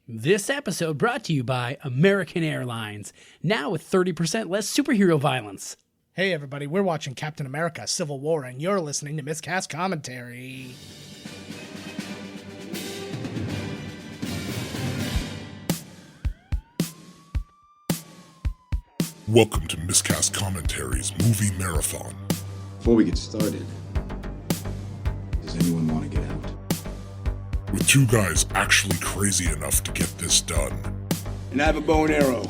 This episode brought to you by American Airlines, now with 30% less superhero violence. Hey everybody, we're watching Captain America: Civil War, and you're listening to Miscast Commentary. Welcome to Miscast Commentary's Movie Marathon. Before we get started, does anyone want to get out? With two guys actually crazy enough to get this done. And I have a bow and arrow.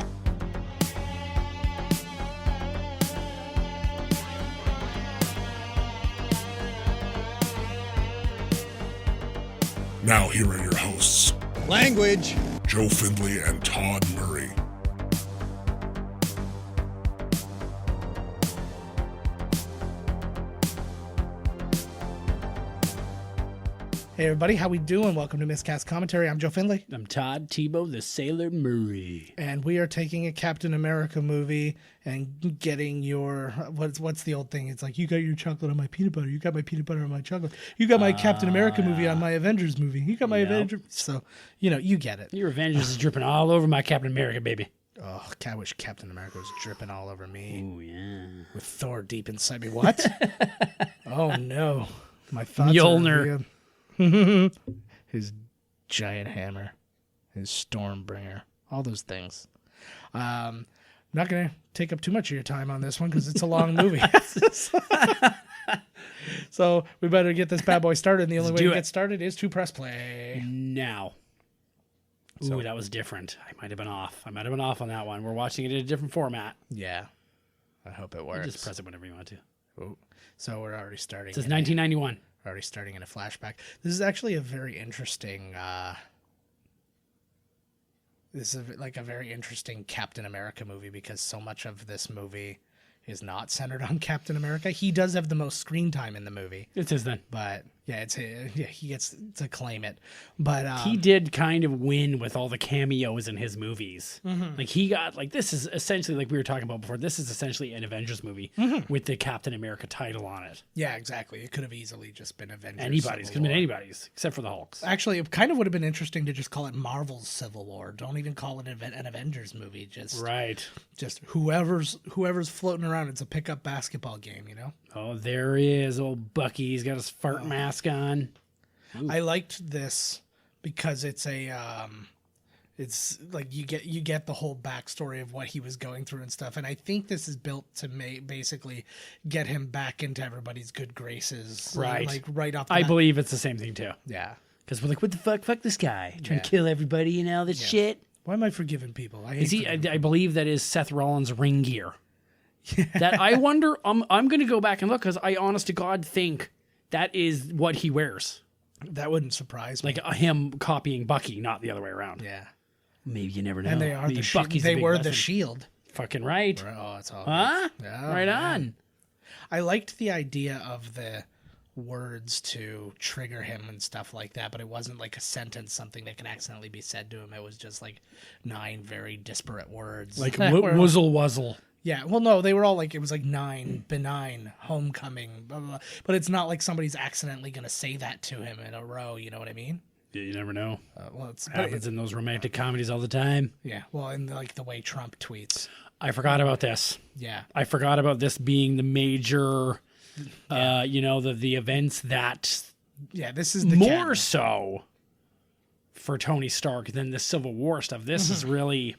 Now here are your hosts, Language! Joe Findlay and Todd Murray. Hey everybody, how we doing? Welcome to Miscast Commentary. I'm Joe Findlay. I'm Todd Tebow, the Sailor Murray. And we are taking a Captain America movie and getting your, what's the old thing? It's like, you got your chocolate on my peanut butter. You got my peanut butter on my chocolate. You got my Captain America movie on my Avengers movie. You got my Avengers. So, you get it. Your Avengers is dripping all over my Captain America, baby. Oh, I wish Captain America was dripping all over me. Oh, yeah. With Thor deep inside me. What? Oh, no. My thoughts Mjolnir. His giant hammer, his Stormbringer, all those things. I'm not going to take up too much of your time on this one because it's a long movie. So we better get this bad boy started. And the only way to get started is to press play. Now. Ooh, that was different. I might have been off. On that one. We're watching it in a different format. Yeah. I hope it works. Just press it whenever you want to. Ooh. So we're already starting. It says 1991. Already starting in a flashback. This is actually a very interesting a very interesting Captain America movie because so much of this movie is not centered on Captain America. He does have the most screen time in the movie. It's his then. But yeah, he gets to claim it. But he did kind of win with all the cameos in his movies. Mm-hmm. Like he got this is essentially like we were talking about before. This is essentially an Avengers movie with the Captain America title on it. Yeah, exactly. It could have easily just been Avengers. Anybody's. Could have been anybody's except for the Hulks. Actually, it kind of would have been interesting to just call it Marvel's Civil War. Don't even call it an Avengers movie. Just Just whoever's floating around. It's a pickup basketball game, Oh, there he is, old Bucky. He's got his fart mask on. Ooh. I liked this because it's it's like you get the whole backstory of what he was going through and stuff, and I think this is built to basically get him back into everybody's good graces, right? Like right off. I believe it's the same thing too. Yeah, because we're like, what the fuck this guy trying to kill everybody and all this shit. Why am I forgiving people? I believe that is Seth Rollins' ring gear. Yeah. That I wonder. I'm going to go back and look because I, honest to God, think that is what he wears. That wouldn't surprise me. Like him copying Bucky, not the other way around. Yeah. Maybe you never know. And they are the shield. They were the shield. Fucking right. Oh, it's all. Huh? Yeah, right on. I liked the idea of the words to trigger him and stuff like that, but it wasn't like a sentence, something that can accidentally be said to him. It was just like 9 very disparate words. Like wuzzle wuzzle. Yeah, well, no, they were all like, it was like 9, benign, homecoming, blah, blah, blah. But it's not like somebody's accidentally going to say that to him in a row, you know what I mean? Yeah, you never know. Well, it happens in those romantic comedies all the time. Yeah, well, and like the way Trump tweets. I forgot about this. Yeah. I forgot about this being the major, the events that... Yeah, this is the more so for Tony Stark than the Civil War stuff. This is really...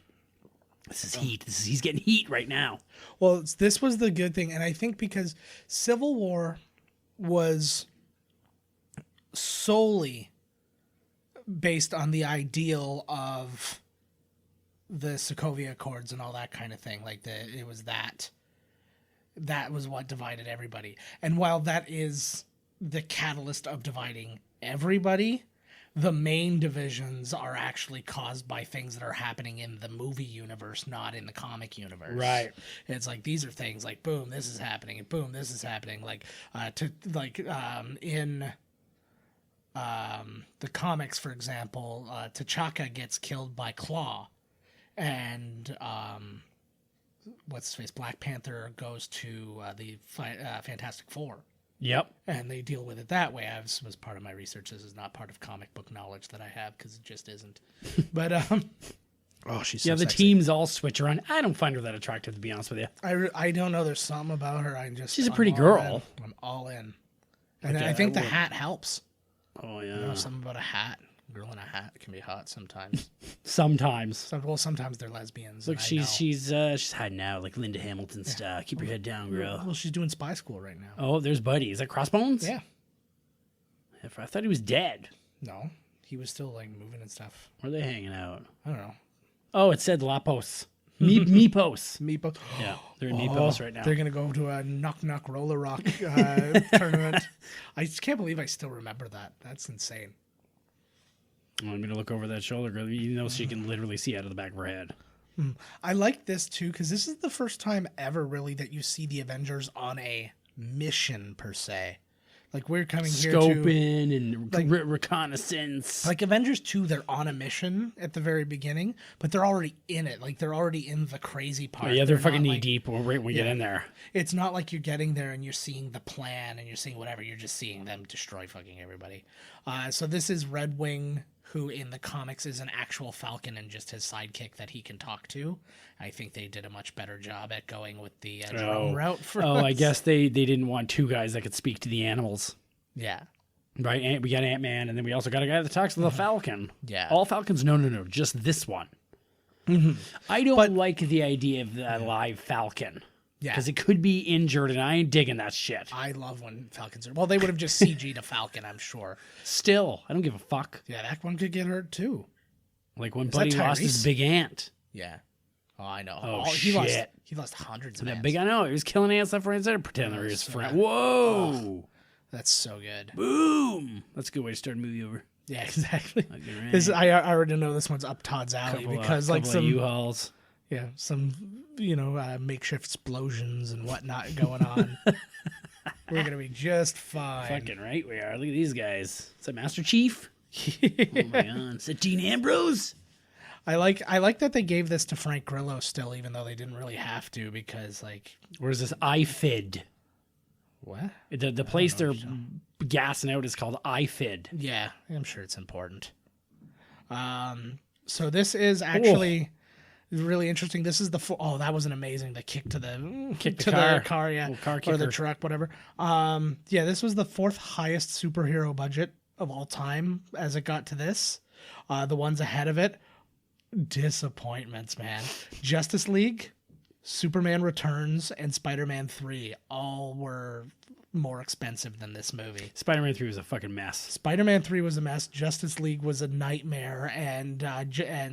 This is heat. He's getting heat right now. Well, this was the good thing. And I think because Civil War was solely based on the ideal of the Sokovia Accords and all that kind of thing. Like it was that was what divided everybody. And while that is the catalyst of dividing everybody, the main divisions are actually caused by things that are happening in the movie universe, not in the comic universe. Right. It's like these are things like boom, this is happening, and boom, this is happening. Like in the comics, for example, T'Chaka gets killed by Claw, and what's his face? Black Panther goes to the Fantastic Four. Yep. And they deal with it that way. As was part of my research. This is not part of comic book knowledge that I have because it just isn't. But oh, she's so the sexy. teams all switch around. I don't find her that attractive, to be honest with you. I don't know. There's something about her. She's a pretty girl. I'm all in. And Okay, I think the hat helps. Oh yeah. You know, something about a hat. A girl in a hat can be hot sometimes. Sometimes. Sometimes they're lesbians. Look, and I she's know. hiding out like Linda Hamilton style. Keep your head down, girl. Well, she's doing spy school right now. Oh, there's Buddy. Is that Crossbones? Yeah. I thought he was dead. No, he was still like moving and stuff. Where are they hanging out? I don't know. Oh, it said Lapos. Meepos. Meepo. Yeah, they're in Meepos right now. They're gonna go to a knock roller rock tournament. I just can't believe I still remember that. That's insane. I'm going to look over that shoulder, girl. You know she can literally see out of the back of her head. I like this too because this is the first time ever really that you see the Avengers on a mission per se. Like we're coming here to Scoping and reconnaissance. like Avengers 2, they're on a mission at the very beginning, but they're already in it. Like they're already in the crazy part. Oh, yeah, they're fucking not knee like- deep right when we get in there. It's not like you're getting there and you're seeing the plan and you're seeing whatever. You're just seeing them destroy fucking everybody. So this is Red Wing, who in the comics is an actual Falcon and just his sidekick that he can talk to. I think they did a much better job at going with the drone route. I guess they didn't want two guys that could speak to the animals. Yeah. Right? We got Ant-Man, and then we also got a guy that talks to the Falcon. Yeah. All Falcons? No. Just this one. I don't like the idea of the live Falcon. Yeah. Because it could be injured, and I ain't digging that shit. I love when Falcons are... Well, they would have just CG'd a Falcon, I'm sure. Still, I don't give a fuck. Yeah, that one could get hurt, too. Like when that Buddy lost his Tyrese? big ant. Yeah. Oh, I know. Oh, he shit. He lost hundreds of That ants. big, I know. He was killing ants left, right, and center. Pretend they were his friend. Whoa! That's so good. Boom! That's a good way to start a movie over. Yeah, exactly. Right. This, I already know this one's up Todd's alley because like couple of some U-Hauls. some makeshift explosions and whatnot going on. We're gonna be just fine. Fucking right we are. Look at these guys. Is that Master Chief? Oh my god. Is that Dean Ambrose? I like that they gave this to Frank Grillo still, even though they didn't really have to because like Where's this IFID? what? The place they're gassing out is called IFID. Yeah, I'm sure it's important. So this is actually really interesting. This is that was an amazing. The kick to the car, yeah, car or the kicker. truck, whatever. Yeah, this was the 4th highest superhero budget of all time as it got to this. The ones ahead of it, disappointments, man. Justice League, Superman Returns, and Spider-Man 3 all were more expensive than this movie. Spider-Man 3 was a fucking mess. Spider-Man 3 was a mess. Justice League was a nightmare, and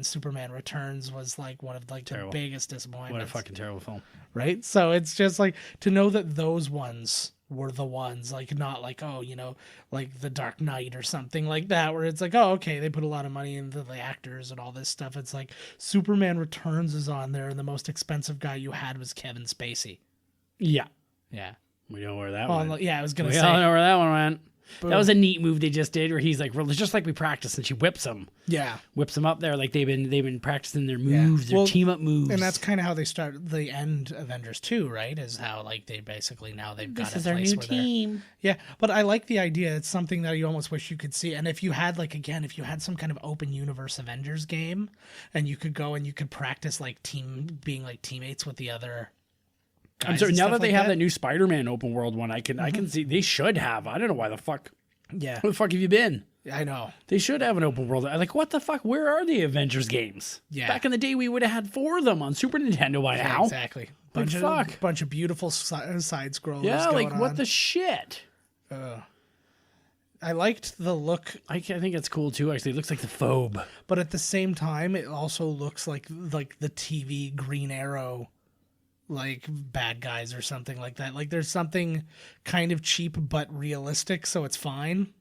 Superman Returns was like one of like Terrible. the biggest disappointments. What a fucking terrible film. Right? So it's just like to know that those ones were the ones, like not like like The Dark Knight or something like that, where it's like, oh, okay, they put a lot of money into the actors and all this stuff. It's like Superman Returns is on there, and the most expensive guy you had was Kevin Spacey. Yeah. Yeah. We know where that Oh, went. yeah, I was gonna We say. all know where that one went. Boom. That was a neat move they just did where he's like, well, it's just like we practiced, and she whips him. Yeah. Whips him up there like they've been practicing their moves, their Well, team up moves. And that's kind of how they start the end Avengers 2, right? Is how like they basically now they've got this is a our place new where they're- team. Yeah, but I like the idea. It's something that you almost wish you could see. And if you had if you had some kind of open universe Avengers game, and you could go and you could practice like being like teammates with the other. I'm sorry. guys and Now stuff that they like have that new Spider-Man open world one, I can see they should have. I don't know why the fuck. Yeah, Where the fuck have you been? I know. They should have an open world. Like, what the fuck? Where are the Avengers games? Yeah. Back in the day, we would have had 4 of them on Super Nintendo by Yeah, now. exactly. Like, fuck. Bunch of beautiful side scrollers. Yeah, going like, what on. the shit? I liked the look, I think it's cool, too, actually. It looks like the Phobe. but at the same time, it also looks like the TV Green Arrow, like bad guys or something like that. Like there's something kind of cheap but realistic, so it's fine.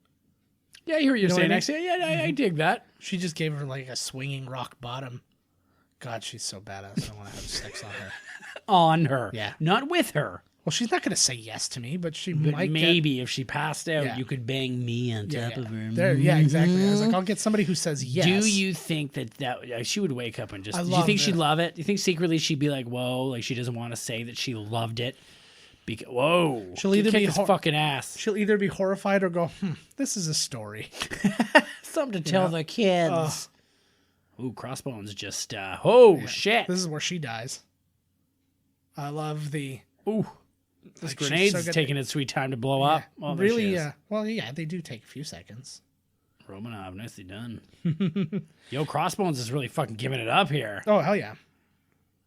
Yeah, I hear what you're know what saying, I mean? actually. Yeah, I dig that. She just gave her like a swinging rock bottom. God, she's so badass. I want to have sex on her. On her. Yeah. Not with her. Well, she's not going to say yes to me, but she But might maybe if she passed out, Yeah. you could bang me on top of her. There, yeah, exactly. I was like, I'll get somebody who says yes. Do you think that she would wake up and just? I Do you love think she'd it. love it? Do you think secretly she'd be like, "Whoa," like she doesn't want to say that she loved it, Whoa. She'll either kick be his fucking ass. She'll either be horrified or go, this is a story. Something to tell the kids. Ooh, Crossbones just, shit. This is where she dies. I love the... Ooh. This Like, she's grenade's so good. taking its sweet time to blow up. Oh, there she really, is. well, yeah, they do take a few seconds. Romanov, nicely done. Yo, Crossbones is really fucking giving it up here. Oh, hell yeah.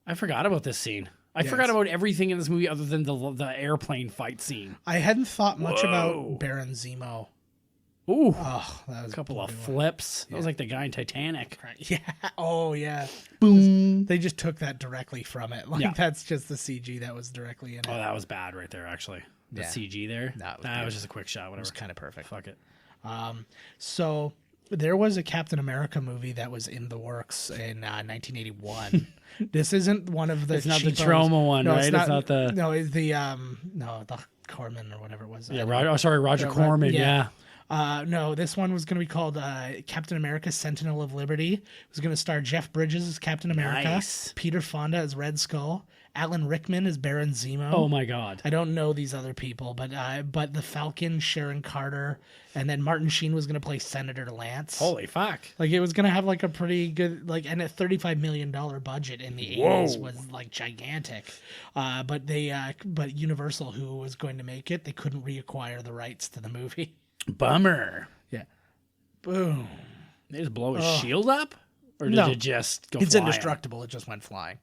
I forgot about this scene. I forgot about everything in this movie other than the airplane fight scene. I hadn't thought much about Baron Zemo. Ooh. Oh, that was A couple of flips. That was like the guy in Titanic. Yeah. Oh, yeah. Boom. They just took that directly from it. Like, that's just the CG that was directly in it. Oh, that was bad right there, actually. The Yeah. CG there. No, it was That good. was just a quick shot. Whatever. It was kind of perfect. Fuck it. So there was a Captain America movie that was in the works in 1981. This isn't one of the. It's not the cheapos. trauma one, No, right? It's not the. No, it's the the Corman or whatever it was. Yeah, Roger Corman. Yeah. No, this one was going to be called Captain America: Sentinel of Liberty. It was going to star Jeff Bridges as Captain America, Nice. Peter Fonda as Red Skull, Alan Rickman as Baron Zemo. Oh my God. I don't know these other people, but the Falcon, Sharon Carter, and then Martin Sheen was going to play Senator Lance. Holy fuck. Like it was going to have like a pretty good and a $35 million budget in the 80s was like gigantic. But Universal, who was going to make it, they couldn't reacquire the rights to the movie. Bummer. Yeah. Boom. They just blow his shield up? Or did No. it just go It's flying? indestructible. It just went flying.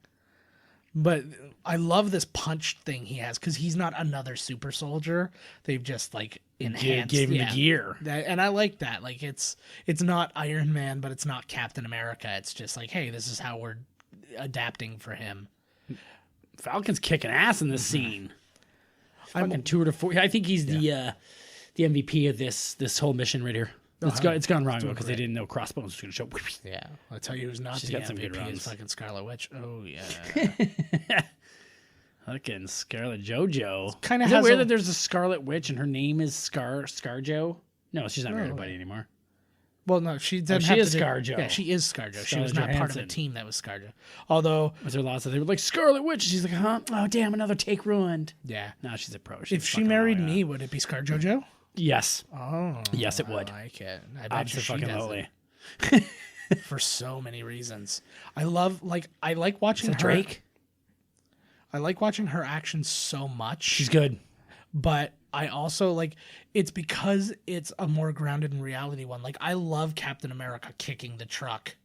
But I love this punch thing he has because he's not another super soldier. They've just like enhanced. Gave him the gear. And I like that. Like it's not Iron Man, but it's not Captain America. It's just like, hey, this is how we're adapting for him. Falcon's kicking ass in this scene. Fucking 2 to 4. I think he's the MVP of this whole mission right here. It's gone wrong because they didn't know Crossbones was going to show. Yeah, I'll tell you who's not She's the got some good MVP is runs. fucking Scarlet Witch. Oh yeah. Fucking ScarJoJoe. Kinda Is it has weird a- that there's a Scarlet Witch and her name is ScarJoe? No, she's not married to anybody anymore. Well, no, she doesn't. she have is to do- ScarJoe. Yeah, she is ScarJoe. She was Scarlett not part of a Johansson. team that was ScarJoe. Although, Was there lots of they were like Scarlet Witch? She's like, huh? Oh damn, another take ruined. yeah, No, she's a pro. if She's she fucking married all, yeah. me, would it be ScarJoJo? Yes. Oh, Yes, it would. I like it. I bet you she does Absolutely. it for so many reasons. I like watching her. Drake? I like watching her actions so much. She's good. But I also like it's because it's a more grounded in reality one. Like I love Captain America kicking the truck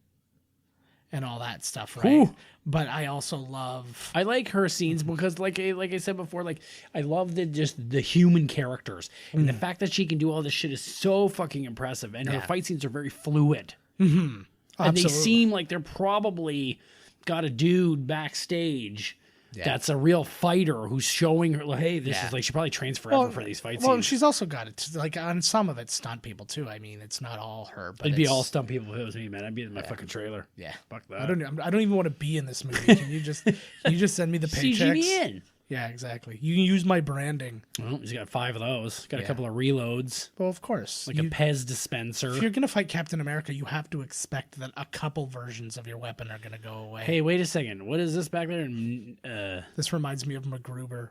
and all that stuff, right? Ooh. But I also love I like her scenes because, like I said before, like I love the human characters and the fact that she can do all this shit is so fucking impressive. And her fight scenes are very fluid, and they Absolutely. seem like they're probably got a dude backstage that's a real fighter who's showing her, like, hey, this is like she probably trains forever for these fight Well, scenes. she's also got it like on some of it stunt people too. I mean, it's not all her, but It'd be it's- all stunt people if it was me, man. I'd be in my fucking trailer. Yeah, Fuck that. I don't even want to be in this movie. Can you just send me the CG paychecks? me in. Yeah, exactly. You can use my branding. Well, he's got 5 of those. Got a couple of reloads, Well, of course. like a Pez dispenser. If you're gonna fight Captain America, you have to expect that a couple versions of your weapon are gonna go away. Hey, wait a second. What is this back there? This reminds me of MacGruber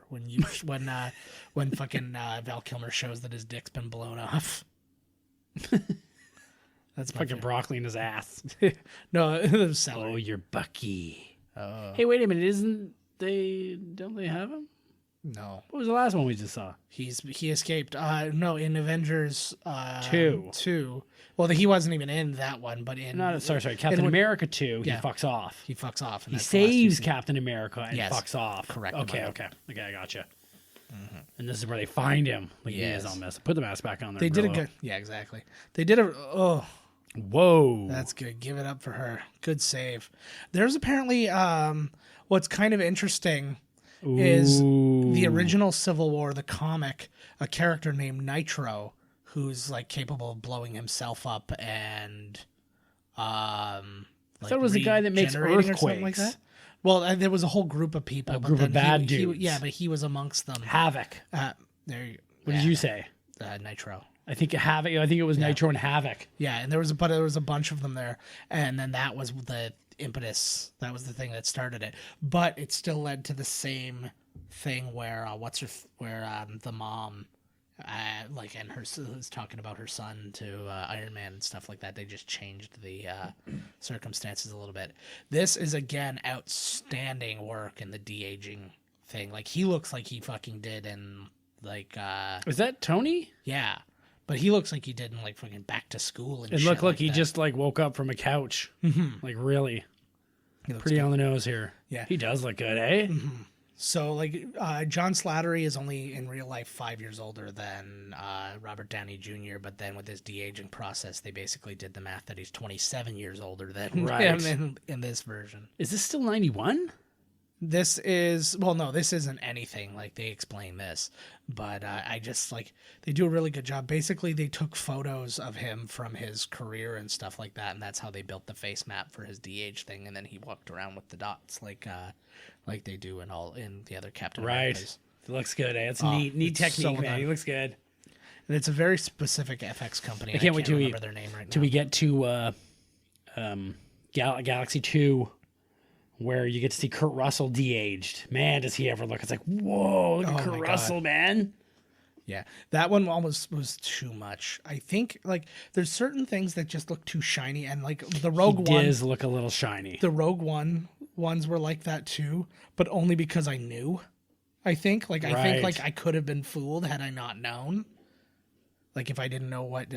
when fucking Val Kilmer shows that his dick's been blown off. That's my Fucking broccoli in his ass. no, it was Oh, celery. you're Bucky. Hey, wait a minute. Don't they have him? No, What was the last one we just saw? he escaped. No, in Avengers 2. 2. Well, he wasn't even in that one, but in Sorry. Captain in- America 2, Yeah. he fucks off. he fucks off. And He that's the last two saves scenes. Captain America and Yes. fucks off. Correct. Okay, I gotcha. And this is where they find him. Like, he is Yes. all messed. Put the mask back on there. They did a Brillo. good. Yeah, exactly. They did a. Oh, Whoa. that's good. Give it up for her. Good save. There's apparently what's kind of interesting is the original Civil War, the comic, a character named Nitro, who's like capable of blowing himself up and I thought it was the guy that makes regenerating or something earthquakes. like that. Well, there was a whole group of people. A but group of then bad he, dudes. Yeah, but he was amongst them. Havoc. There you go. What did you say? Nitro. I think Havoc. I think it was Nitro and Havoc. Yeah, and there was a bunch of them there, and then that was the impetus. That was the thing that started it. But it still led to the same thing where the mom and her is talking about her son to Iron Man and stuff like that. They just changed the circumstances a little bit. This is again outstanding work in the de-aging thing. Like he looks like he fucking did in like is that Tony? Yeah. But he looks like he did in like fucking Back to School and shit. Look, like he that. Just like woke up from a couch. Mm-hmm. Like really. Pretty good. On the nose here. Yeah. He does look good, eh? Mm-hmm. So, like, John Slattery is only in real life 5 years older than Robert Downey Jr., but then with his de-aging process, they basically did the math that he's 27 years older than him in this version. Is this still 91? This is, well, no, this isn't anything. Like, they explain this. But I just, like, they do a really good job. Basically, they took photos of him from his career and stuff like that, and that's how they built the face map for his de-age thing, and then he walked around with the dots, like they do in the other Captain Americas. It looks good, eh? It's neat technique, so man. He looks good. And it's a very specific FX company. I can't wait to remember their name right now. Till we get to Galaxy 2, where you get to see Kurt Russell de-aged. Man, does he ever look? It's like, whoa, look at Kurt Russell, man. Yeah, that one almost was too much. I think, like, there's certain things that just look too shiny, and, like, the Rogue One... does look a little shiny. The Rogue One ones were like that, too, but only because I knew, I think. Like, I think, like, I could have been fooled had I not known. Like, if I didn't know what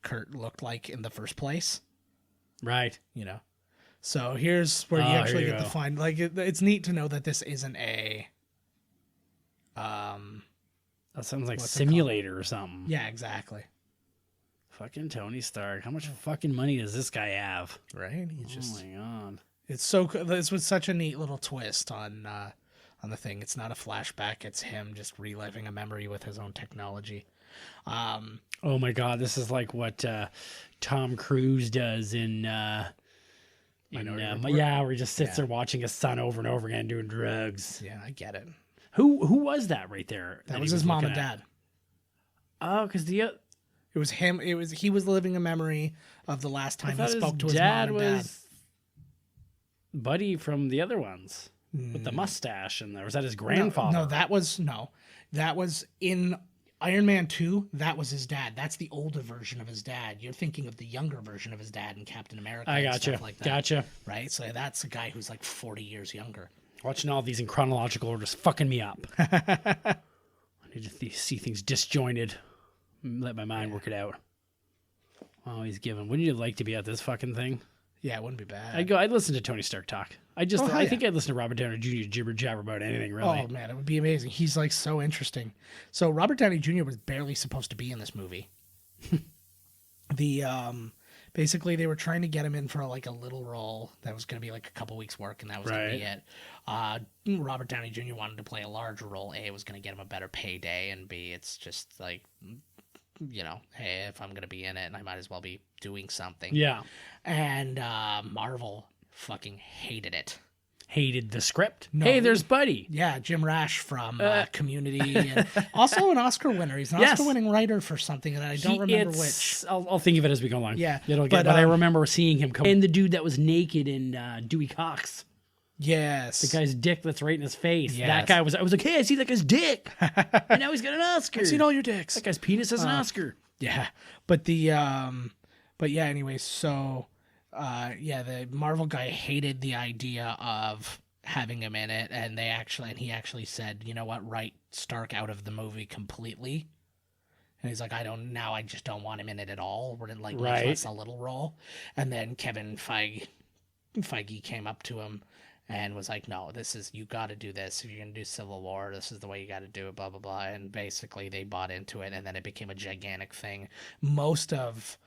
Kurt looked like in the first place. Right. You know? So here's where you actually get to find, like, it's neat to know that this isn't a, that sounds like Simulator or something. Yeah, exactly. Fucking Tony Stark. How much fucking money does this guy have? Right? He's just, oh my god. This was such a neat little twist on the thing. It's not a flashback. It's him just reliving a memory with his own technology. Oh my god, this is like what Tom Cruise does in where he just sits there watching his son over and over again doing drugs. Yeah, I get it. Who was that right there? That was his mom and dad. Oh, because it was him. He was living a memory of the last time he spoke to his mom and dad. Was Buddy from the other ones with the mustache, and was that his grandfather? No, that was in Iron Man 2. That was his dad. That's the older version of his dad. You're thinking of the younger version of his dad in Captain America. I gotcha. Stuff like that, gotcha. Right. So that's a guy who's like 40 years younger. Watching all these in chronological order is fucking me up. I need to see things disjointed. Let my mind work it out. Oh, he's giving. Wouldn't you like to be at this fucking thing? Yeah, it wouldn't be bad. I'd listen to Tony Stark talk. I think I'd listen to Robert Downey Jr. jibber jabber about anything, really. Oh man, it would be amazing. He's like so interesting. So Robert Downey Jr. was barely supposed to be in this movie. Basically they were trying to get him in for like a little role that was going to be like a couple weeks work, and that was going to be it. Robert Downey Jr. wanted to play a larger role. A, it was going to get him a better payday, and B, it's just like, you know, hey, if I'm going to be in it, I might as well be doing something. Yeah. And Marvel fucking hated it. Hated the script? No. Hey, there's Buddy. Yeah, Jim Rash from Community. And also an Oscar winner. He's an Oscar-winning writer for something, and I don't remember which. I'll think of it as we go along. Yeah. But I remember seeing him come. And the dude that was naked in Dewey Cox. Yes. The guy's dick that's right in his face. Yes. That guy I was like, hey, I see that guy's dick. And now he's got an Oscar. I've seen all your dicks. That guy's penis has an Oscar. Yeah. But anyways, so the Marvel guy hated the idea of having him in it, and he actually said, you know what, write Stark out of the movie completely. And he's like, I just don't want him in it at all. We're in like less a little role. And then Kevin Feige came up to him and was like, no, you got to do this. If you're going to do Civil War, this is the way you got to do it, blah, blah, blah. And basically they bought into it, and then it became a gigantic thing. Most of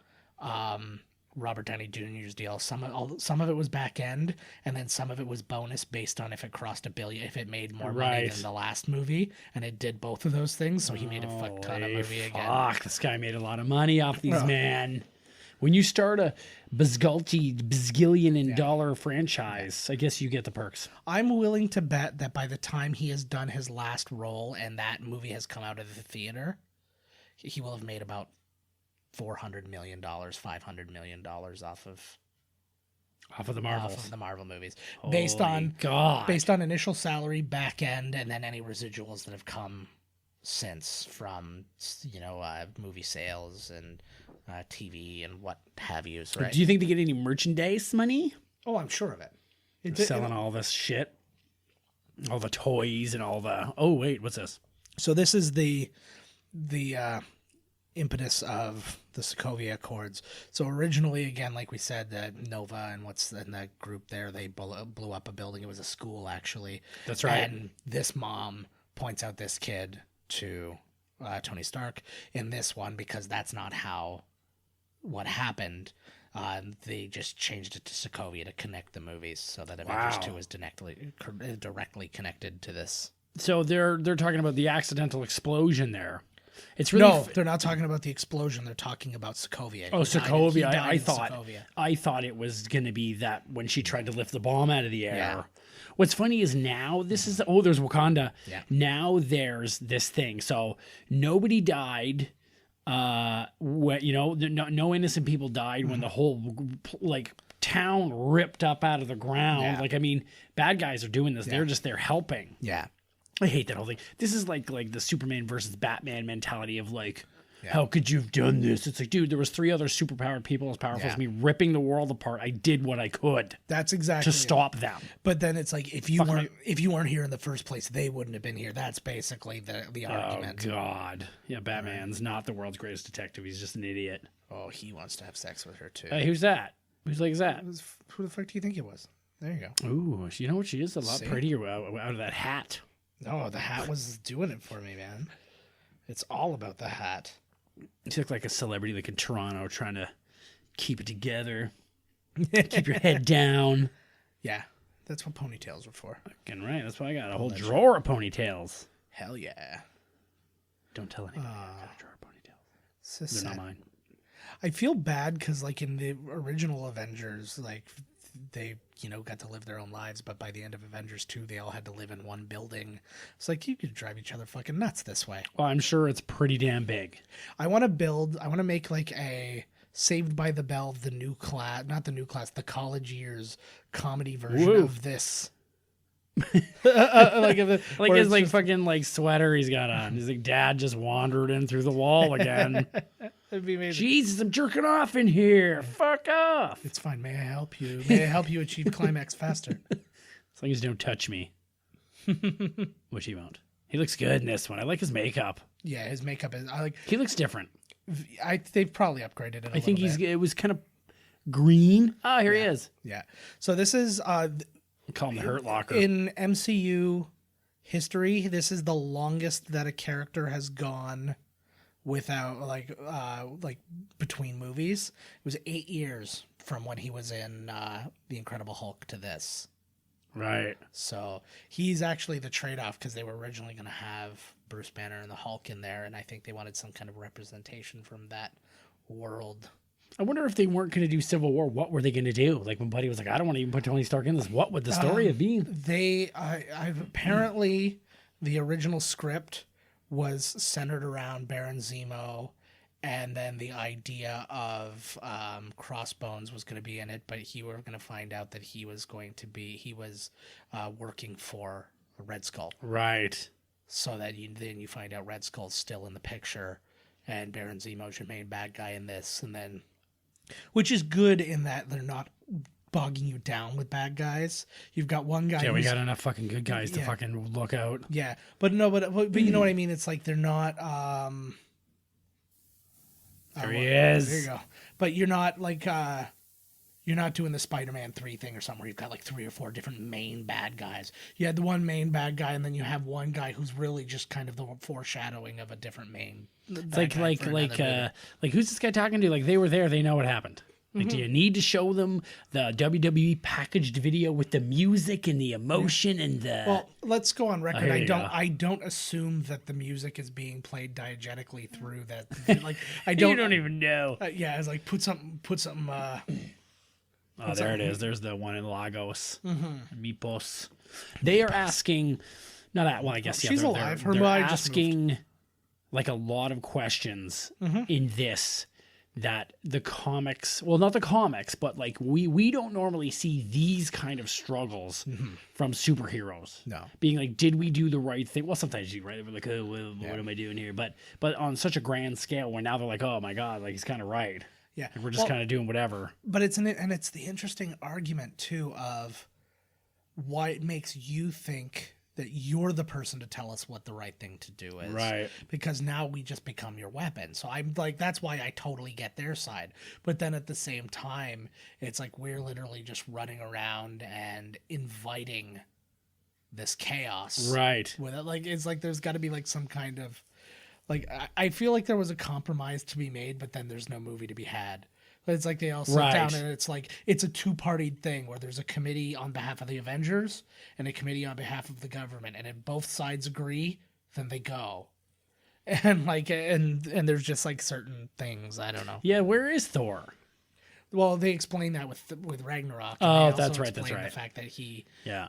Robert Downey Jr.'s deal, some of it was back end, and then some of it was bonus based on if it crossed $1 billion, if it made more money than the last movie, and it did both of those things, so he made a fuck ton of movie again. Fuck, this guy made a lot of money off these, man. When you start a bazillion and dollar franchise, I guess you get the perks. I'm willing to bet that by the time he has done his last role and that movie has come out of the theater, he will have made about $400 million, $500 million off off of the Marvels. Off of the Marvel movies. God. Based on initial salary, back end, and then any residuals that have come since from, movie sales and TV and what have you. Right? Do you think they get any merchandise money? Oh, I'm sure of it. Selling all this shit, all the toys and all the. Oh wait, what's this? So this is the impetus of the Sokovia Accords. So originally, again, like we said, Nova and what's in that group there, they blew up a building. It was a school, actually. That's right. And this mom points out this kid to Tony Stark in this one because that's not what happened. They just changed it to Sokovia to connect the movies so that Avengers 2 is directly connected to this. So they're talking about the accidental explosion there. It's really they're not talking about the explosion. They're talking about Sokovia. Oh, Sokovia! I thought it was going to be that when she tried to lift the bomb out of the air. Yeah. What's funny is now there's Wakanda. Yeah. Now there's this thing. So nobody died. No innocent people died when the whole town ripped up out of the ground. Yeah. Bad guys are doing this. Yeah. They're just there helping. Yeah. I hate that whole thing. This is like the Superman versus Batman mentality of how could you have done this? It's like, dude, there was 3 other superpowered people as powerful as me ripping the world apart. I did what I could. That's exactly to stop them. But then it's like if you weren't here in the first place, they wouldn't have been here. That's basically the argument. Oh God, yeah, Batman's not the world's greatest detective. He's just an idiot. Oh, he wants to have sex with her too. Hey, who's that? Who's like that? Who the fuck do you think it was? There you go. Ooh, you know what? She is a lot prettier out of that hat. No, the hat was doing it for me, man. It's all about the hat. She looked like a celebrity in Toronto trying to keep it together. Keep your head down. Yeah, that's what ponytails were for. Fucking right. That's why I got a whole drawer of ponytails. Hell yeah. Don't tell anybody I got a drawer of ponytails. They're not mine. I feel bad because, in the original Avengers, they, got to live their own lives, but by the end of Avengers 2, they all had to live in one building. It's like, you could drive each other fucking nuts this way. Well, I'm sure it's pretty damn big. I want to make a Saved by the Bell, the college years comedy version of this. His fucking sweater he's got on. He's like, Dad just wandered in through the wall again. That'd be amazing. Jesus, I'm jerking off in here. Fuck off. It's fine. May I help you? May I help you achieve climax faster? As long as you don't touch me. Which he won't. He looks good in this one. I like his makeup. Yeah, his makeup is. He looks different. They've probably upgraded it. I think it was kind of green. Oh, here he is. Yeah. So this is. Call him the Hurt Locker. In MCU history, this is the longest that a character has gone without between movies. It was 8 years from when he was in The Incredible Hulk to this. Right. So he's actually the trade-off because they were originally going to have Bruce Banner and the Hulk in there, and I think they wanted some kind of representation from that world. I wonder if they weren't going to do Civil War, what were they going to do? When Buddy was like, I don't want to even put Tony Stark in this. What would the story have been? Apparently the original script was centered around Baron Zemo, and then the idea of Crossbones was going to be in it, but you were going to find out that he was working for Red Skull. Right. So that you find out Red Skull's still in the picture, and Baron Zemo's your main bad guy in this, and then... Which is good in that they're not bogging you down with bad guys. You've got one guy. Yeah, we got enough fucking good guys to fucking look out. Yeah, but you know what I mean. It's like they're not. There he is. There you go. But you're not you're not doing the Spider-Man 3 thing or something where you've got 3 or 4 different main bad guys. You had the one main bad guy, and then you have one guy who's really just kind of the foreshadowing of a different main. It's who's this guy talking to? They were there. They know what happened. Do you need to show them the WWE packaged video with the music and the emotion and the? Well, let's go on record. I don't assume that the music is being played diegetically through that. I don't. You don't even know. It's like put something. Oh, there it is. There's the one in Lagos. Meepos. They are asking. Not that. Well, I guess she's alive. They're asking a lot of questions in this that the comics, well, not the comics, but like we don't normally see these kind of struggles from superheroes. No. Being like, did we do the right thing? Well, sometimes you, right? We're like, oh, what am I doing here? But on such a grand scale where now they're like, oh my God, like he's kind of right. Yeah. And we're just kind of doing whatever. But it's the interesting argument too of why it makes you think that you're the person to tell us what the right thing to do is. Right. Because now we just become your weapon. So I'm like, that's why I totally get their side. But then at the same time, it's like we're literally just running around and inviting this chaos. Right. With it. Like, it's like there's got to be like some kind of, like, I feel like there was a compromise to be made, but then there's no movie to be had. It's like they all sit down and it's like it's a two-party thing where there's a committee on behalf of the Avengers and a committee on behalf of the government, and if both sides agree, then they go. And like and there's just like certain things, I don't know. Yeah, where is Thor? Well, they explain that with Ragnarok. Oh, that's right. That's right. The fact that he, yeah,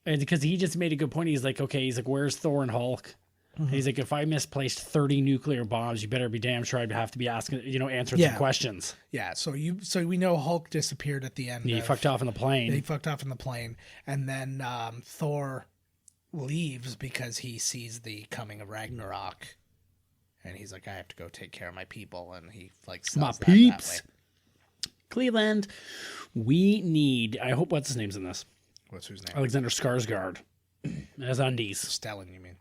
and because he just made a good point. He's like, where's Thor and Hulk? He's like, if I misplaced 30 nuclear bombs, you better be damn sure I'd have to be asking, answering some questions. Yeah. So we know Hulk disappeared at the end. He fucked off in the plane. He fucked off in the plane, and then Thor leaves because he sees the coming of Ragnarok, and he's like, I have to go take care of my people, and he like sells my that peeps. That way. Cleveland, we need. I hope what's his name's in this. What's whose name? Alexander Skarsgård as undies. Stellan, you mean?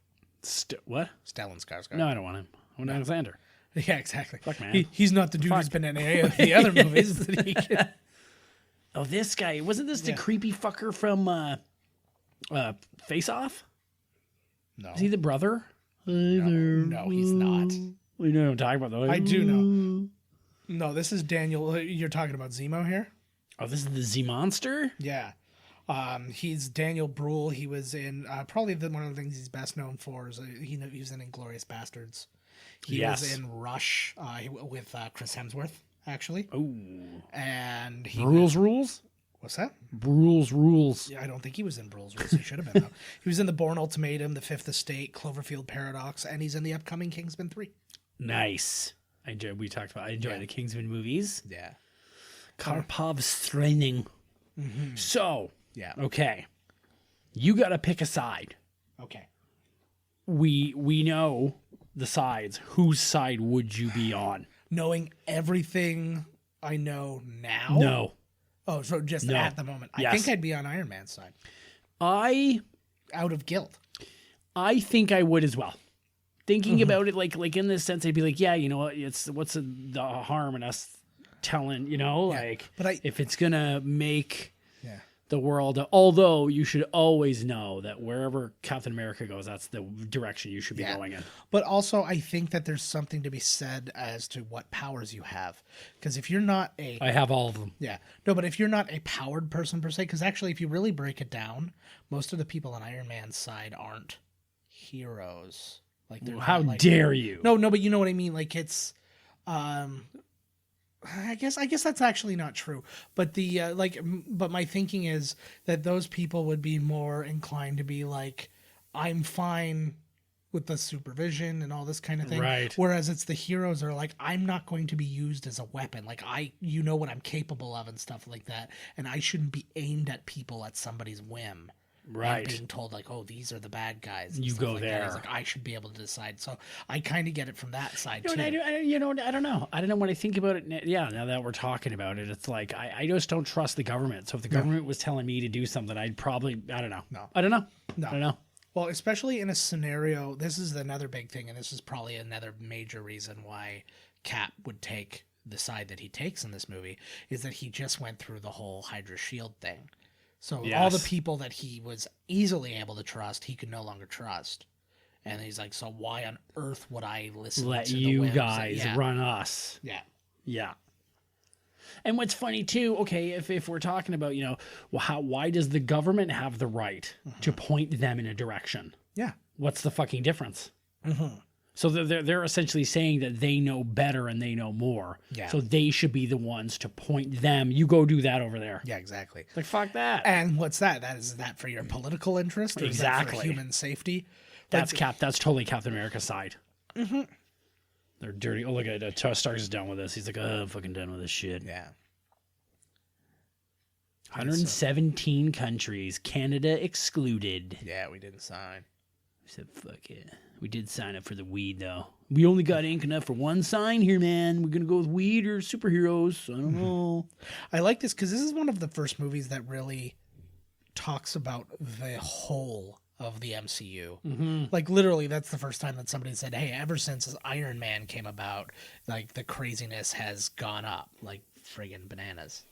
What? Stellan Skarsgård. No, I don't want him. I want Alexander. Yeah, exactly. Fuck, man. He's not the dude who's been in any of the other movies that he can. Oh, this guy. Wasn't this the creepy fucker from Face Off? No. Is he the brother? No, he's not. We know what I'm talking about, though. I do know. No, this is Daniel. You're talking about Zemo here? Oh, this is the Z-Monster? Yeah. He's Daniel Bruhl. He was in probably one of the things he's best known for is he was in Inglourious Bastards. He was in Rush with Chris Hemsworth, actually. Oh. And he Rules? What's that? Rules. Yeah, I don't think he was in Bruhl's Rules. He should have been, though. He was in The Bourne Ultimatum, The Fifth Estate, Cloverfield Paradox, and he's in the upcoming Kingsman 3. Nice. I enjoy the Kingsman movies. Yeah. Karpov's training. Mm-hmm. So, yeah. Okay. You got to pick a side. Okay. We know the sides. Whose side would you be on? Knowing everything I know now? No. Oh, so just at the moment. I think I'd be on Iron Man's side. Out of guilt. I think I would as well. Thinking about it like in this sense, I'd be like, yeah, you know what? What's the harm in us telling, but if it's gonna make the world, although you should always know that wherever Captain America goes, that's the direction you should be going in. But also, I think that there's something to be said as to what powers you have, because if you're not I have all of them. Yeah, no, but if you're not a powered person per se, because actually, if you really break it down, most of the people on Iron Man's side aren't heroes. Like, how dare you? No, but you know what I mean. Like, it's, I guess that's actually not true. But but my thinking is that those people would be more inclined to be like, I'm fine with the supervision and all this kind of thing. Right. Whereas it's the heroes are like, I'm not going to be used as a weapon. Like you know what I'm capable of and stuff like that. And I shouldn't be aimed at people at somebody's whim. Right. And being told like, oh, these are the bad guys. You go like there. Like, I should be able to decide. So I kind of get it from that side too. I don't know. I don't know when I think about it. Yeah, now that we're talking about it, it's like I just don't trust the government. So if the government was telling me to do something, I'd probably I don't know. Well, especially in a scenario, this is another big thing, and this is probably another major reason why Cap would take the side that he takes in this movie, is that he just went through the whole Hydra shield thing. So all the people that he was easily able to trust, he could no longer trust. And he's like, so why on earth would I listen Let to you the whims? guys run us? Yeah. Yeah. And what's funny too, okay, if we're talking about, why does the government have the right to point them in a direction? Yeah. What's the fucking difference? Mm-hmm. So they're essentially saying that they know better and they know more. Yeah. So they should be the ones to point them. You go do that over there. Yeah, exactly. Like, fuck that. And what's that? Is that for your political interest? Or Exactly. Is that for human safety? That's totally Captain America's side. Mm-hmm. They're dirty. Oh, look at Stark is done with this. He's like, oh, I'm fucking done with this shit. Yeah. 117 countries, Canada excluded. Yeah, we didn't sign. We said, fuck it. We did sign up for the weed, though. We only got ink enough for one sign here, man. We're going to go with weed or superheroes. I don't know. I like this because this is one of the first movies that really talks about the whole of the MCU. Mm-hmm. Like, literally, that's the first time that somebody said, hey, ever since Iron Man came about, like, the craziness has gone up. Like, friggin' bananas.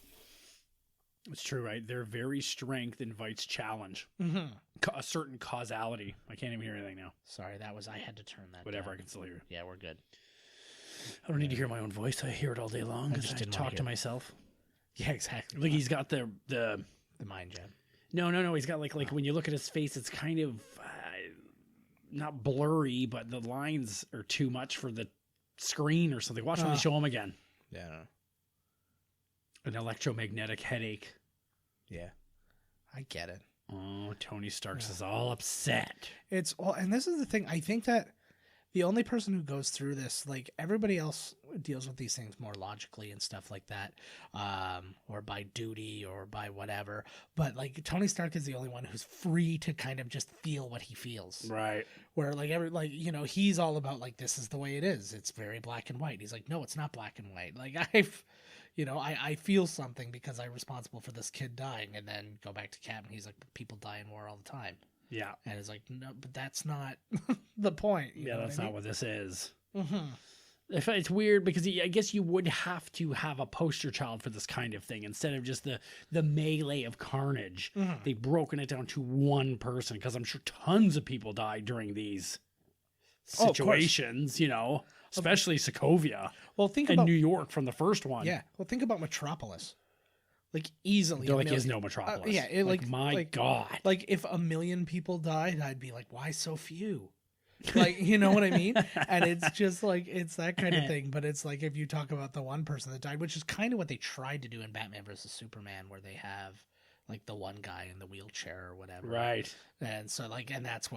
It's true, right? Their very strength invites challenge. Mm-hmm. A certain causality. I can't even hear anything now. Sorry, I had to turn that Whatever, down. I can still hear it. Yeah, we're good. I don't need to hear my own voice. I hear it all day long because I talk to myself. Yeah, exactly. Like he's got the mind jam. No. He's got like when you look at his face, it's kind of not blurry, but the lines are too much for the screen or something. Watch when they show him again. Yeah. An electromagnetic headache. Yeah, I get it. Oh, Tony Stark's is all upset. It's all, and this is the thing. I think that the only person who goes through this, like everybody else, deals with these things more logically and stuff like that, or by duty or by whatever. But like Tony Stark is the only one who's free to kind of just feel what he feels. Right. Where he's all about like this is the way it is. It's very black and white. He's like, no, it's not black and white. Like I feel something because I'm responsible for this kid dying, and then go back to Cap, and he's like, people die in war all the time. Yeah. And it's like, no, but that's not the point. Yeah, that's not what this is. Mm-hmm. It's weird because I guess you would have to have a poster child for this kind of thing instead of just the melee of carnage. Mm-hmm. They've broken it down to one person because I'm sure tons of people died during these situations, especially Sokovia. Well, think and about New York from the first one. Yeah. Well, think about Metropolis. Like easily. There is no Metropolis. My God. Like if 1 million people died, I'd be like, why so few? Like, you know what I mean? And it's just like, it's that kind of thing. But it's like, if you talk about the one person that died, which is kind of what they tried to do in Batman versus Superman, where they have like the one guy in the wheelchair or whatever. Right. And so and that's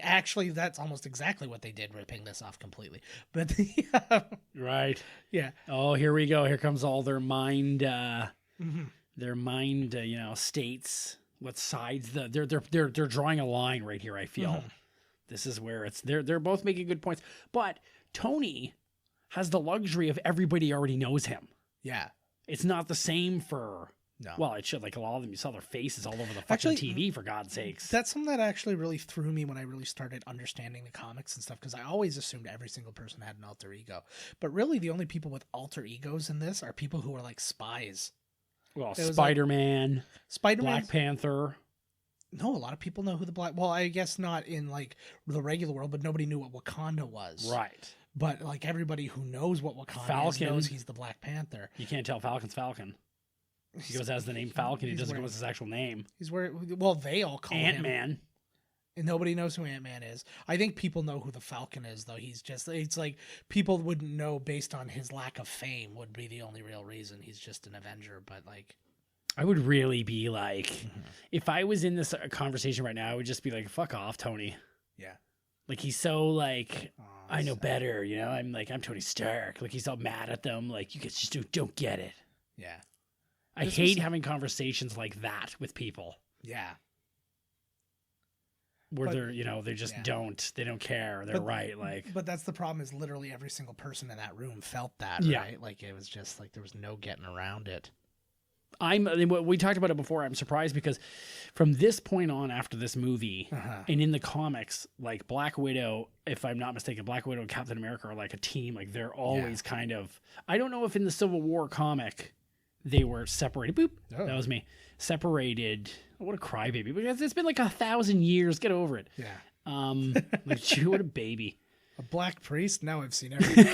actually, that's almost exactly what they did, ripping this off completely. But right. Yeah. Oh, here we go. Here comes all their mind, Mm-hmm. their mind, states what sides they're drawing a line right here. I feel this is where they're both making good points, but Tony has the luxury of everybody already knows him. Yeah. It's not the same for, no. Well, it should, like a lot of them, you saw their faces all over the fucking TV, for God's sakes. That's something that actually really threw me when I really started understanding the comics and stuff, because I always assumed every single person had an alter ego. But really, the only people with alter egos in this are people who are like spies. Well, Spider-Man, Black Panther. No, a lot of people know who the well, I guess not in like the regular world, but nobody knew what Wakanda was. Right. But like everybody who knows what Wakanda is knows he's the Black Panther. You can't tell Falcon's Falcon. He goes as the name Falcon. He doesn't go as his actual name. They all call him Ant-Man. And nobody knows who Ant-Man is. I think people know who the Falcon is, though. It's like people wouldn't know based on his lack of fame would be the only real reason. He's just an Avenger, but like... I would really be like, if I was in this conversation right now, I would just be like, fuck off, Tony. Yeah. Like, he's so like, I know better, I'm Tony Stark. Like, he's all mad at them. Like, you guys just don't get it. Yeah. I hate having conversations like that with people. Yeah. Where they just they don't care. They're right. Like, but that's the problem, is literally every single person in that room felt that, right? Like, it was just like, there was no getting around it. We talked about it before. I'm surprised because from this point on, after this movie, and in the comics, like Black Widow, if I'm not mistaken, Black Widow and Captain America are like a team. Like, they're always kind of, I don't know if in the Civil War comic they were separated. Boop. Oh. That was me. Separated. What a crybaby. Because it's been like 1,000 years. Get over it. Yeah. Like, what a baby. A black priest? Now I've seen everything.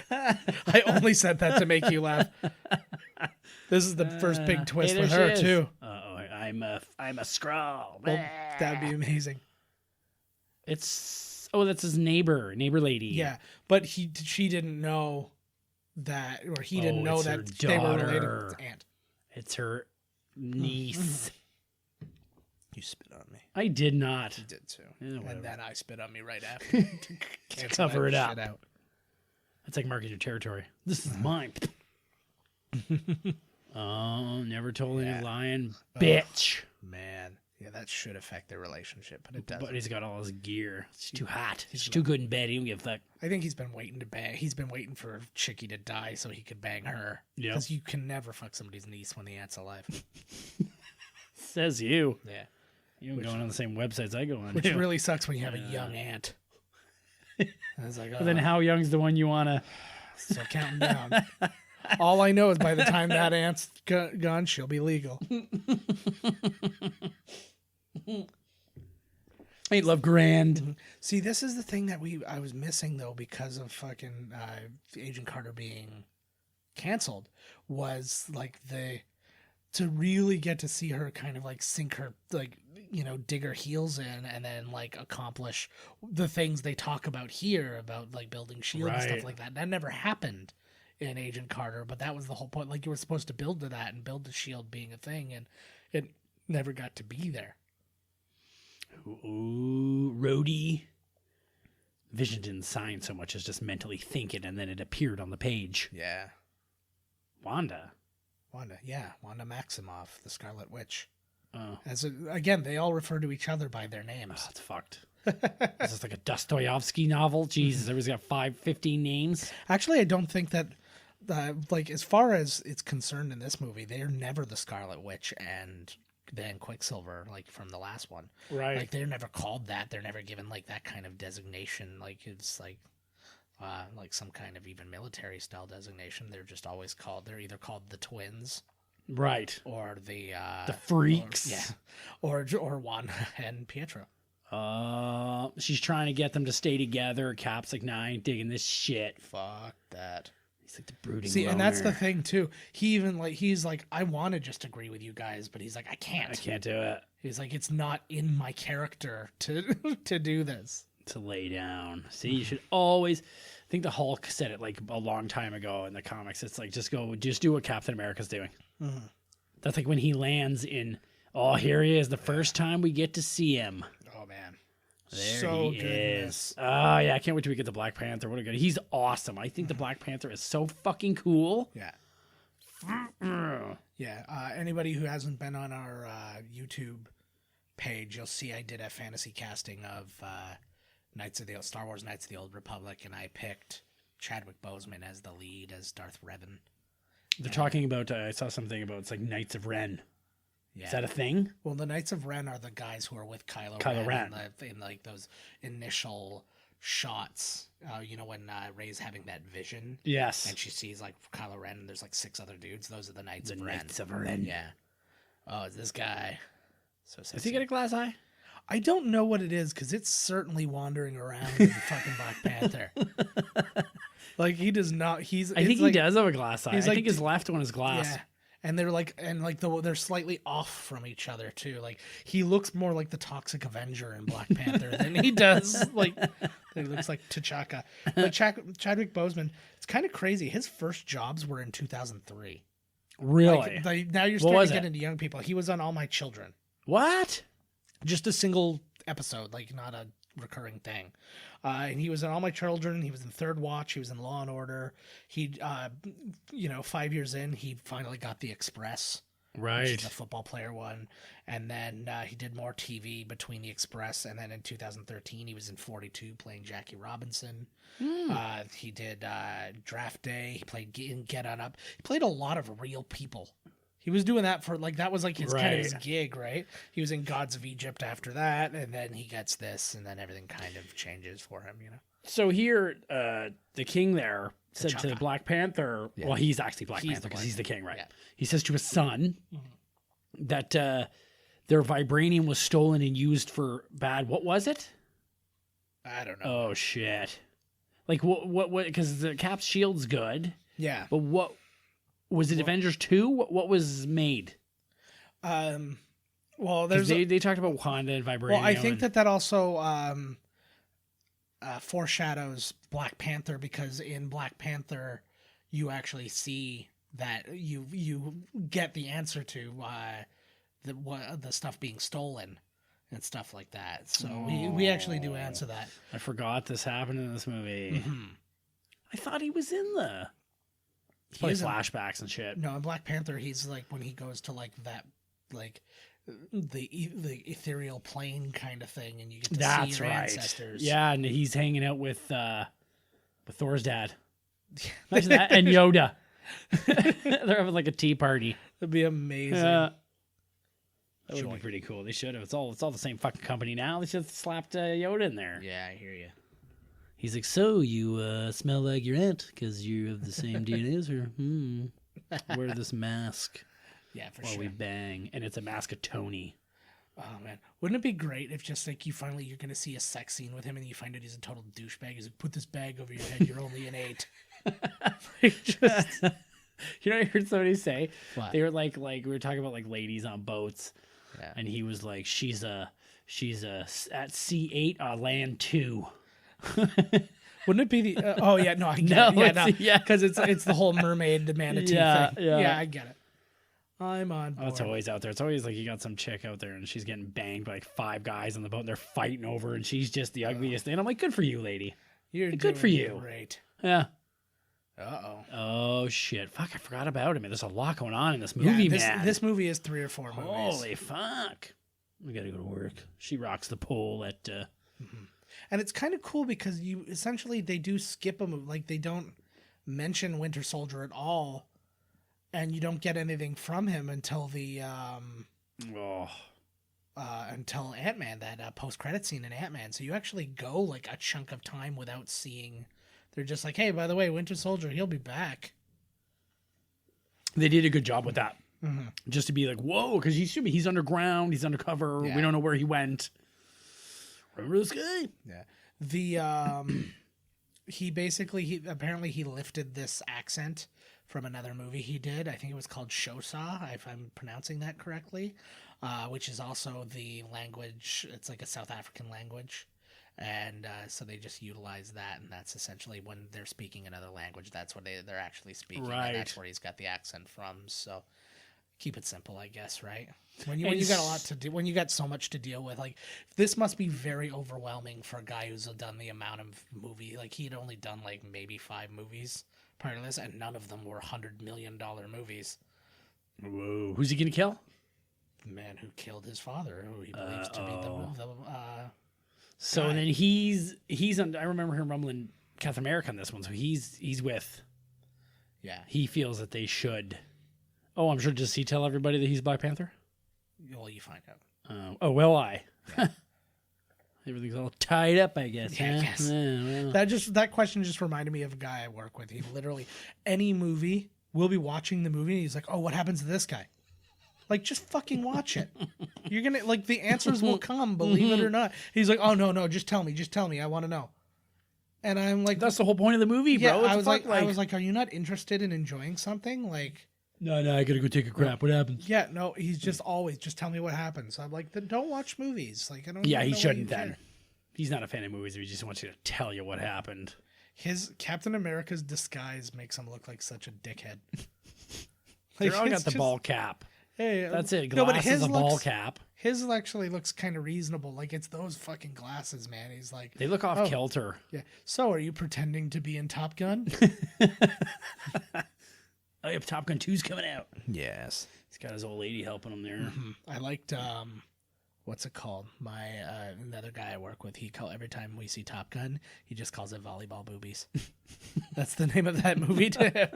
I only said that to make you laugh. This is the first big twist with her too. I'm a Skrull. Well, that'd be amazing. That's his neighbor lady. Yeah, but she didn't know that, or he didn't know that they were related to Aunt. It's her niece. You spit on me. I did not. You did too. Yeah, and then I spit on me right after. To cover it up. That's like marking your territory. This is mine. Oh, never told any lying bitch. Man. Yeah, that should affect their relationship, but it doesn't. But he's got all his gear. It's too hot. He's too good in bed. He don't give a fuck. I think he's been waiting to bang. He's been waiting for Chicky to die so he could bang her. Yeah. Because you can never fuck somebody's niece when the aunt's alive. Says you. Yeah. You don't go on the same websites I go on. Which really sucks when you have a young aunt. I was like, But then how young's the one you want to... So counting down. All I know is by the time that aunt's gone, she'll be legal. Ain't love grand. See, this is the thing that I was missing though because of fucking Agent Carter being canceled was like to really get to see her kind of like sink her dig her heels in and then like accomplish the things they talk about here about like building shield and stuff like that. That never happened in Agent Carter, but that was the whole point. Like you were supposed to build to that and build the shield being a thing, and it never got to be there. Ooh, Rhodey. Vision didn't sign so much as just mentally think it, and then it appeared on the page. Yeah. Wanda, yeah. Wanda Maximoff, the Scarlet Witch. Oh. Again, they all refer to each other by their names. Oh, it's fucked. This is like a Dostoevsky novel. Jesus, everybody's got 15 names. Actually, I don't think that, like, as far as it's concerned in this movie, they're never the Scarlet Witch and then Quicksilver, like, from the last one. Right. Like, they're never called that. They're never given, like, that kind of designation. Like, it's, like some kind of even military-style designation. They're just always they're either called the Twins. Right. Or the Freaks. Or Juan and Pietro. She's trying to get them to stay together. Cap's like, nah, I ain't digging this shit. Fuck that. He's like the brooding See, loner. and that's the thing too. He's like, I want to just agree with you guys, but he's like, I can't do it. He's like, it's not in my character to do this. To lay down. See, you should always... I think the Hulk said it like a long time ago in the comics. It's like, just do what Captain America's doing. Mm-hmm. That's like when he lands in... Oh, here he is. The first time we get to see him. Oh, man. There so he good. is. Oh, yeah. I can't wait till we get the Black Panther. What a good... He's awesome. I think the Black Panther is so fucking cool. Yeah. Yeah. Anybody who hasn't been on our YouTube page, you'll see I did a fantasy casting of Star Wars Knights of the Old Republic, and I picked Chadwick Boseman as the lead, as Darth Revan. They're talking about... I saw something about... It's like Knights of Ren. Yeah. Is that a thing? Well, the Knights of Ren are the guys who are with Kylo Ren. In like those initial shots. When Rey's having that vision. Yes. And she sees like Kylo Ren and there's like 6 other dudes. Those are the Knights of Ren. Knights of Ren. Yeah. Oh, it's this guy. So does he get a glass eye? I don't know what it is because it's certainly wandering around in fucking Black Panther. Like he does not. I think he does have a glass eye. I think his left one is glass. Yeah. And they're slightly off from each other too. Like he looks more like the Toxic Avenger in Black Panther than he does he looks like T'Chaka. But Chadwick Boseman, it's kind of crazy. His first jobs were in 2003. Really? Now you're starting to get into young people. He was on All My Children. What? Just a single episode, like not a recurring thing. And he was in All My Children. He was in Third Watch. He was in Law and Order. He, 5 years in, he finally got The Express. Right. Which is the football player one. And then he did more TV between The Express. And then in 2013, he was in 42 playing Jackie Robinson. He did Draft Day. He played Get On Up. He played a lot of real people. He was doing that for that was like his kind of his gig, right? He was in Gods of Egypt after that, and then he gets this, and then everything kind of changes for him, So here, the king there said to the Black Panther, well, he's actually Black Panther because he's the king, right? Yeah. He says to his son that their vibranium was stolen and used for bad. What was it? I don't know. Oh shit! Like what? Because the Cap's shield's good. Yeah. But what? Was it Avengers 2? What was made? Well, they talked about Wakanda and vibranium. Well, I think that also foreshadows Black Panther because in Black Panther, you actually see that you get the answer to the stuff being stolen, and stuff like that. So we actually do answer that. I forgot this happened in this movie. I thought he was in the flashbacks and shit. No, in Black Panther, he's like when he goes to like that, like the ethereal plane kind of thing, and you get to see your ancestors. Yeah, and he's hanging out with Thor's dad. Imagine that, and Yoda. They're having like a tea party. That'd be amazing. That would be pretty cool. They should have. It's all the same fucking company now. They should have slapped Yoda in there. Yeah, I hear you. He's like, so you smell like your aunt because you have the same DNA as her. Wear this mask. Yeah, for while sure. we bang, and it's a mask of Tony. Oh man, wouldn't it be great if just like you're going to see a sex scene with him and you find out he's a total douchebag? He's like, put this bag over your head. You're only an 8. You know, I heard somebody say what? They were like we were talking about like ladies on boats, and he was like, she's a at sea 8 on land 2. Wouldn't it be the? Oh yeah, no, I get it. Yeah, because it's the whole mermaid manatee thing. Yeah, I get it. I'm on board. Oh, it's always out there. It's always like you got some chick out there and she's getting banged by like 5 guys on the boat and they're fighting over and she's just the ugliest thing. I'm like, good for you, lady. You're good for you. Great. Yeah. Uh-oh. Oh, shit. Fuck, I forgot about him. There's a lot going on in this movie, man. This movie is 3 or 4 movies. Holy fuck. We gotta go to work. She rocks the pole at... And it's kind of cool because they do skip a movie. Like, they don't mention Winter Soldier at all. And you don't get anything from him until until Ant-Man, that post-credit scene in Ant-Man. So you actually go like a chunk of time without seeing. They're just like, hey, by the way, Winter Soldier, he'll be back. They did a good job with that. Just to be like, whoa, because he's underground, he's undercover. Yeah. We don't know where he went. Remember this guy? Yeah. He apparently lifted this accent from another movie he did. I think it was called Shosa, if I'm pronouncing that correctly, which is also the language. It's like a South African language. And so they just utilize that, and that's essentially when they're speaking another language, that's what they're actually speaking. Right. And that's where he's got the accent from. So keep it simple, I guess, right? When you got a lot to do, when you got so much to deal with, like this must be very overwhelming for a guy who's done the amount of movie. Like he'd only done like maybe 5 movies prior to this, and none of them were $100 million movies. Whoa! Who's he gonna kill? The man who killed his father, who he believes to be the So guy. Then he's on. I remember him rumbling Captain America on this one. So he's with. Yeah. He feels that they should. Oh, I'm sure. Does he tell everybody that he's Black Panther? Well, you find out. Will I? Yeah. Everything's all tied up, I guess. Yeah, huh? I guess. Yeah, well. That question just reminded me of a guy I work with. He literally, any movie, we'll be watching the movie, and he's like, "Oh, what happens to this guy?" Like, just fucking watch it. You're gonna like the answers will come, believe it or not. He's like, "Oh no, just tell me, I want to know." And I'm like, "That's the whole point of the movie, bro." Yeah, I was like, "Are you not interested in enjoying something?" Like, no, I gotta go take a crap. What happens? Yeah, no, he's just always just tell me what happens. So I'm like, then don't watch movies. Like, I don't. Yeah, he shouldn't then. He's not a fan of movies. He just wants you to tell you what happened. His Captain America's disguise makes him look like such a dickhead. They all got the ball cap. Hey, that's it. Glasses, a ball cap. His actually looks kind of reasonable. Like it's those fucking glasses, man. He's like they look off kilter. Yeah. So, are you pretending to be in Top Gun? Oh, yeah, Top Gun 2's coming out. Yes. He's got his old lady helping him there. Mm-hmm. I liked what's it called? My another guy I work with, every time we see Top Gun, he just calls it volleyball boobies. That's the name of that movie to him.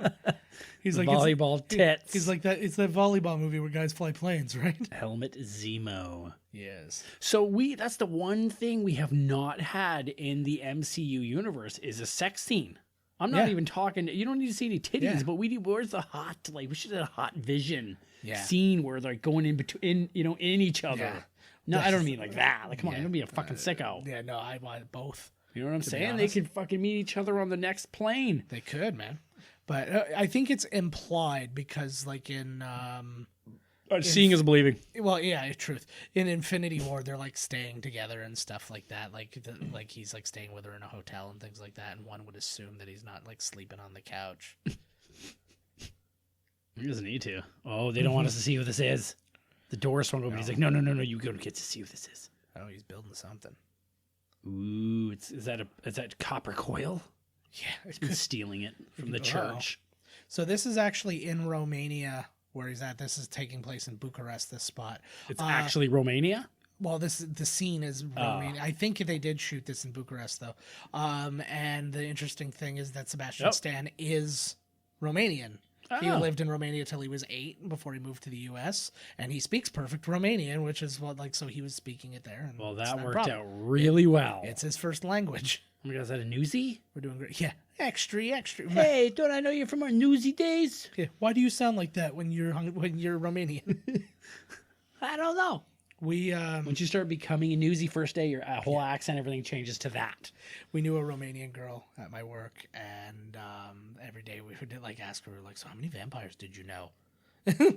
He's like volleyball tits. He's like that. It's that volleyball movie where guys fly planes, right? Helmet Zemo. Yes. So that's the one thing we have not had in the MCU universe is a sex scene. I'm not even talking. You don't need to see any titties, but where's the hot? Like we should have a hot vision scene where they're going in between, in each other. Yeah. No, I don't mean like that. Like, come on, you're gonna be a fucking sicko. Yeah, no, I want both. You know what I'm saying? They could fucking meet each other on the next plane. They could, man. But I think it's implied because, like in seeing is believing. Well, yeah, truth. In Infinity War, they're like staying together and stuff like that. Like he's like staying with her in a hotel and things like that. And one would assume that he's not like sleeping on the couch. He doesn't need to. Oh, they don't want us to see who this is. The door swung open. No. He's like, no, you don't get to see who this is. Oh, he's building something. Ooh, is that copper coil? Yeah, He's stealing it from the church. So this is actually in Romania where he's at. This is taking place in Bucharest, this spot. It's actually Romania? Well, the scene is Romania. I think they did shoot this in Bucharest, though. And the interesting thing is that Sebastian Stan is Romanian. He lived in Romania till he was 8 before he moved to the U.S. And he speaks perfect Romanian, which is so he was speaking it there. And well, that worked out really well. It's his first language. Oh my God, is that a newsie? We're doing great. Yeah, extra. Hey, don't I know you from our newsy days? Yeah. Why do you sound like that when you're Romanian? I don't know. Once you start becoming a newsie first day, your whole accent, everything changes to that. We knew a Romanian girl at my work, and every day we would ask her so how many vampires did you know?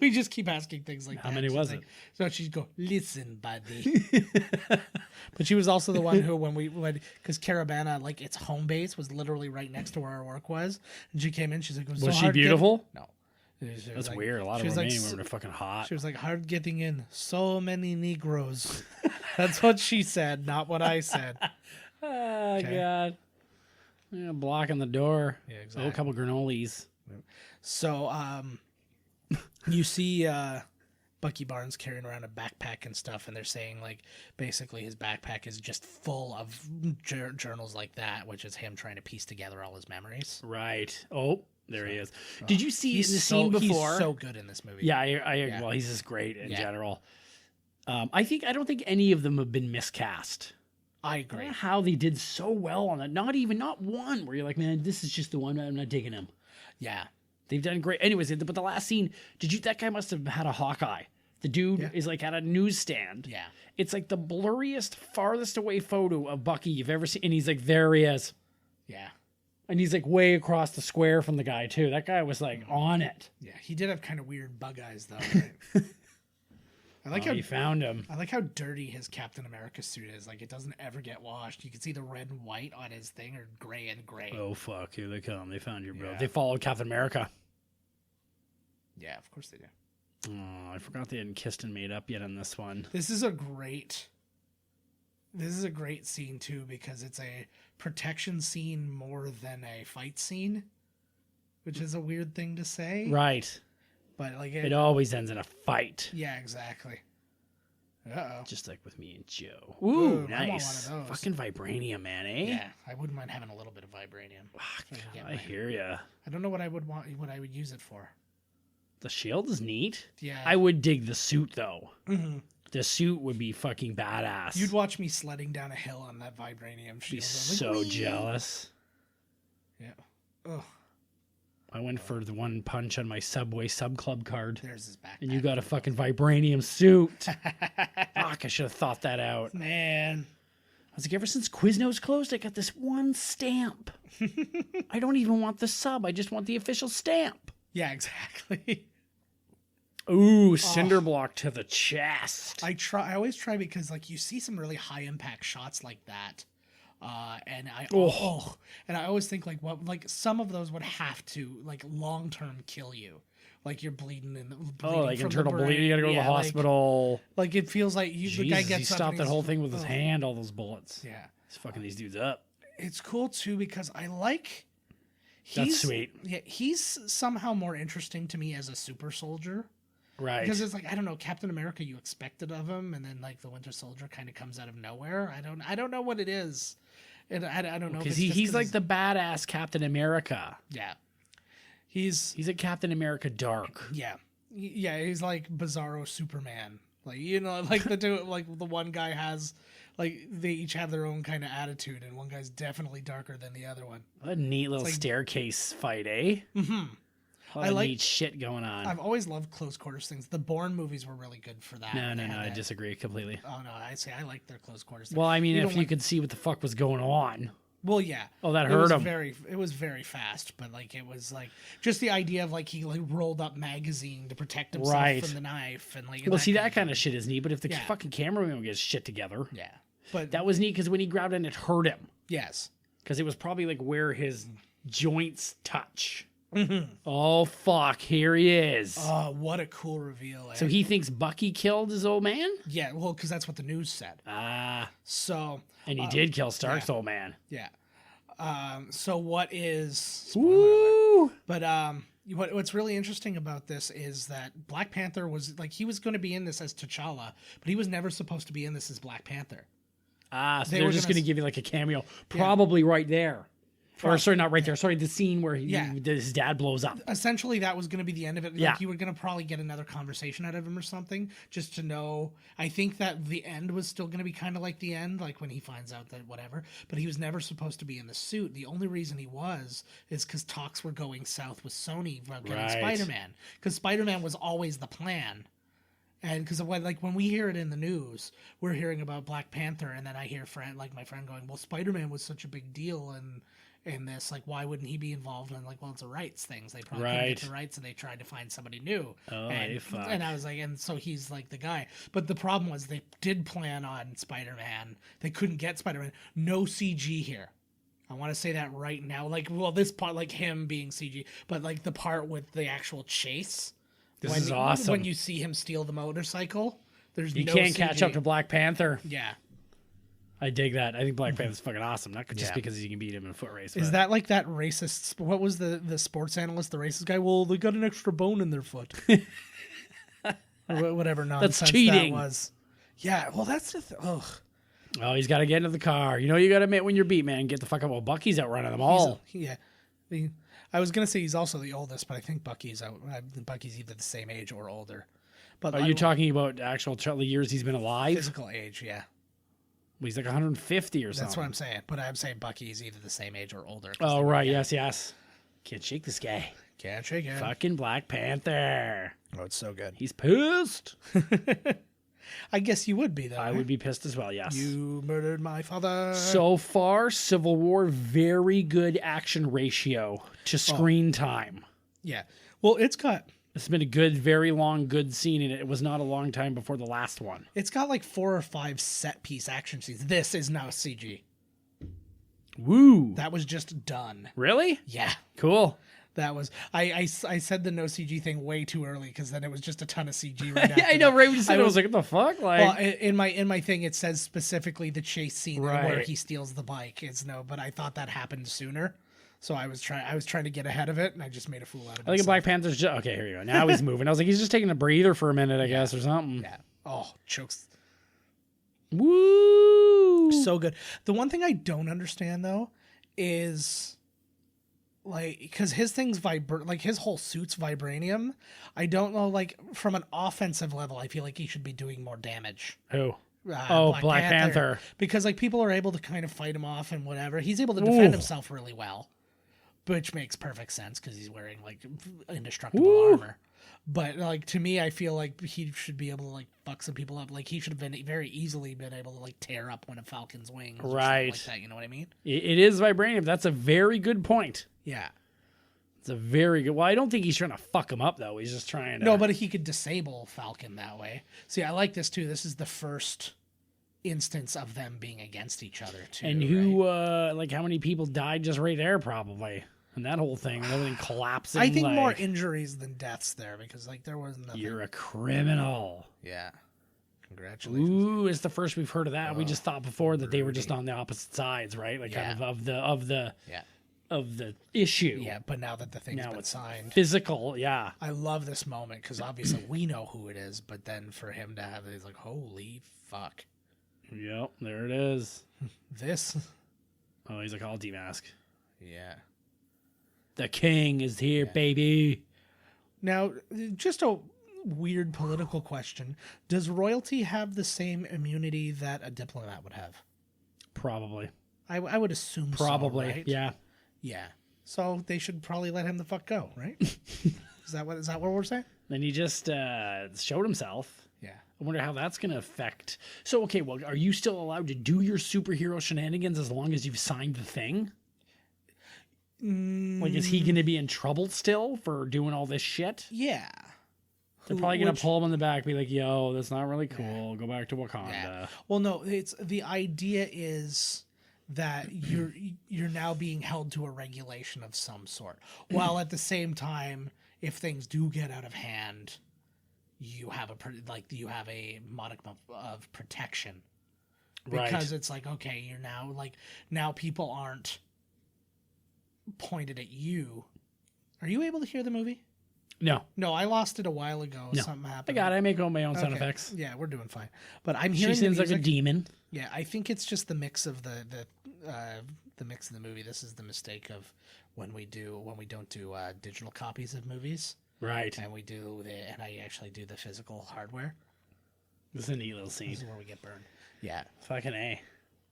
We just keep asking things like how that. Many was it? So she'd go, listen, buddy. But she was also the one who, when we would, because Caravana, its home base was literally right next to where our work was, and she came in, she's like, was she beautiful? No. That's weird. A lot of Romanian women are fucking hot. She was hard getting in. So many Negroes. That's what she said, not what I said. Oh, God. Yeah, blocking the door. Yeah, exactly. A couple granolis. So, you see Bucky Barnes carrying around a backpack and stuff, and they're saying, basically his backpack is just full of journals like that, which is him trying to piece together all his memories. Right. Oh. There he is. Did you see in the scene before? He's so good in this movie. Yeah, well, he's just great in general. I don't think any of them have been miscast. I agree. I don't know how they did so well on that. Not one where you're like, man, this is just the one. I'm not digging him. Yeah, they've done great. Anyways, but the last scene, that guy must have had a Hawkeye. The dude is at a newsstand. Yeah, it's the blurriest, farthest away photo of Bucky you've ever seen, and he's there he is. Yeah. And he's way across the square from the guy too. That guy was on it. Yeah, he did have kind of weird bug eyes though. Right? I like how you found him. I like how dirty his Captain America suit is. It doesn't ever get washed. You can see the red and white on his thing, or gray and gray. Oh fuck! Here they come. They found you, bro. Yeah. They followed Captain America. Yeah, of course they do. Oh, I forgot they hadn't kissed and made up yet on this one. This is a great scene too, because it's a protection scene more than a fight scene, which is a weird thing to say. Right. But it always ends in a fight. Yeah, exactly. Uh-oh. Just like with me and Joe. Ooh, nice. Fucking vibranium, man, eh? Yeah, I wouldn't mind having a little bit of vibranium. I hear ya. I don't know what I would use it for. The shield is neat. Yeah. I would dig the suit though. Mm-hmm. The suit would be fucking badass. You'd watch me sledding down a hill on that vibranium shield. Be so jealous. Yeah. Ugh. I went for the one punch on my Subway Sub Club card. There's his backpack. And you got a fucking vibranium suit. Fuck, I should have thought that out. Man. I was ever since Quiznos closed, I got this one stamp. I don't even want the sub. I just want the official stamp. Yeah, exactly. Ooh, cinder block to the chest. I always try because you see some really high impact shots like that. And I always think some of those would have to long term kill you. You're bleeding internal bleeding. You gotta go to the hospital. It feels like the guy gets he stopped that whole thing with his hand, all those bullets. Yeah. He's fucking these dudes up. It's cool too because I like that's sweet. Yeah, he's somehow more interesting to me as a super soldier. Right. Because it's I don't know, Captain America you expected of him, and then the Winter Soldier kind of comes out of nowhere. I don't know what it is. And I don't know because he's the badass Captain America. Yeah. He's a Captain America dark. Yeah. Yeah, he's like Bizarro Superman. The two the one guy has they each have their own kind of attitude, and one guy's definitely darker than the other one. What a neat little staircase fight, eh? Mm-hmm. I like neat shit going on. I've always loved close quarters things. The Bourne movies were really good for that. No, I disagree completely. Oh no, I like their close quarters things. Well, I mean, if you could see what the fuck was going on. Well, yeah. Oh, that hurt him. It was very fast, but it was just the idea of he rolled up magazine to protect himself from the knife and Well, see, that kind of shit is neat. But if the fucking cameraman gets shit together, yeah. But that was neat because when he grabbed it hurt him. Yes. Because it was probably where his joints touch. Oh, fuck. Here he is. Oh, what a cool reveal. So he thinks Bucky killed his old man? Yeah, well, because that's what the news said. So... And he did kill Stark's old man. Yeah. So what is... Woo! But what's really interesting about this is that Black Panther was... Like, he was going to be in this as T'Challa, but he was never supposed to be in this as Black Panther. So they're just going to give you like a cameo. Probably right there. Or sorry, not right there. Sorry, the scene where his dad blows up. Essentially, that was going to be the end of it. Like, you were going to probably get another conversation out of him or something, just to know. I think that the end was still going to be kind of like the end, like when he finds out that whatever. But he was never supposed to be in the suit. The only reason he was is because talks were going south with Sony about getting Spider-Man. Because Spider-Man was always the plan. And because when we hear it in the news, we're hearing about Black Panther, and then I hear my friend going, "Well, Spider-Man was such a big deal, and." In this, like, why wouldn't he be involved? And like, well, it's a rights things. They probably couldn't get the rights, and they tried to find somebody new. Oh, and I was like, and so he's like the guy. But the problem was they did plan on Spider-Man. They couldn't get Spider-Man. No CG here. I want to say that right now. Like, well, this part, like him being CG, but like the part with the actual chase. This is awesome. When you see him steal the motorcycle, there's you no can't CG. catch up to Black Panther. Yeah. I dig that. I think Black Panther's fucking awesome. Not just because you can beat him in a foot race. Is that like that racist? What was the sports analyst, the racist guy? Well, they got an extra bone in their foot. Or whatever nonsense that's cheating. That was. Yeah, well, that's the ugh. Oh, he's got to get into the car. You know, you got to admit when you're beat, man. Get the fuck up. Well, Bucky's outrunning them all. I was gonna say he's also the oldest, but I think Bucky's either the same age or older. But are you talking about actual years he's been alive? Physical age, yeah. Well, he's like 150 or something. That's what I'm saying. But I'm saying Bucky's either the same age or older. Oh, right. Yes. Can't shake this guy. Can't shake him. Fucking Black Panther. Oh, it's so good. He's pissed. I guess you would be, though. I would be pissed as well, yes. You murdered my father. So far, Civil War, very good action ratio to screen time. Yeah. Well, it's been a good, very long, good scene, and it was not a long time before the last one. It's got like 4 or 5 set-piece action scenes. This is now CG. Woo! That was just done. Really? Yeah. Cool. That was... I said the no CG thing way too early, because then it was just a ton of CG right after I know, right when you said it, I was like, what the fuck? Like, well, in my thing, it says specifically the chase scene where he steals the bike. But I thought that happened sooner. So I was trying to get ahead of it, and I just made a fool out of it. I think Black Panther's just... Okay, here we go. Now he's moving. I was like, he's just taking a breather for a minute, I guess, or something. Yeah. Oh, chokes. Woo! So good. The one thing I don't understand, though, is... Like, because his thing's his whole suit's vibranium. I don't know, like, from an offensive level, I feel like he should be doing more damage. Who? Black Panther. Because, like, people are able to kind of fight him off and whatever. He's able to defend himself really well. Which makes perfect sense because he's wearing like indestructible armor. But like to me, I feel like he should be able to like fuck some people up. Like he should have been very easily been able to like tear up one of Falcon's wings, or something like that. You know what I mean? It is vibranium. That's a very good point. Yeah, it's a very good. Well, I don't think he's trying to fuck him up though. He's just trying to. No, but he could disable Falcon that way. See, I like this too. This is the first instance of them being against each other too. And who, like, how many people died just right there? Probably. And that whole thing, everything collapsing. I think more injuries than deaths there because, like, there was nothing. You're a criminal. Yeah. Congratulations. Ooh, it's the first we've heard of that. We just thought before that they were just on the opposite sides, right? Like, kind of the issue. Yeah, but now that the thing's been signed. Physical, yeah. I love this moment because obviously we know who it is, but then for him to have it, he's like, holy fuck. Yep, there it is. This. Oh, he's like, I'll demask. Yeah. The king is here, baby. Now, just a weird political question. Does royalty have the same immunity that a diplomat would have? Probably. I would assume probably, so, right? Yeah. Yeah. So they should probably let him the fuck go, right? Is that what we're saying? Then he just showed himself. Yeah. I wonder how that's going to affect... So, okay, well, are you still allowed to do your superhero shenanigans as long as you've signed the thing? Like, is he going to be in trouble still for doing all this shit? Yeah. They're probably going to pull him in the back, be like, yo, that's not really cool. Go back to Wakanda. Yeah. Well, no, it's the idea is that you're now being held to a regulation of some sort, while at the same time, if things do get out of hand, you have a modicum of protection, because it's like, okay, you're now people aren't pointed at you. Are you able to hear the movie? No, I lost it a while ago. No. Something happened. I got it. I make all my own sound Okay. effects. Yeah, we're doing fine. But I'm hearing She seems the like a music. demon. Yeah, I think it's just the mix of the mix of the movie. This is the mistake of when we don't do digital copies of movies, Right. and I actually do the physical hardware. This is a neat little scene. This is where we get burned. Yeah, Fucking A.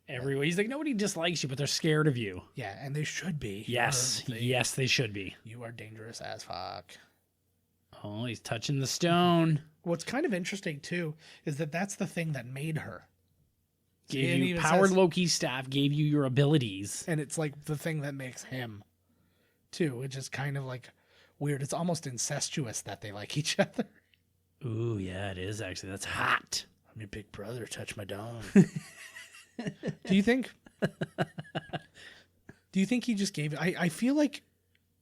Everywhere. He's like, nobody dislikes you, but they're scared of you. yeah, and they should be. Yes. Yes, they should be. You are dangerous as fuck. Oh, he's touching the stone. What's kind of interesting too is that that's the thing that made her. Gave It you even powered says- Loki's staff, gave you your abilities. And it's like the thing that makes him too, which is kind of like weird. It's almost incestuous that they like each other. Ooh, yeah, it is actually. That's hot. I'm your big brother, touch my dong. Do you think he just gave it? I feel like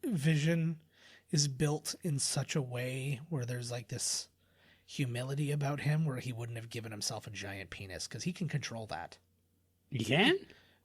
Vision is built in such a way where there's like this humility about him, where he wouldn't have given himself a giant penis, because he can control that. You can?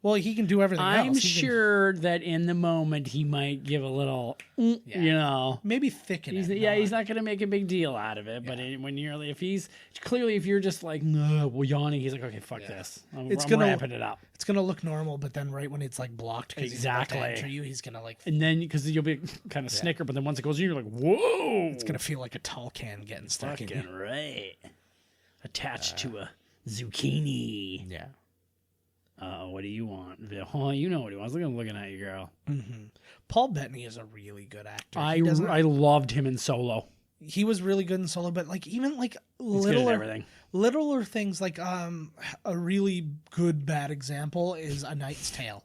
Well, he can do everything else. I'm He can sure that in the moment he might give a little, maybe thicken it. he's not going to make a big deal out of it. But if you're just like, no, well, yawning, he's like, okay, fuck this. I'm ramping it up. It's gonna look normal, but then right when it's like blocked, Exactly. he's about to enter you, he's gonna like. And then, because you'll be kind of snicker, but then once it goes in, you're like, whoa. It's gonna feel like a tall can getting stuck in fucking you. right. Attached to a zucchini. Yeah. What do you want? Oh, you know what he wants. Look at him looking at you, girl. Mm-hmm. Paul Bettany is a really good actor. I loved him in Solo. He was really good in Solo, but like even like He's good at everything. littler things, like a really good bad example is A Knight's Tale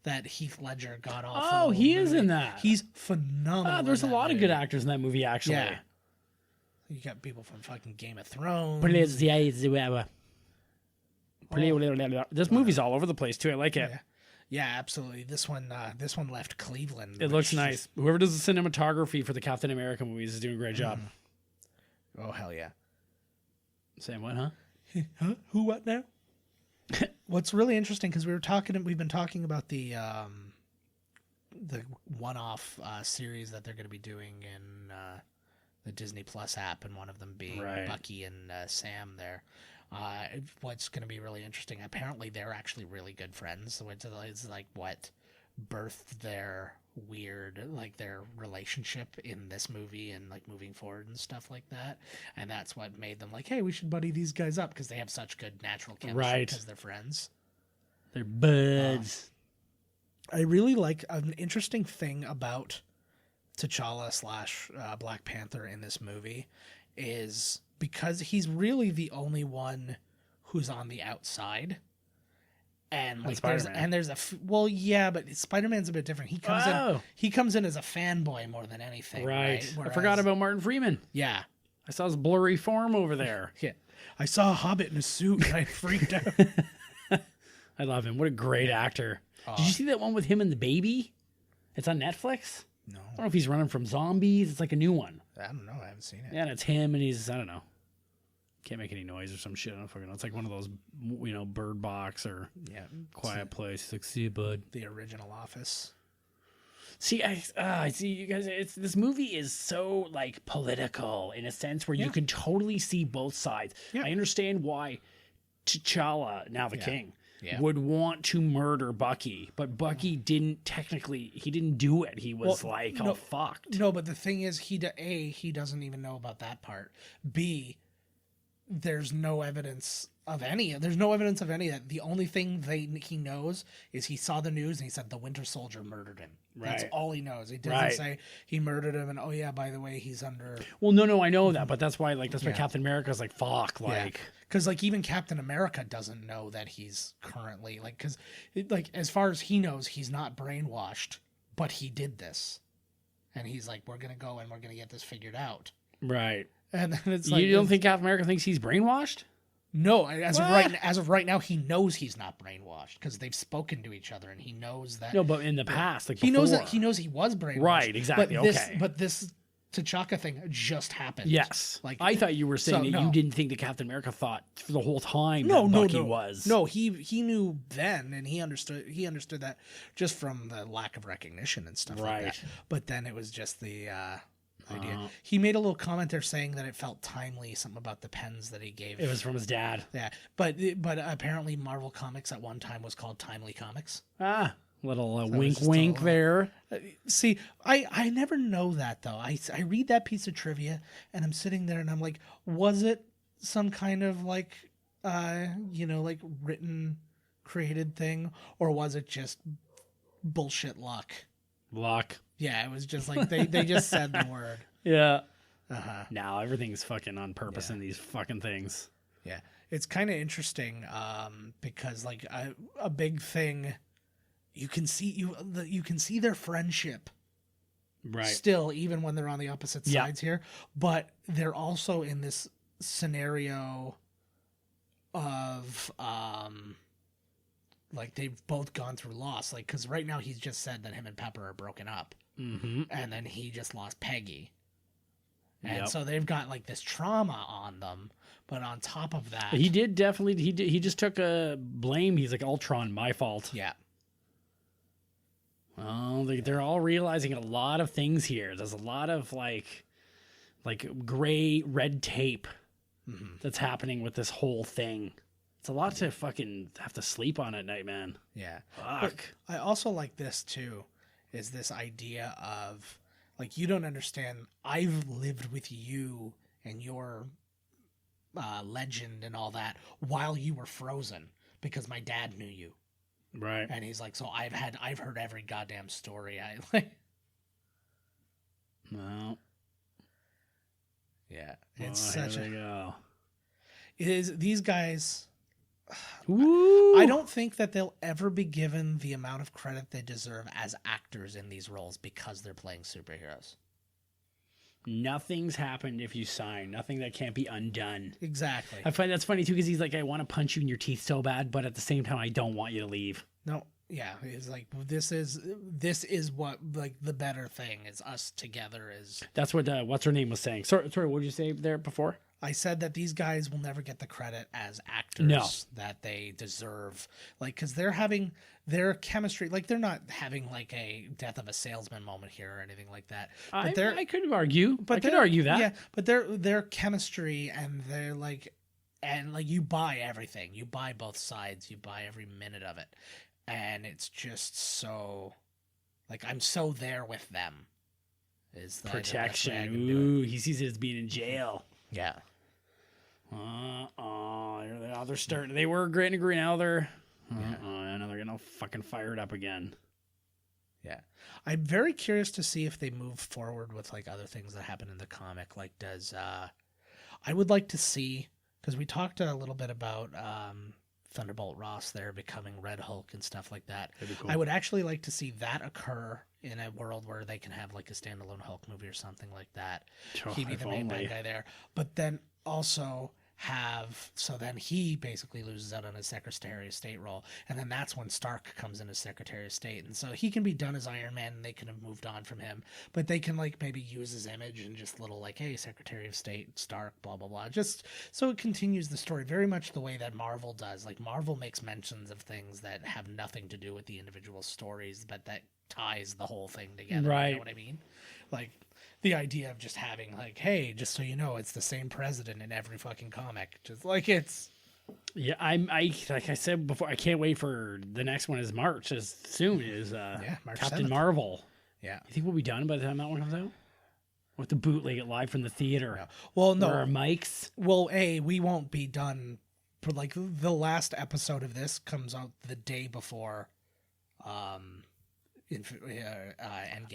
that Heath Ledger got off. Oh, he is in that. He's phenomenal. There's a in that lot of movie. good actors in that movie, actually. Yeah. You got people from fucking Game of Thrones. This movie's all over the place too. I like it. Yeah, absolutely. This one left Cleveland. It looks nice. Whoever does the cinematography for the Captain America movies is doing a great job. Oh hell yeah. Saying what, huh? Huh? Who? What now? What's really interesting, because we've been talking about the one-off series that they're going to be doing in the Disney Plus app, and one of them being Bucky and Sam there. What's going to be really interesting, apparently they're actually really good friends, which is like what birthed their their relationship in this movie and like moving forward and stuff like that. And that's what made them like, hey, we should buddy these guys up, because they have such good natural chemistry because they're friends. They're buds. I really like an interesting thing about T'Challa / Black Panther in this movie is because he's really the only one who's on the outside. And like but Spider-Man's a bit different. He comes in as a fanboy more than anything. Right. I forgot about Martin Freeman. Yeah. I saw his blurry form over there. Yeah. I saw a Hobbit in a suit and I freaked out. I love him. What a great actor. Did you see that one with him and the baby? It's on Netflix. No. I don't know if he's running from zombies. It's like a new one. I don't know. I haven't seen it. Yeah, and it's him, and he's, I don't know. Can't make any noise or some shit. I don't fucking know. It's like one of those, Bird Box or Quiet Place. It's like, see you, bud. The original Office. See, I see you guys. This movie is so like political in a sense where you can totally see both sides. Yeah. I understand why T'Challa, now the king, would want to murder Bucky, but Bucky didn't do it. He was fucked. No, but the thing is, he doesn't even know about that part. B, there's no evidence of any of that. The only thing he knows is he saw the news and he said the Winter Soldier murdered him. Right. That's all he knows. He doesn't say he murdered him and by the way, he's under. Well, no, I know that, but that's why why Captain America's like fuck, because even Captain America doesn't know that he's currently because as far as he knows, he's not brainwashed, but he did this, and he's like, we're gonna go and we're gonna get this figured out. Right. And then it's you don't think Captain America thinks he's brainwashed? No, as of right now, he knows he's not brainwashed because they've spoken to each other, and he knows that. No, but in the past, like he before. knows he was brainwashed. Right, exactly. But this T'Chaka thing just happened. Yes. Like I thought you were saying that you didn't think that Captain America thought for the whole time that Bucky was. No, he knew then, and he understood that just from the lack of recognition and stuff like that. But then it was just the idea. He made a little comment there saying that it felt timely, something about the pens that he gave. It was from his dad. Yeah, but apparently Marvel Comics at one time was called Timely Comics. Little wink there. See, I never know that though. I read that piece of trivia and I'm sitting there and I'm like, was it some kind of like, like written, created thing, or was it just bullshit luck? Luck. Yeah, it was just like they just said the word. Yeah. Now everything's fucking on purpose in these fucking things. Yeah, it's kind of interesting because like a big thing. You can see their friendship, right? Still, even when they're on the opposite sides here, but they're also in this scenario of like they've both gone through loss. Like, because right now he's just said that him and Pepper are broken up, and then he just lost Peggy, and so they've got like this trauma on them. But on top of that, he just took a blame. He's like, Ultron, my fault. Yeah. Oh, they're all realizing a lot of things here. There's a lot of like gray red tape that's happening with this whole thing. It's a lot to fucking have to sleep on at night, man. Yeah. Fuck. But I also like this too, is this idea of like, you don't understand. I've lived with you and your legend and all that while you were frozen because my dad knew you. Right. And he's like, so I've heard every goddamn story. I like. No. Yeah. It's such a go. It is these guys. Ooh. I don't think that they'll ever be given the amount of credit they deserve as actors in these roles because they're playing superheroes. Nothing's happened if you sign. Nothing that can't be undone. Exactly. I find that's funny too because he's like, I want to punch you in your teeth so bad, but at the same time, I don't want you to leave. No. Yeah. It's like, this is what like the better thing is us together is. That's what what's her name was saying. Sorry, what did you say there before? I said that these guys will never get the credit as actors that they deserve. Like, because they're having their chemistry. Like, they're not having like a death of a salesman moment here or anything like that. But I could argue. I could argue that. Yeah, but their chemistry and they're like, and like you buy everything. You buy both sides. You buy every minute of it, and it's just so, like, I'm so there with them. Is that protection? Ooh, he sees it as being in jail. Yeah. Now they're starting. They were great and agree. Now they're. Now they're gonna fucking fire it up again. Yeah, I'm very curious to see if they move forward with like other things that happen in the comic. Like, I would like to see, because we talked a little bit about Thunderbolt Ross there becoming Red Hulk and stuff like that. That'd be cool. I would actually like to see that occur in a world where they can have like a standalone Hulk movie or something like that. He'd be the main bad guy there, but then also then he basically loses out on his Secretary of State role, and then that's when Stark comes in as Secretary of State, and so he can be done as Iron Man and they can have moved on from him, but they can like maybe use his image and just little like, hey, Secretary of State Stark, blah blah blah, just so it continues the story very much the way that Marvel does. Like, Marvel makes mentions of things that have nothing to do with the individual stories, but that ties the whole thing together. Right. You know what I mean? Like, the idea of just having like, hey, just so you know, it's the same president in every fucking comic. Just like, it's. Yeah, I like I said before, I can't wait for the next one. Is March as soon as March Captain 7th. Marvel. Yeah. You think we'll be done by the time that one comes out? With the bootleg it live from the theater. No. Well, no. Or our mics. Well, we won't be done. For like the last episode of this comes out the day before Endgame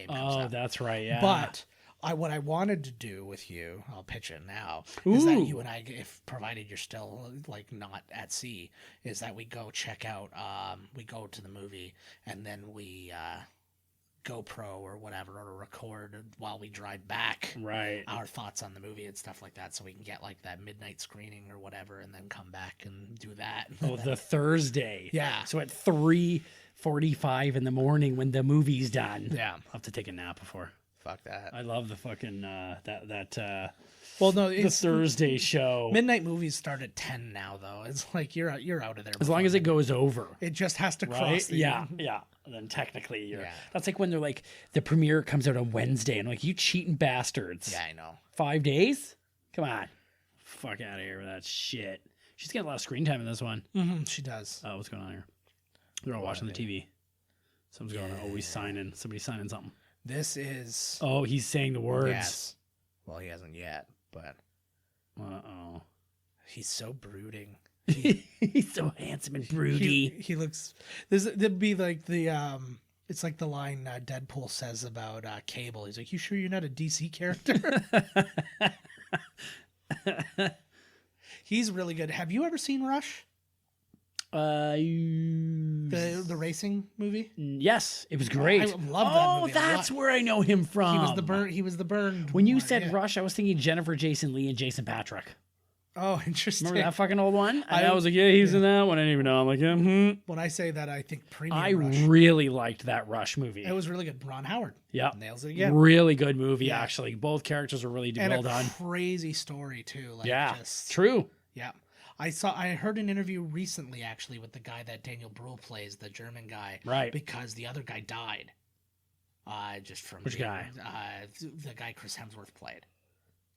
comes out. Oh, that's right, yeah. But what I wanted to do with you, I'll pitch it now, is that you and I, if provided you're still like not at sea, is that we go check out, we go to the movie and then we GoPro or whatever, or record while we drive back Right. our thoughts on the movie and stuff like that, so we can get like that midnight screening or whatever, and then come back and do that. Oh, the Thursday. Yeah. So at 3:45 in the morning when the movie's done. Yeah. I'll have to take a nap before. Fuck that. I love the fucking Well, no, the it's Thursday show. midnight movies start at 10 now, though. It's like you're out of there. As long as it goes over. it just has to Right? cross. Yeah. And then technically you're. Yeah. That's like when they're like the premiere comes out on Wednesday and like you cheating bastards. Yeah, I know. 5 days? Come on. Fuck out of here with that shit. She's getting a lot of screen time in this one. She does. Oh, what's going on here? They're all watching the TV. Someone's going, he's signing. Somebody's signing something. This is. Oh, he's saying the words. Yes. Well, he hasn't yet, but Uh-oh. he's so brooding. He's so handsome and broody. He looks. There'd be like the. It's like the line Deadpool says about Cable. He's like, "You sure you're not a DC character?" He's really good. Have you ever seen Rush? The racing movie. Yes, it was great. I love that movie. That's where I know him from. He was the burned. When you one, said yeah. Rush, I was thinking Jennifer Jason Leigh and Jason Patrick. Oh, interesting. Remember that fucking old one? And I was like, yeah, he's in that one. I didn't even know. I'm like, When I say that, I think Premium I Rush. really liked that Rush movie. It was really good. Ron Howard. Yeah. Nails it again. Really good movie, Yeah. actually. Both characters were really And well a done. crazy story too. Like Yeah, just, true. Yeah. I heard an interview recently actually with the guy that Daniel Bruhl plays, the German guy. Right. Because the other guy died. Just from Which guy? The guy Chris Hemsworth played.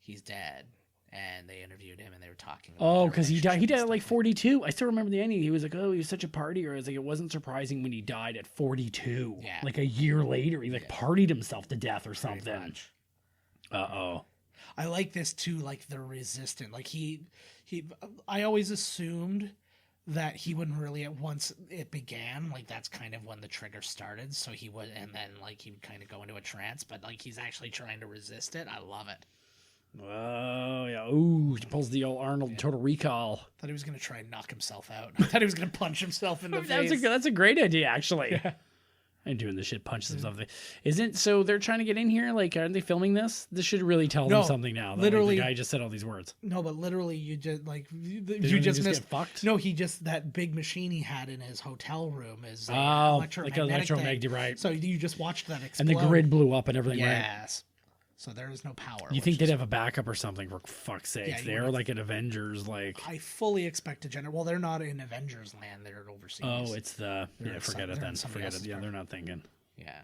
He's dead. And they interviewed him and they were talking about Oh, their because he died. He died at relationship like and stuff 42. I still remember the ending. He was like, "Oh, he was such a partier." I was like, it wasn't surprising when he died at 42. Yeah. Like a year later, he like partied himself to death or Pretty something. much. I like this too, like the resistant. Like I always assumed that he wouldn't really, once it began, like that's kind of when the trigger started. So he would, and then like he would kind of go into a trance, but like he's actually trying to resist it. I love it. Oh yeah. Ooh, he pulls the old Arnold Total Recall. Thought he was gonna try and knock himself out. I thought he was gonna punch himself in the face. That's a great idea, actually. Yeah. And doing the shit punches himself. Isn't so they're trying to get in here? Like, aren't they filming this? This should really tell them something now. Literally, the guy just said all these words. No, but literally, you just like Did you he just missed. get fucked? No, he just that big machine he had in his hotel room is like electromagnetic, electromagnetic, right? So you just watched that explode. And the grid blew up and everything, right? Yes. So there is no power. You think they'd have a backup or something, for fuck's sake? Yeah, They're like an Avengers, like... I fully expect to generate... Well, they're not in Avengers land. They're overseas. Oh, it's the... They're forget it then. Forget it. Yeah, they're not thinking. Yeah.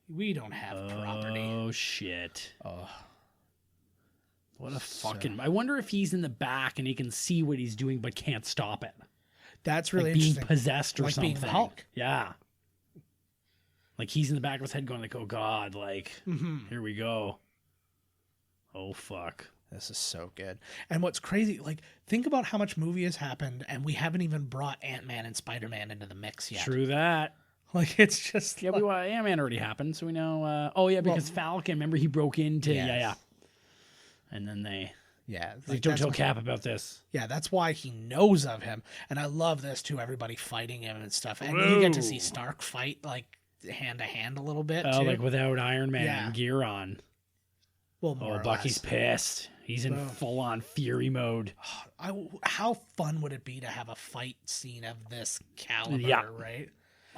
We don't have property. Oh, shit. Oh. What a fucking... I wonder if he's in the back and he can see what he's doing but can't stop it. That's really like being interesting. possessed or like something. Being the Hulk. Yeah. Like he's in the back of his head going like, oh, God, like, here we go. Oh, fuck. This is so good. And what's crazy, like, think about how much movie has happened, and we haven't even brought Ant-Man and Spider-Man into the mix yet. True that. Like, it's just... Yeah, like, Ant-Man already happened, so we know... because Falcon, remember he broke into... Yes. Yeah. And then they... Yeah. Like, don't tell Cap about this. Yeah, that's why he knows of him. And I love this, too, everybody fighting him and stuff. And you get to see Stark fight, like, hand-to-hand a little bit, Oh, too. like without Iron Man gear on. Well, more or Bucky's less. pissed. He's in full-on fury mode. How fun would it be to have a fight scene of this caliber, right?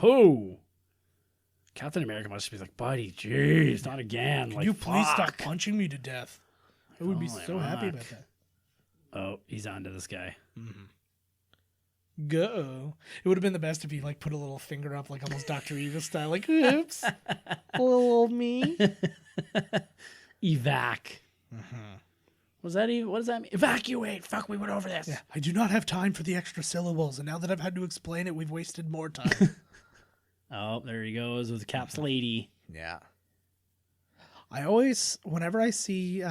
Oh! Captain America must be like, buddy, jeez, not again. Can like, you please stop fuck. punching me to death? I would be so happy about that. Oh, he's on to this guy. Go. It would have been the best if he like put a little finger up, like almost Dr. Evil style, like, oops, little old me. Evac. What does that mean? Evacuate. Fuck, we went over this. Yeah, I do not have time for the extra syllables, and now that I've had to explain it, we've wasted more time. Oh, there he goes with Cap's lady. Yeah. I always, whenever I see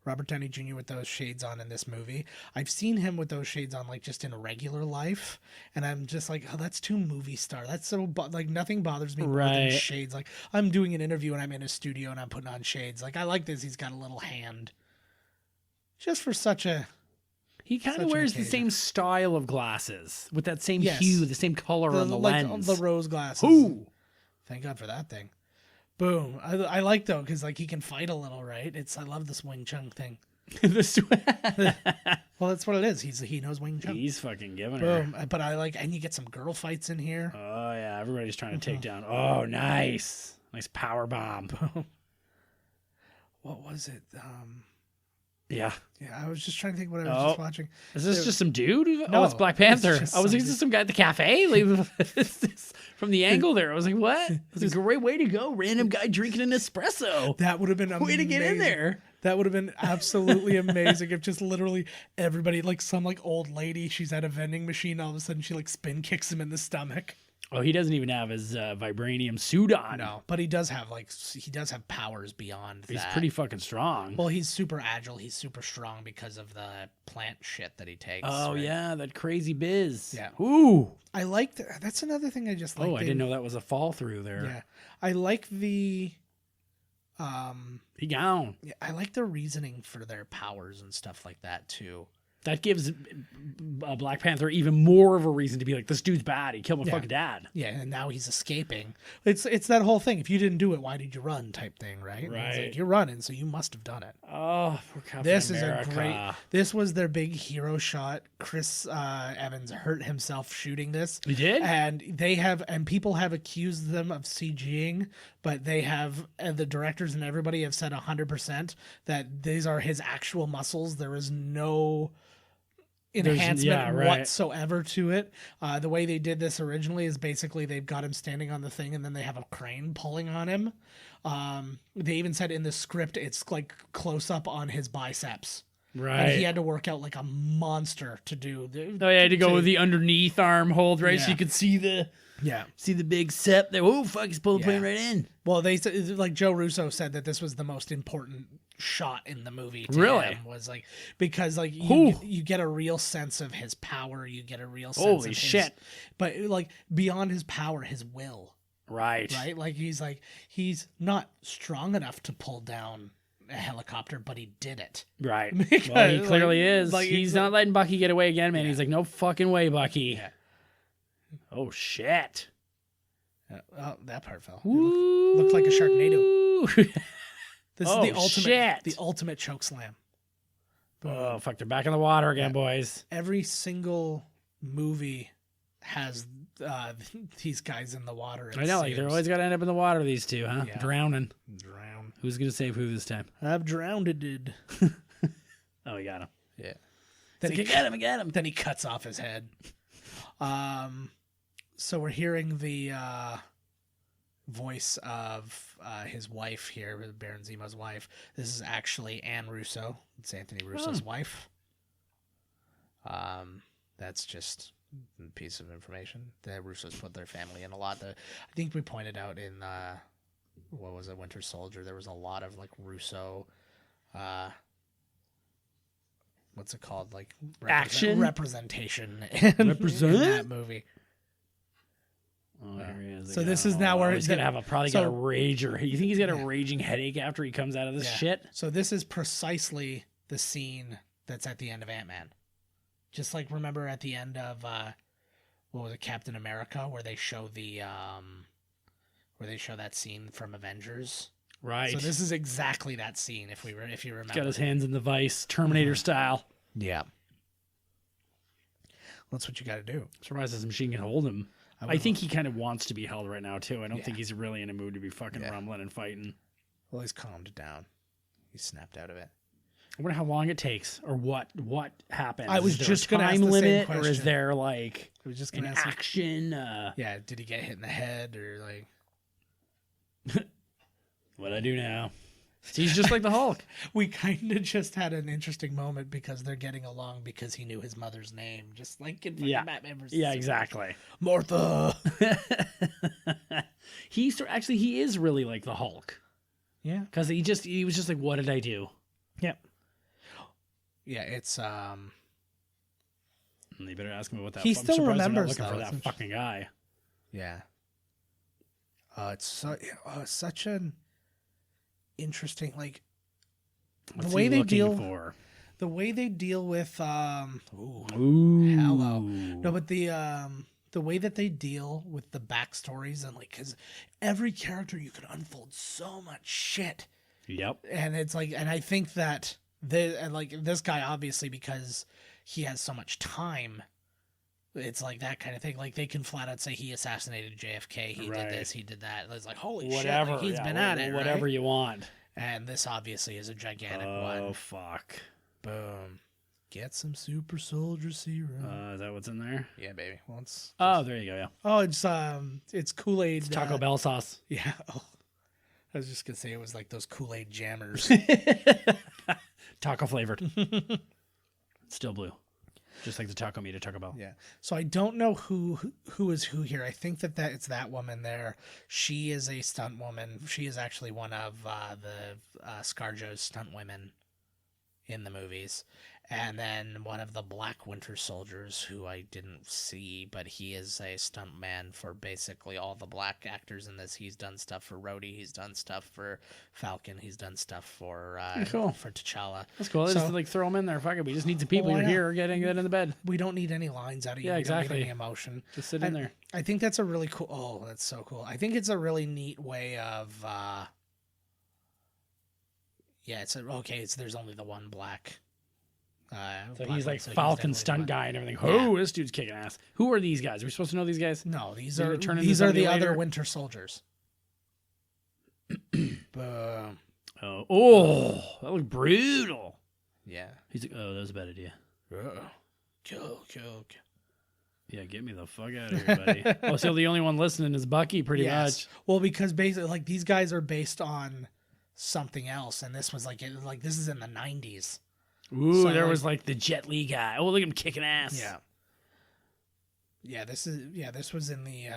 Robert Downey Jr. with those shades on in this movie, I've seen him with those shades on, like, just in regular life, and I'm just like, oh, that's too movie star. That's so, like, nothing bothers me more than shades. Like, I'm doing an interview, and I'm in a studio, and I'm putting on shades. Like, I like this. He's got a little hand. Just for such a... He kind of wears the same style of glasses with that same Yes. hue, the same color on the lens. The rose glasses. Ooh. Thank God for that thing. Boom. I like though because like he can fight a little, right? I love this Wing Chun thing. Well, that's what it is. He knows Wing Chun. He's fucking giving Boom. her. But I like, and you get some girl fights in here. Oh yeah, everybody's trying to take down. Oh, nice power bomb. What was it? Yeah. I was just trying to think what I was just watching. Is this just some dude? No, It's Black Panther. it's I was like, is just this some guy at the cafe? Like, from the angle there, I was like, what? It was a great way to go. Random guy drinking an espresso. That would have been amazing. Way to get in there. That would have been absolutely amazing if just literally everybody, like some like old lady, she's at a vending machine, all of a sudden she like spin kicks him in the stomach. Oh, he doesn't even have his vibranium suit on. No, but he does have powers beyond He's that. pretty fucking strong. Well, he's super agile. He's super strong because of the plant shit that he takes. Oh, right? yeah, that crazy biz. Yeah. Ooh. I like that's another thing I just like. Oh, I didn't know that was a fall through there. Yeah. I like the He gone. yeah, I like the reasoning for their powers and stuff like that too. That gives Black Panther even more of a reason to be like, this dude's bad. He killed my Yeah. fucking dad. Yeah, and now he's escaping. It's that whole thing. If you didn't do it, why did you run? Type thing, right? And it's Right. like, you're running, so you must have done it. Oh, poor Captain This America. is a great. This was their big hero shot. Chris Evans hurt himself shooting this. He did? And people have accused them of CGing, but they have, the directors and everybody have said 100% that these are his actual muscles. There is no enhancement whatsoever to it. The way they did this originally is basically they've got him standing on the thing and then they have a crane pulling on him. They even said in the script it's like close up on his biceps. Right. And he had to work out like a monster to do. Oh, yeah, to go with the underneath arm hold, right? So Yeah. you could see the Yeah. big sep there. Oh, fuck, he's pulling the plane right in. Well, they said, like Joe Russo said that this was the most important shot in the movie. To Really? him, was like because like Ooh. you get a real sense of his power. You get a real sense Holy of shit. But like beyond his power, his will. Right. Right? Like he's not strong enough to pull down a helicopter, but he did it. Right. Because, Well, he clearly is. like, He's it's not letting Bucky get away again, man. Yeah. He's like, no fucking way, Bucky. Yeah. Oh, shit. Oh, that part fell. Ooh. Looked like a Sharknado. This Oh, is the ultimate shit. the ultimate choke slam. Oh, fuck, they're back in the water again, boys. Every single movie has these guys in the water. it I know, like, they're seems. always got to end up in the water, these two, huh? Yeah. Drowning. Drown. Who's going to save who this time? I've drowned it, dude. Oh, he got him. Yeah. Then Then I got him. Then he cuts off his head. So we're hearing the voice of his wife here, Baron Zemo's wife. This is actually Anne Russo. It's Anthony Russo's wife. That's just a piece of information. The Russos put their family in a lot. I think we pointed out in what was it, Winter Soldier? There was a lot of like Russo. What's it called? Like Action? representation in that movie. Oh, here he is. So this is now where he's gonna have got a rager. You think he's got a Yeah. raging headache after he comes out of this Yeah. shit? So this is precisely the scene that's at the end of Ant-Man. Just like remember at the end of what was it, Captain America, where they show that scene from Avengers. Right. So this is exactly that scene if you remember. He's got his hands in the vice, Terminator style. Yeah. That's what you got to do. Surprised this machine can hold him. I think he kind of wants to be held right now too. I don't think he's really in a mood to be fucking rumbling and fighting. Well, he's calmed down. He's snapped out of it. I wonder how long it takes, or what happens. I was Is there just a gonna ask time the same limit, or is question. there like I was just an gonna ask. action? Yeah, did he get hit in the head or like? What I do now? He's just like the Hulk. We kind of just had an interesting moment because they're getting along because he knew his mother's name, just like in fucking Batman vs. Yeah, Superman. exactly. Martha. He is really like the Hulk. Yeah. Because he was just like, what did I do? Yep. Yeah, it's And they better ask me what that. He I'm still surprised they're not remembers, looking though. for It's that fucking guy. yeah. It's such an interesting like What's the way he they looking deal for? the way they deal with Ooh. hello. No, but the the way that they deal with the backstories and like, because every character you can unfold so much shit. Yep. And it's like, and I think that this guy, obviously, because he has so much time, it's like that kind of thing. Like they can flat out say he assassinated JFK. He did this, he did that. It's like, holy shit, like, he's been at it. Whatever right? you want. And this obviously is a gigantic one. Oh, fuck. Boom. Get some super soldier serum. Is that what's in there? Yeah, baby. Well, it's There you go, yeah. Oh, it's Kool-Aid. It's Taco Bell sauce. Yeah. Oh, I was just going to say it was like those Kool-Aid jammers. Taco flavored. Still blue. Just like the taco meat at Taco Bell. Yeah. So I don't know who is who here. I think that it's that woman there. She is a stunt woman. She is actually one of the ScarJoJoe's stunt women in the movies. And then one of the Black Winter Soldiers, who I didn't see, but he is a stunt man for basically all the black actors in this. He's done stuff for Rhodey. He's done stuff for Falcon. He's done stuff for for T'Challa. That's cool. So, just like throw them in there. Fuck it. We just need some people who are here getting in the bed. We don't need any lines out of you. Yeah, we exactly. don't need any emotion. Just sit in there. I think that's a really cool. Oh, that's so cool. I think it's a really neat way of. There's only the one black. So he's like Falcon stunt guy and everything. Oh, this dude's kicking ass. Who are these guys? Are we supposed to know these guys? No, these are the other Winter Soldiers. Boom. Oh, that looked brutal. Yeah. He's like, oh, that was a bad idea. Kill. Yeah, get me the fuck out of here, buddy. Oh, so the only one listening is Bucky, pretty much. Well, because basically, like, these guys are based on something else, and this was like this is in the 90s. Ooh, so there was like the Jet Li guy. Oh, look at him kicking ass. Yeah. Yeah, this was in the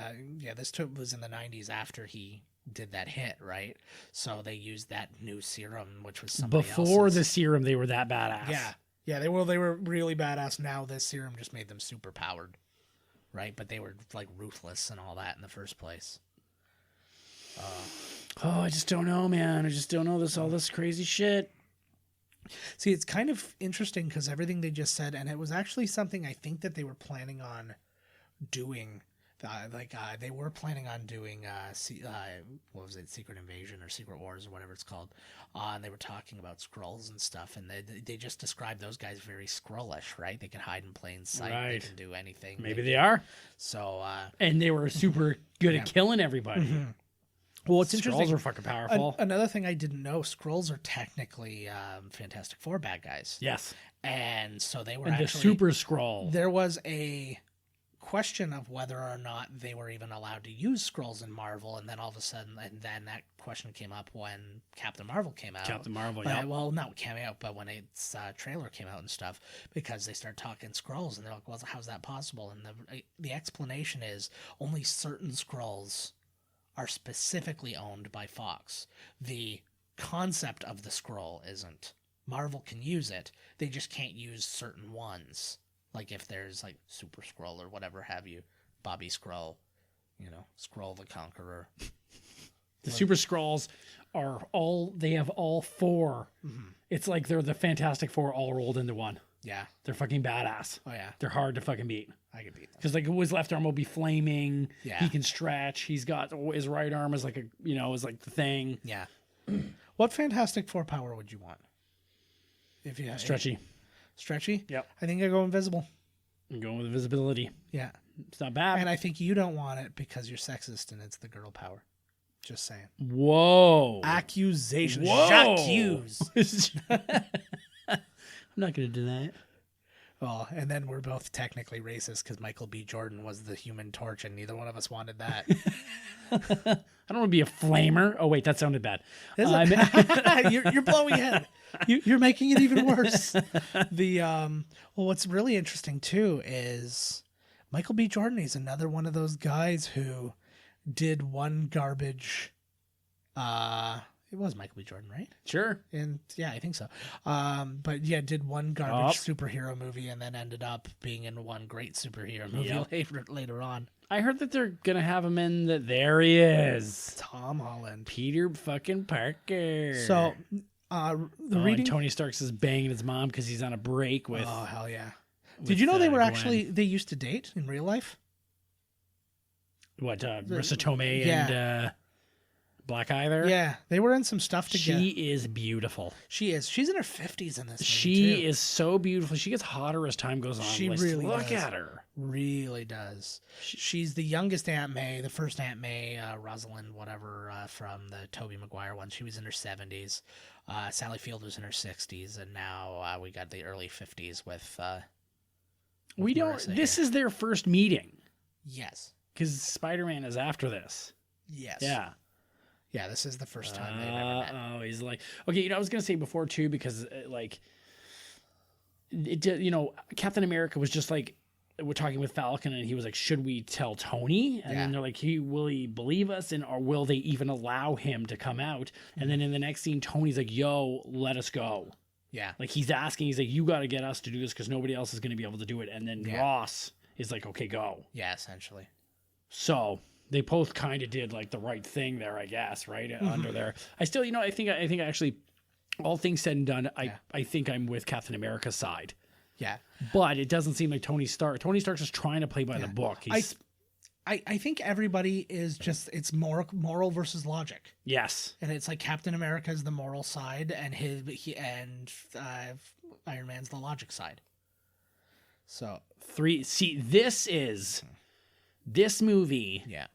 was in the 90s after he did that hit, right? So they used that new serum, which was somebody before else's. The serum. They were that badass. Yeah, they were really badass. Now this serum just made them super powered, right? But they were like ruthless and all that in the first place. I just don't know, man. I just don't know all this crazy shit. See, it's kind of interesting because everything they just said, and it was actually something I think that they were planning on doing. They were planning on doing, what was it, Secret Invasion or Secret Wars or whatever it's called. And they were talking about Skrulls and stuff, and they just described those guys very Skrullish, right? They can hide in plain sight. Right. They can do anything. Maybe they are. So, and they were super good at killing everybody. Mm-hmm. Well, it's interesting. Skrulls are fucking powerful. Another thing I didn't know, Skrulls are technically Fantastic Four bad guys. Yes. And so they were the Super Skrull. There was a question of whether or not they were even allowed to use Skrulls in Marvel, and then all of a sudden, and then that question came up when Captain Marvel came out. Captain Marvel, yeah. Well, not came out, but when its trailer came out and stuff, because they started talking Skrulls, and they're like, well, how's that possible? And the explanation is only certain Skrulls are specifically owned by Fox. The concept of the Skrull isn't. Marvel can use it. They just can't use certain ones. Like if there's like Super Skrull or whatever have you. Bobby Skrull. Skrull the Conqueror. The Super Skrulls they have all four. Mm-hmm. It's like they're the Fantastic Four all rolled into one. Yeah. They're fucking badass. Oh, yeah. They're hard to fucking beat. I can beat them. Because like his left arm will be flaming. Yeah. He can stretch. He's got his right arm is like is like the thing. Yeah. What Fantastic Four power would you want? If you Stretchy. Stretchy? Yep. I think I go invisible. I'm going with invisibility. Yeah. It's not bad. And I think you don't want it because you're sexist and it's the girl power. Just saying. Whoa. Accusations. Whoa. J'accuse. I'm not going to deny it. Oh, and then we're both technically racist because Michael B. Jordan was the Human Torch, and neither one of us wanted that. I don't want to be a flamer. Oh, wait, that sounded bad. You're blowing ahead. You're making it even worse. What's really interesting, too, is Michael B. Jordan is another one of those guys who did one garbage... It was Michael B. Jordan, right? Sure. And yeah, I think so. But yeah, did one garbage superhero movie and then ended up being in one great superhero movie later on. I heard that they're going to have him in there he is. Tom Holland. Peter fucking Parker. So, reading... Tony Stark's is banging his mom because he's on a break with... Oh, hell yeah. Did you know they were they used to date in real life? What, Marissa Tomei yeah. and Black Eye there? Yeah, they were in some stuff together. She is beautiful. She is. She's in her 50s in this movie, She too. is so beautiful. She gets hotter as time goes on. She Liz. really Look does. at her. Really does. She's the youngest Aunt May, the first Aunt May, Rosalind, whatever, from the Tobey Maguire one. She was in her 70s. Sally Field was in her 60s, and now we got the early 50s with We don't. Marissa This here. is their first meeting Yes. because Spider-Man is after this. Yes. Yeah. Yeah, this is the first time they've ever met. Oh, he's like, okay, I was gonna say before too because it did. Captain America was just like, we're talking with Falcon, and he was like, should we tell Tony? And then they're like, will he believe us, or will they even allow him to come out? And then in the next scene, Tony's like, yo, let us go. Yeah. Like he's asking, he's like, you got to get us to do this because nobody else is going to be able to do it. And then Ross is like, okay, go. Yeah, essentially. So they both kind of did like the right thing there, I guess, right? Under there. I still, I think actually, all things said and done, I think I'm with Captain America's side. Yeah. But it doesn't seem like Tony Stark. Tony Stark's just trying to play by the book. I think everybody is just, it's more moral versus logic. Yes. And it's like Captain America is the moral side, and Iron Man's the logic side. So this movie. Yeah.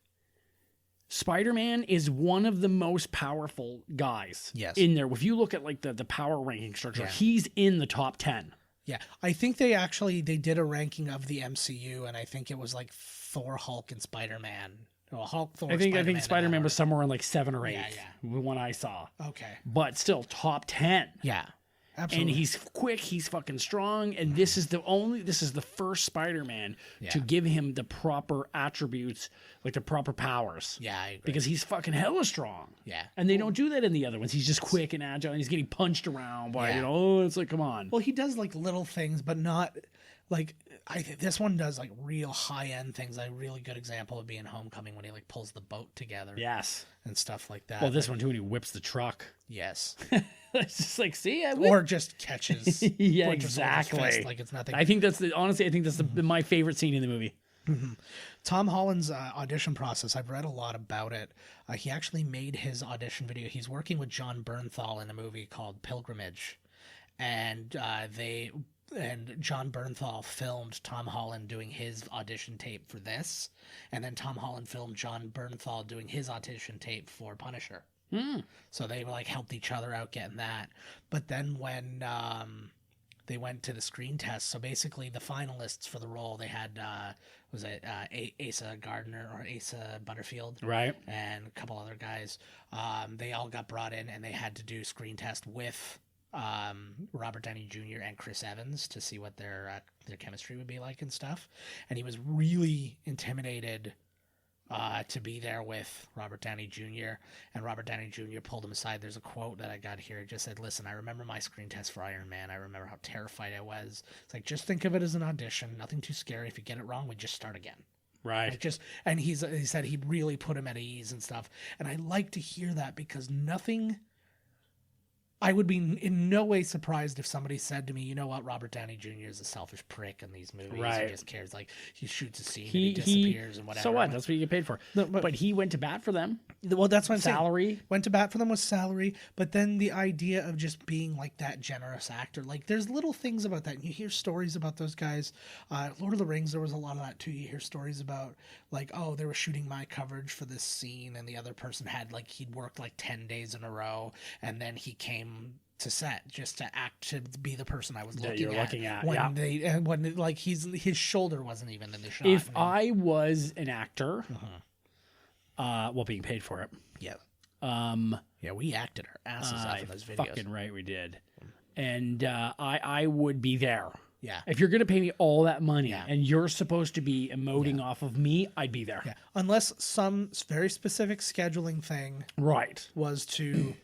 Spider-Man is one of the most powerful guys in there. If you look at like the power ranking structure, he's in the top 10. Yeah. I think they did a ranking of the MCU, and I think it was like Thor, Hulk, and Spider-Man. Well, Hulk, Thor, I think Spider-Man was somewhere in like 7 or 8. Yeah. The one I saw. Okay. But still top 10. Yeah. Absolutely. And he's quick, he's fucking strong, and this is the first Spider-Man to give him the proper attributes, like the proper powers. Yeah, I agree. Because he's fucking hella strong. Yeah. And they don't do that in the other ones. He's just quick and agile, and he's getting punched around by, it's like, come on. Well, he does like little things, but not like, I think this one does like real high-end things. A really good example would be in Homecoming when he like pulls the boat together. Yes. And stuff like that. Well, this one too, when he whips the truck. Yes. It's just like, see, or just catches. Yeah, punches with his exactly. fist like it's nothing. I think that's my favorite scene in the movie. Tom Holland's audition process, I've read a lot about it. He actually made his audition video. He's working with John Bernthal in a movie called Pilgrimage, and John Bernthal filmed Tom Holland doing his audition tape for this, and then Tom Holland filmed John Bernthal doing his audition tape for Punisher. So they like helped each other out getting that. But then when they went to the screen test, so basically the finalists for the role, they had Asa Gardner or Asa Butterfield, right, and a couple other guys. They all got brought in, and they had to do screen test with Robert Downey Jr. and Chris Evans to see what their chemistry would be like and stuff. And he was really intimidated to be there with Robert Downey Jr. And Robert Downey Jr. pulled him aside. There's a quote that I got here. It just said, "Listen, I remember my screen test for Iron Man. I remember how terrified I was. It's like, just think of it as an audition. Nothing too scary. If you get it wrong, we just start again." Right. And he said he really put him at ease and stuff. And I like to hear that because I would be in no way surprised if somebody said to me, you know what, Robert Downey Jr. is a selfish prick in these movies. Right. He just cares. Like, he shoots a scene and he disappears and whatever. So what? That's what you get paid for. No, but he went to bat for them. Well, that's what I'm salary. saying. Went to bat for them with salary. But then the idea of just being like that generous actor, like there's little things about that. And you hear stories about those guys. Lord of the Rings, there was a lot of that too. You hear stories about like, oh, they were shooting my coverage for this scene. And the other person had like, he'd worked like 10 days in a row. And then he came to set just to act to be the person I was looking at when like his shoulder wasn't even in the shot. If I was an actor, being paid for it, we acted our asses off in those videos. Fucking right, we did, and I would be there. Yeah, if you're gonna pay me all that money and you're supposed to be emoting off of me, I'd be there. Yeah, unless some very specific scheduling thing, right, was to.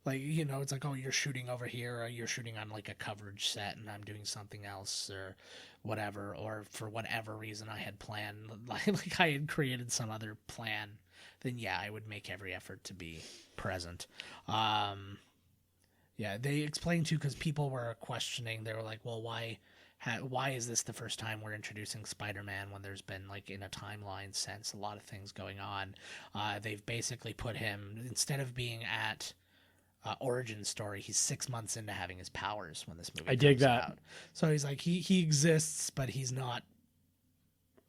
Like, you know, it's like, oh, you're shooting over here, or you're shooting on like a coverage set and I'm doing something else or whatever, or for whatever reason I had planned, like I had created some other plan, then I would make every effort to be present. They explained too, because people were questioning, they were like, well, why why is this the first time we're introducing Spider-Man when there's been, like, in a timeline sense, a lot of things going on. They've basically put him, instead of being at origin story, he's 6 months into having his powers when this movie comes out. So he's like, he exists, but he's not.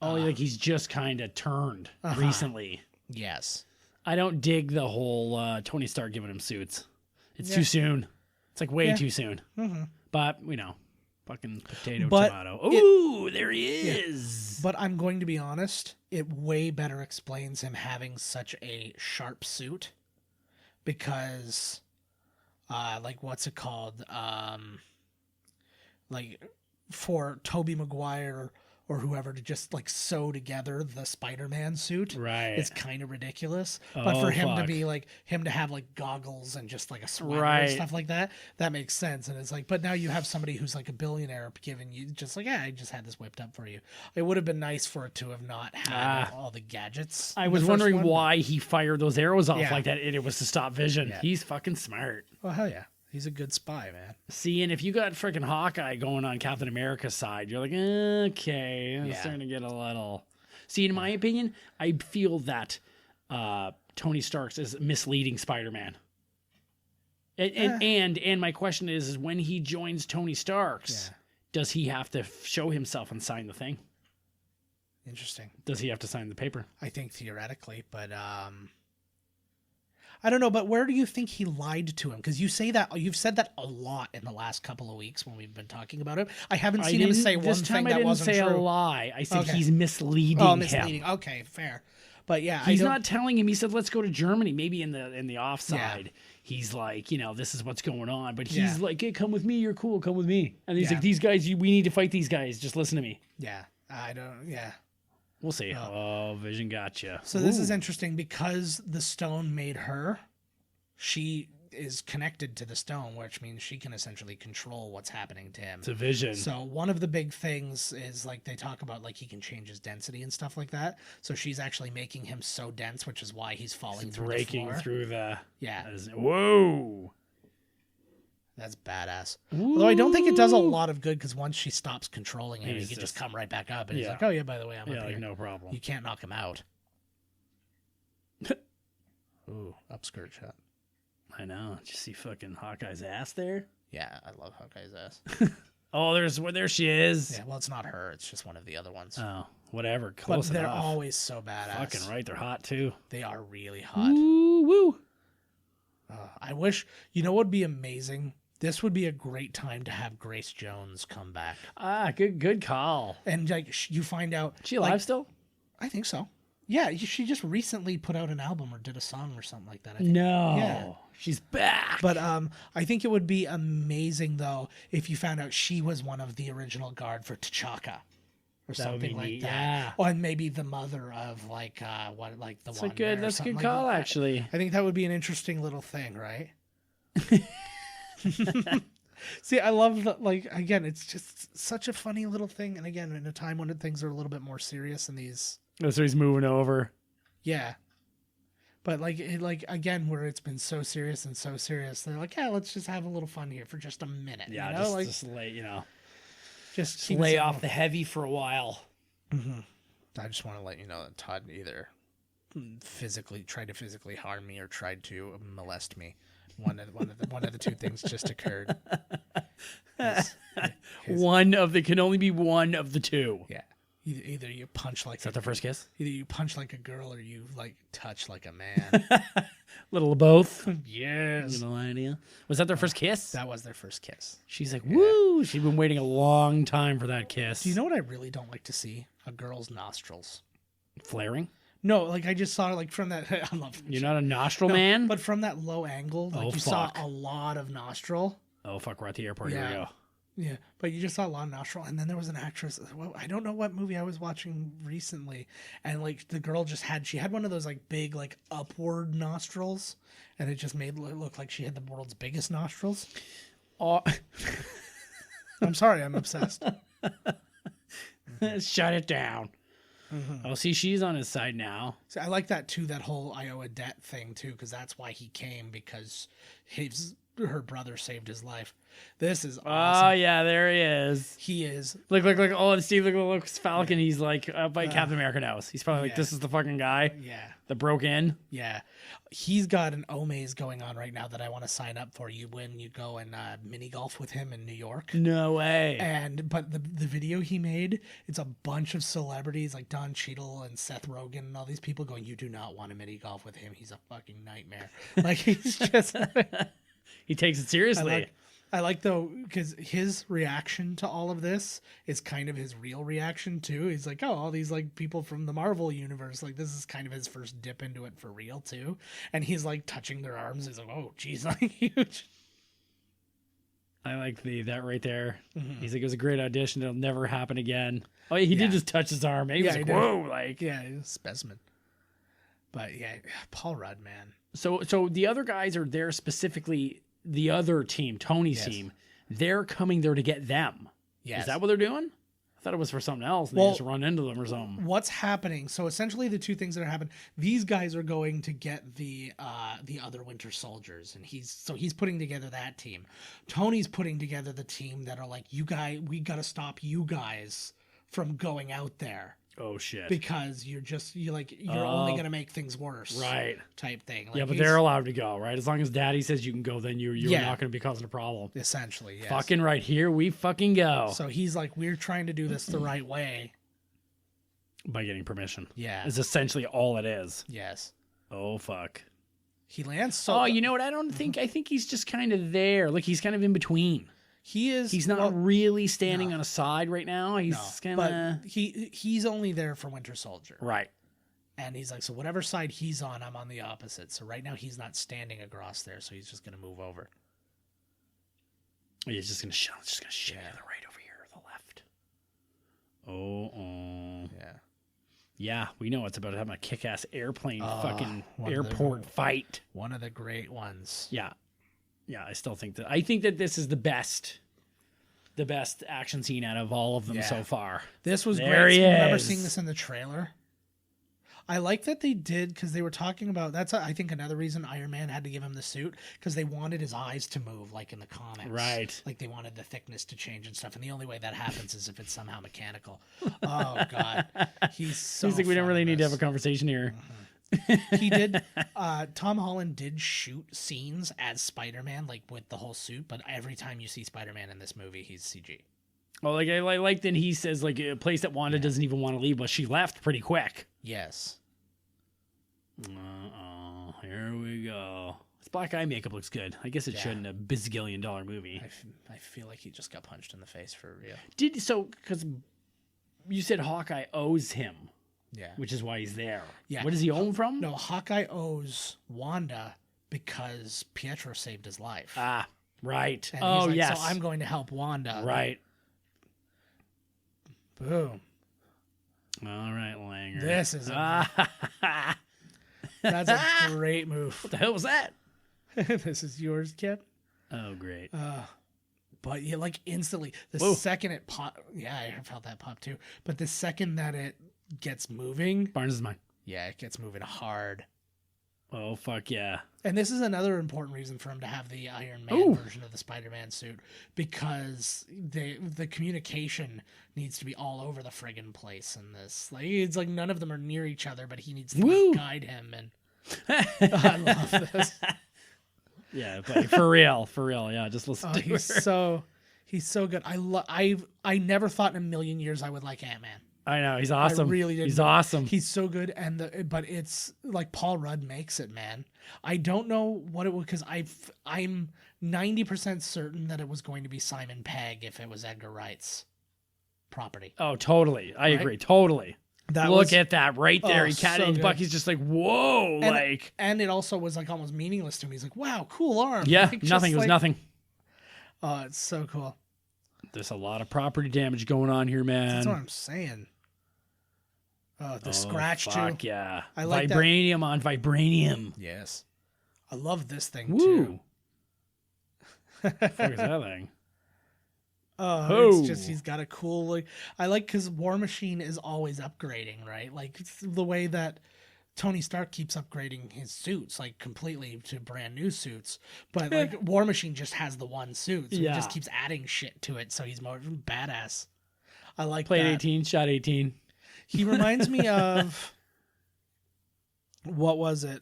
Like he's just kind of turned recently. Yes. I don't dig the whole Tony Stark giving him suits. It's too soon. It's like way too soon. Mm-hmm. But, fucking tomato. Ooh, there he is. Yeah. But I'm going to be honest, it way better explains him having such a sharp suit because, like, what's it called? Like, for Tobey Maguire or whoever to just, like, sew together the Spider-Man suit. Right. It's kind of ridiculous. But for him to be, like, him to have, like, goggles and just, like, a sweater and stuff like that, that makes sense. And it's like, but now you have somebody who's, like, a billionaire giving you just, like, I just had this whipped up for you. It would have been nice for it to have not had all the gadgets. I was wondering why he fired those arrows off like that. It was to stop Vision. Yeah. He's fucking smart. Oh, hell yeah. He's a good spy, man. See, and if you got freaking Hawkeye going on Captain America's side, you're like, okay, I'm starting to get a little. See, in my opinion, I feel that Tony Stark's is misleading Spider-Man. And my question is when he joins Tony Stark's, does he have to show himself and sign the thing? Interesting. Does he have to sign the paper? I think theoretically, but I don't know, but where do you think he lied to him? Because you've said that a lot in the last couple of weeks when we've been talking about it. I haven't seen him say one thing that wasn't true. This time I didn't say a lie. I said he's misleading him. Misleading. Okay, fair. But yeah, he's not telling him. He said, "Let's go to Germany." Maybe in the offside, he's like, this is what's going on. But he's like, "Hey, come with me. You're cool. Come with me." And he's like, "These guys, we need to fight these guys. Just listen to me." Yeah, I don't. Yeah. We'll see. Oh, Vision gotcha. So this is interesting because the stone made her. She is connected to the stone, which means she can essentially control what's happening to him. To Vision. So one of the big things is, like, they talk about, like, he can change his density and stuff like that. So she's actually making him so dense, which is why he's falling through the floor. Breaking through the... Yeah. Whoa! That's badass. Ooh. Although I don't think it does a lot of good because once she stops controlling him, he can just come right back up. And he's like, oh, yeah, by the way, I'm up here. No problem. You can't knock him out. Ooh, upskirt shot. I know. Did you see fucking Hawkeye's ass there? Yeah, I love Hawkeye's ass. there she is. Yeah, well, it's not her. It's just one of the other ones. Oh, whatever. Close enough. But they're enough. always so badass. Fucking right. They're hot, too. They are really hot. Woo, woo. I wish, what would be amazing? This would be a great time to have Grace Jones come back. Good call. And, like, you find out... Is she alive still? I think so. Yeah, she just recently put out an album or did a song or something like that. I think. No. Yeah. She's back. But I think it would be amazing, though, if you found out she was one of the original guard for T'Chaka. Or something like that. Yeah. Or maybe the mother of, like, the that's one. That's a good call, that. Actually. I think that would be an interesting little thing, right? See, I love that, like, again, it's just such a funny little thing. And again, in a time when things are a little bit more serious in these... So he's moving over. Yeah. But again, where it's been so serious, they're like, yeah, let's just have a little fun here for just a minute. Yeah, just lay, just lay off the heavy for a while. Mm-hmm. I just want to let you know that Todd either tried to physically harm me or tried to molest me. One of the two things just occurred. Can only be one of the two. Yeah. Either you punch like... Is that the first kiss? Either you punch like a girl or you, like, touch like a man. Little of both. Yes. No idea. Was that their first kiss? That was their first kiss. She's like, woo! She's been waiting a long time for that kiss. Do you know what I really don't like to see? A girl's nostrils. Flaring? No, like, I just saw, like, from that... I love You're not a nostril man? But from that low angle, like, saw a lot of nostril. Oh, fuck, we're at the airport. Here we go. Yeah, but you just saw a lot of nostril, and then there was an actress. Well, I don't know what movie I was watching recently, and like the girl she had one of those like big like upward nostrils, and it just made it look like she had the world's biggest nostrils. I'm sorry, I'm obsessed. Shut it down. Mm-hmm. Oh, see, she's on his side now. So I like that too. That whole I owe a debt thing too, because that's why he came, because her brother saved his life. This is awesome. Oh yeah, there he is. He is. Look! Oh, and Steve, look, Falcon. He's like by Captain America knows. He's probably like, this is the fucking guy. Yeah. That broke in. Yeah. He's got an Omaze going on right now that I want to sign up for you when you go and mini golf with him in New York. No way. But the video he made, it's a bunch of celebrities like Don Cheadle and Seth Rogen and all these people going, you do not want to mini golf with him. He's a fucking nightmare. Like, he's just... He takes it seriously. I like though, because his reaction to all of this is kind of his real reaction too. He's like, oh, all these like people from the Marvel universe, like this is kind of his first dip into it for real too. And he's like touching their arms. He's like, oh, geez, like huge. I like that right there. Mm-hmm. He's like, it was a great audition. It'll never happen again. Oh, yeah, he did just touch his arm. He was like, whoa, like, yeah, he's a specimen. But yeah, Paul Rudd, man. So the other guys are there specifically. The other team, Tony's team, they're coming there to get them. Yes. Is that what they're doing? I thought it was for something else. And they just run into them or something. What's happening? So essentially, the two things that are happening. These guys are going to get the other Winter Soldiers, and he's putting together that team. Tony's putting together the team that are like, you guys, we got to stop you guys from going out there. Oh shit! Because you're only gonna make things worse, right? Type thing. Like, yeah, but they're allowed to go, right? As long as Daddy says you can go, then you're not gonna be causing a problem. Essentially, yes. Fucking right, here we fucking go. So he's like, we're trying to do this the right way by getting permission. Yeah, is essentially all it is. Yes. Oh fuck. He lands. You know what? I think he's just kind of there. Like he's kind of in between. He is. He's not really standing on a side right now. He's kind of. He's only there for Winter Soldier. Right. And he's like, so whatever side he's on, I'm on the opposite. So right now he's not standing across there. So he's just going to move over. He's just going to shimmy to the right over here, or the left. Oh. Yeah. Yeah, we know it's about having a kick-ass airplane fucking airport fight. One of the great ones. Yeah. Yeah, I think that this is the best action scene out of all of them so far. This was great. I remember seeing this in the trailer. I like that they did, because they were talking about, I think another reason Iron Man had to give him the suit, because they wanted his eyes to move like in the comics. Right. Like they wanted the thickness to change and stuff. And the only way that happens is if it's somehow mechanical. Oh God. He's like, we don't really need to have a conversation here. Mm-hmm. He did. Tom Holland did shoot scenes as Spider-Man, like with the whole suit. But every time you see Spider-Man in this movie, he's CG. Well, like I like that he says like a place that Wanda doesn't even want to leave, but she left pretty quick. Yes. Here we go. This black eye makeup looks good. I guess it shouldn't a bazillion-dollar movie. I feel like he just got punched in the face for real. Because you said Hawkeye owes him. Yeah. Which is why he's there. Yeah. What does he owe him from? No, Hawkeye owes Wanda because Pietro saved his life. Ah, right. And yes. So I'm going to help Wanda. Right. Boom. All right, Langer. This is that's a great move. What the hell was that? This is yours, kid. Oh, great. But yeah, like instantly, second it pop. Yeah, I felt that pop too. But the second that it gets moving, Barnes is mine. Yeah, it gets moving hard. Oh fuck yeah! And this is another important reason for him to have the Iron Man version of the Spider-Man suit, because the communication needs to be all over the friggin' place in this. Like it's like none of them are near each other, but he needs to guide him. And I love this. Yeah, but for real. Yeah, just listen to her. He's so good. I never thought in a million years I would like Ant-Man. I know, he's awesome. I really did. He's awesome. He's so good, but it's like Paul Rudd makes it, man. I don't know what it was, because I'm 90% certain that it was going to be Simon Pegg if it was Edgar Wright's property. Oh, totally. I agree. Totally. Look at that right there. He cat it. Bucky's just like, whoa, and it also was like almost meaningless to him. He's like, wow, cool arm. Yeah, like, nothing. It was nothing. Oh, it's so cool. There's a lot of property damage going on here, man. That's what I'm saying. The scratch too. Fuck yeah. I like vibranium on vibranium. Yes. I love this thing too. What the fuck is that thing? It's just he's got a cool I like, because War Machine is always upgrading, right? Like it's the way that Tony Stark keeps upgrading his suits like completely to brand new suits, but like War Machine just has the one suit, so he just keeps adding shit to it, so he's more badass. I like Played that. 18, shot 18. He reminds me of what was it?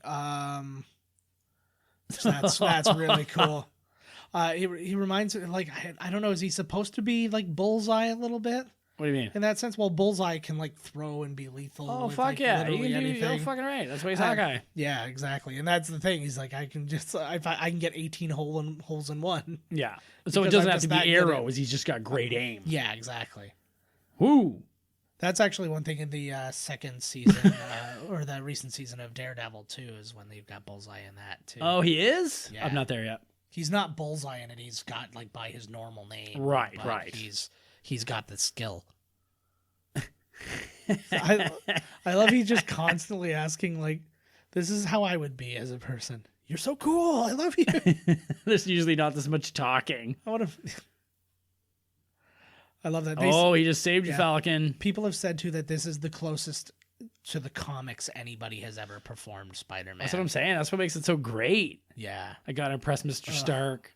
That's really cool. He reminds me, like, I don't know, is he supposed to be like Bullseye a little bit? What do you mean? In that sense, well, Bullseye can like throw and be lethal. Oh, with, fuck like, yeah. You literally can do, anything. you're fucking right. That's why he's Hawkeye. Yeah, exactly. And that's the thing. He's like, I can just, I can get 18 holes in one. Yeah. So it Because doesn't I'm have to just be that good at- arrows. He's just got great aim. Yeah, exactly. Woo. That's actually one thing in the second season, or the recent season of Daredevil too, is when they've got Bullseye in that too. Oh, he is? Yeah. I'm not there yet. He's not Bullseye in it. He's got like by his normal name. Right, but right. He's got the skill. I love he's just constantly asking like, this is how I would be as a person. You're so cool. I love you. There's usually not this much talking. I love that. He just saved you, Yeah. Falcon. People have said too that this is the closest to the comics anybody has ever performed Spider-Man. That's what I'm saying. That's what makes it so great. Yeah, I got to impress Mr. Stark.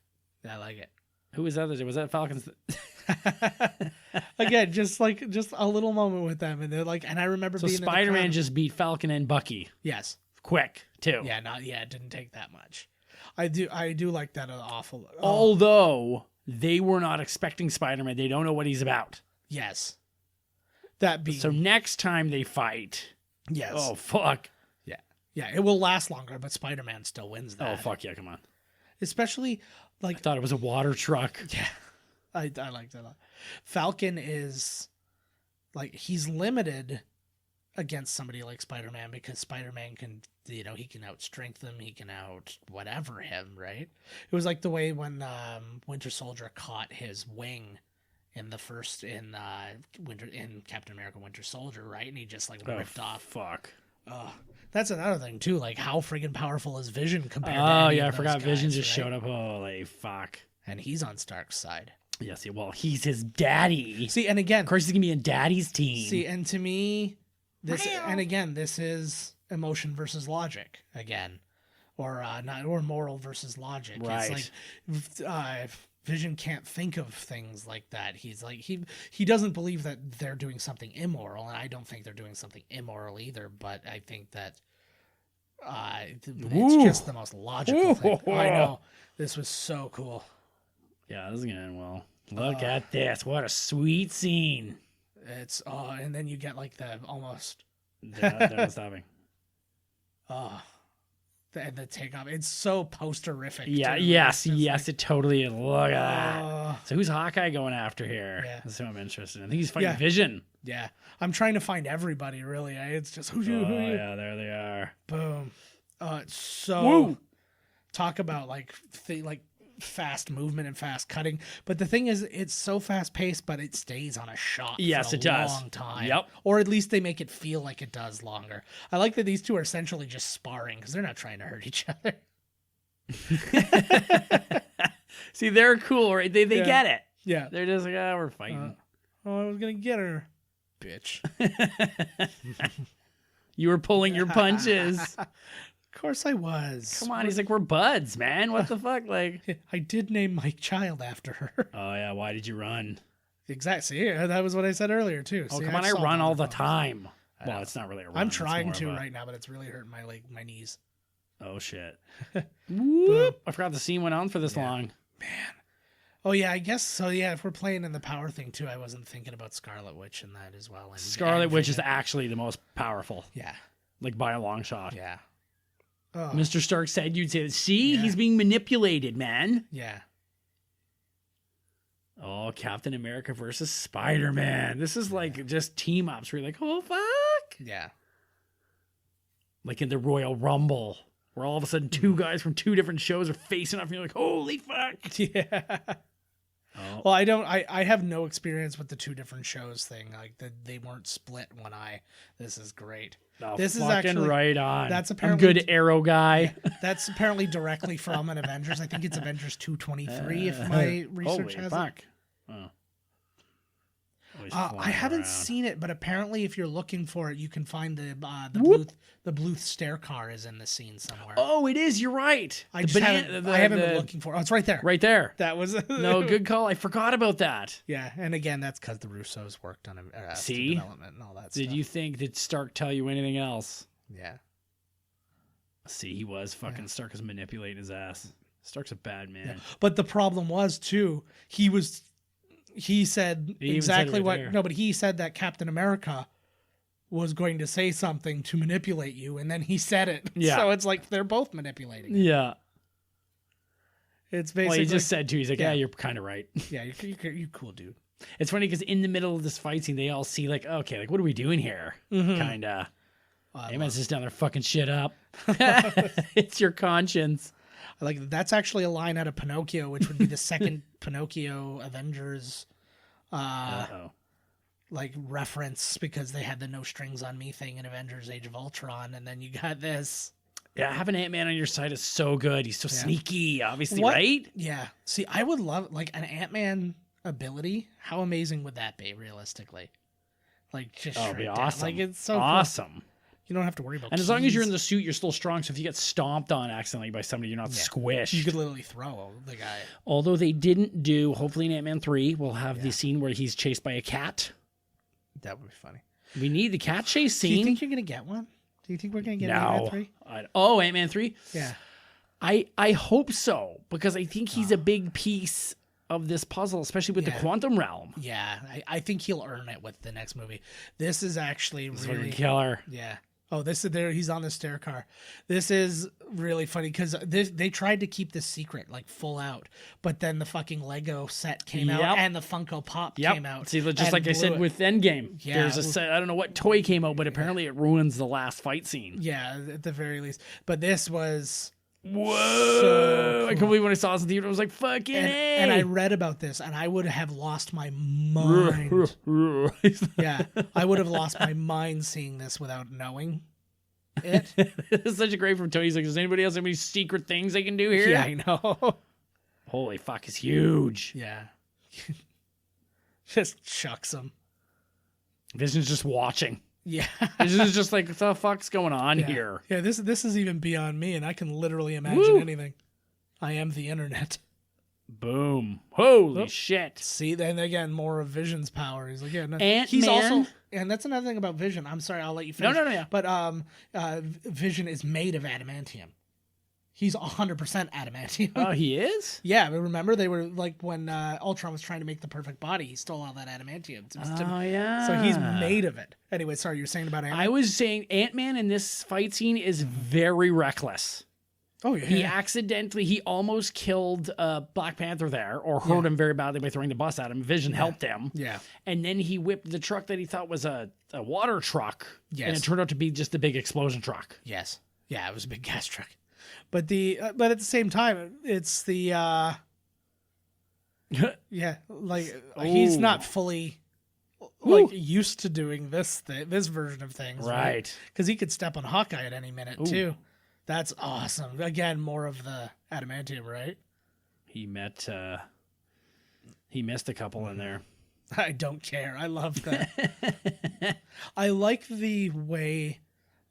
I like it. Who was that? Was that Falcon's? Again, just a little moment with them, and they're like, and I remember So being in the Spider-Man crowd. just beat Falcon and Bucky. Yes. Quick, too. Yeah, it didn't take that much. I do like that an awful. Although they were not expecting Spider-Man. They don't know what he's about. Yes. That being So next time they fight. yes. Oh, fuck. Yeah, it will last longer, but Spider-Man still wins that. Oh, fuck yeah, come on. Especially I thought it was a water truck. yeah. I like that a lot. Falcon is like he's limited against somebody like Spider-Man because Spider-Man can, he can outstrength him, he can out whatever him, right? It was like the way when Winter Soldier caught his wing in the first in Captain America Winter Soldier, right? And he just like ripped off. Fuck. That's another thing too, like how friggin' powerful is Vision compared to Oh any yeah, I of those forgot guys, Vision just right? showed up. Holy fuck. And he's on Stark's side. Yes, well, he's his daddy. See, and again, Of course he's gonna be in Daddy's team. see, and to me, this this is emotion versus logic again, or moral versus logic. Right. It's like Vision can't think of things like that. He's like he doesn't believe that they're doing something immoral, and I don't think they're doing something immoral either. But I think that it's just the most logical thing. I know this was so cool. Yeah, this is gonna end well. Look at this. What a sweet scene. It's and then you get like the almost They're not stopping. the takeoff. It's so posterific. Yeah, too. yes, It's just yes, it totally is. Look at that. like, So who's Hawkeye going after here? Yeah. That's who I'm interested in. I think he's fighting Yeah. Vision. yeah, I'm trying to find everybody. Really, it's just who Oh, you. yeah, there they are. Boom. It's so Woo. talk about like fast movement and fast cutting. But the thing is, it's so fast paced, but it stays on a shot. Yes, for a it does. long time. Yep. Or at least they make it feel like it does longer. I like that these two are essentially just sparring because they're not trying to hurt each other. See, they're cool, right? They get it. Yeah. They're just like, we're fighting. Oh, I was gonna get her, bitch. You were pulling your punches. Of course I was. Come on, he's like, we're buds, man. What the fuck? Like, I did name my child after her. oh yeah, why did you run? Exactly. Yeah, that was what I said earlier too. Oh, See, come on, I solved run all the problems. time. Well, it's not really a run. I'm it's trying more to of a- right now, but it's really hurting my knees. Oh shit. Whoop. I forgot the scene went on for this long. Oh yeah, I guess so. Yeah, if we're playing in the power thing too, I wasn't thinking about Scarlet Witch in that as well. And Scarlet and Witch is Vision. actually the most powerful, Yeah, like by a long shot. yeah. Oh, Mr. Stark said you'd say, see, Yeah. he's being manipulated, man. yeah. Oh, Captain America versus Spider-Man. This is like just team ups where you're like, oh, fuck. Yeah. Like in the Royal Rumble, where all of a sudden two guys from two different shows are facing off and you're like, holy fuck. Yeah. Oh. Well, I have no experience with the two different shows thing. Like they weren't split when this is great. Oh, This is fucking actually- right on. that's I'm apparently- good arrow guy. That's apparently directly from an Avengers. I think it's Avengers 223 if my research Holy has fuck. it. Oh. I haven't seen it, but apparently, if you're looking for it, you can find the Bluth stair car is in the scene somewhere. Oh, it is. You're right. I haven't been looking for it. Oh, it's right there. Right there. That was no good call. I forgot about that. Yeah, and again, that's because the Russos worked on development and all that. Did you think did Stark tell you anything else? Yeah. See, he was fucking Stark was manipulating his ass. Stark's a bad man. Yeah. But the problem was too, he said exactly what there. No, but he said that Captain America was going to say something to manipulate you, and then he said it. Yeah. So it's like they're both manipulating. Yeah. It's basically. Well, he just said too. He's like, yeah, you're kind of right. Yeah, you're cool, dude. It's funny because in the middle of this fight scene, they all see like, okay, like what are we doing here? Kind of. Ant-Man's just down there fucking shit up. It's your conscience. Like that's actually a line out of Pinocchio, which would be the second Pinocchio Avengers like reference, because they had the no strings on me thing in Avengers Age of Ultron, and then you got this. Yeah, having Ant-Man on your side is so good. He's so sneaky, obviously, right? Yeah. See, I would love like an Ant-Man ability. How amazing would that be, realistically? Like just it'd be awesome. Like it's so awesome. Cool. You don't have to worry about. And as long as you're in the suit, you're still strong. So if you get stomped on accidentally by somebody, you're not squished. You could literally throw the guy. Although they didn't do, hopefully in Ant-Man 3, we'll have the scene where he's chased by a cat. That would be funny. We need the cat chase scene. Do you think you're going to get one? Do you think we're going to get Ant-Man 3? Ant-Man 3? Yeah. I hope so, because I think he's a big piece of this puzzle, especially with the quantum realm. Yeah, I think he'll earn it with the next movie. This is actually really killer. Yeah. Oh, this is there. He's on the stair car. This is really funny because they tried to keep this secret, like full out, but then the fucking Lego set came out and the Funko Pop came out. See, just like I said with Endgame, there's a set. I don't know what toy came out, but apparently it ruins the last fight scene. Yeah, at the very least. But this was. Whoa! So cool. I can't believe when I saw this in the theater, I was like, "Fucking!" And I read about this, and I would have lost my mind. Yeah, I would have lost my mind seeing this without knowing it. It's such a great from Tony. He's like, "Does anybody else have any secret things they can do here?" Yeah, I know. Holy fuck, it's huge. Yeah, just chucks him. Vision's just watching. Yeah. This is just like, what the fuck's going on here? Yeah, this is even beyond me, and I can literally imagine anything. I am the internet. Boom. Holy shit. See, then again, more of Vision's power. He's like, he's also, and that's another thing about Vision. I'm sorry, I'll let you finish. No. Yeah. But Vision is made of adamantium. He's 100% adamantium. Oh, he is? Yeah, but remember they were like when Ultron was trying to make the perfect body, he stole all that adamantium. Yeah. So he's made of it. Anyway, sorry, you were saying about Ant-Man? I was saying Ant-Man in this fight scene is very reckless. Oh, yeah. He almost killed Black Panther there, or hurt him very badly by throwing the bus at him. Vision helped him. Yeah. And then he whipped the truck that he thought was a water truck. Yes. And it turned out to be just a big explosion truck. Yes. Yeah, it was a big gas truck. But but at the same time, it's the he's not fully used to doing this version of things, right? Because he could step on Hawkeye at any minute too. That's awesome. Again, more of the adamantium, right? He missed a couple in there. I don't care. I love that. I like the way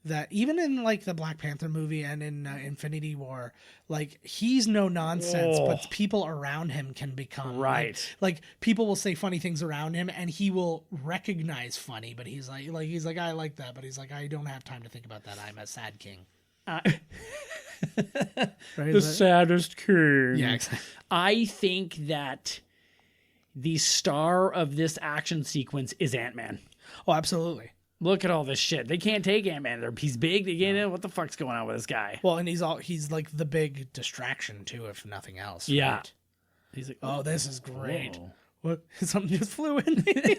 that even in like the Black Panther movie and in Infinity War, like he's no nonsense, but people around him can become right. Like people will say funny things around him, and he will recognize funny, but he's like I like that, but he's like I don't have time to think about that. I'm a sad king. The saddest king. Yeah, exactly. I think that the star of this action sequence is Ant-Man. Oh, absolutely. Look at all this shit. They can't take Ant-Man. He's big. They can't. What the fuck's going on with this guy? Well, and he's like the big distraction too, if nothing else. Yeah. Right? He's like, oh, this is great. Whoa. What? Something just flew in me.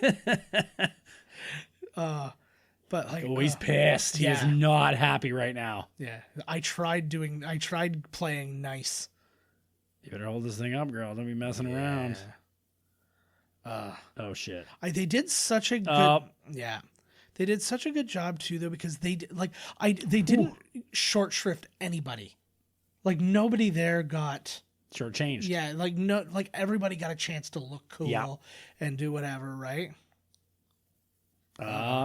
But like, he's pissed. He is not happy right now. Yeah. I tried playing nice. You better hold this thing up, girl. Don't be messing around. Oh shit. They did such a good. They did such a good job too, though, because they didn't short shrift anybody. Like nobody there got shortchanged. Yeah, like everybody got a chance to look cool and do whatever, right?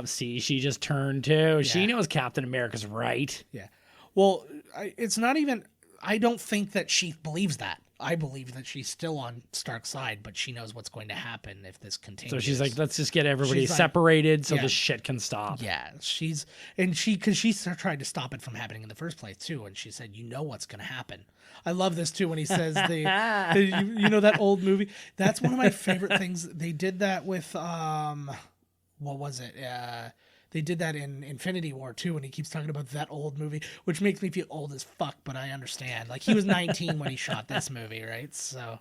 See, she just turned too. She knows Captain America's right. Yeah. Well, it's not even. I don't think that she believes that. I believe that she's still on Stark's side, but she knows what's going to happen if this continues. So she's like, let's just get everybody separated so this shit can stop. Yeah, because she tried to stop it from happening in the first place too, and she said, you know what's going to happen. I love this too when he says you know that old movie. That's one of my favorite things. They did that with what was it? They did that in Infinity War too, and he keeps talking about that old movie, which makes me feel old as fuck, but I understand. Like, he was 19 when he shot this movie, right? So,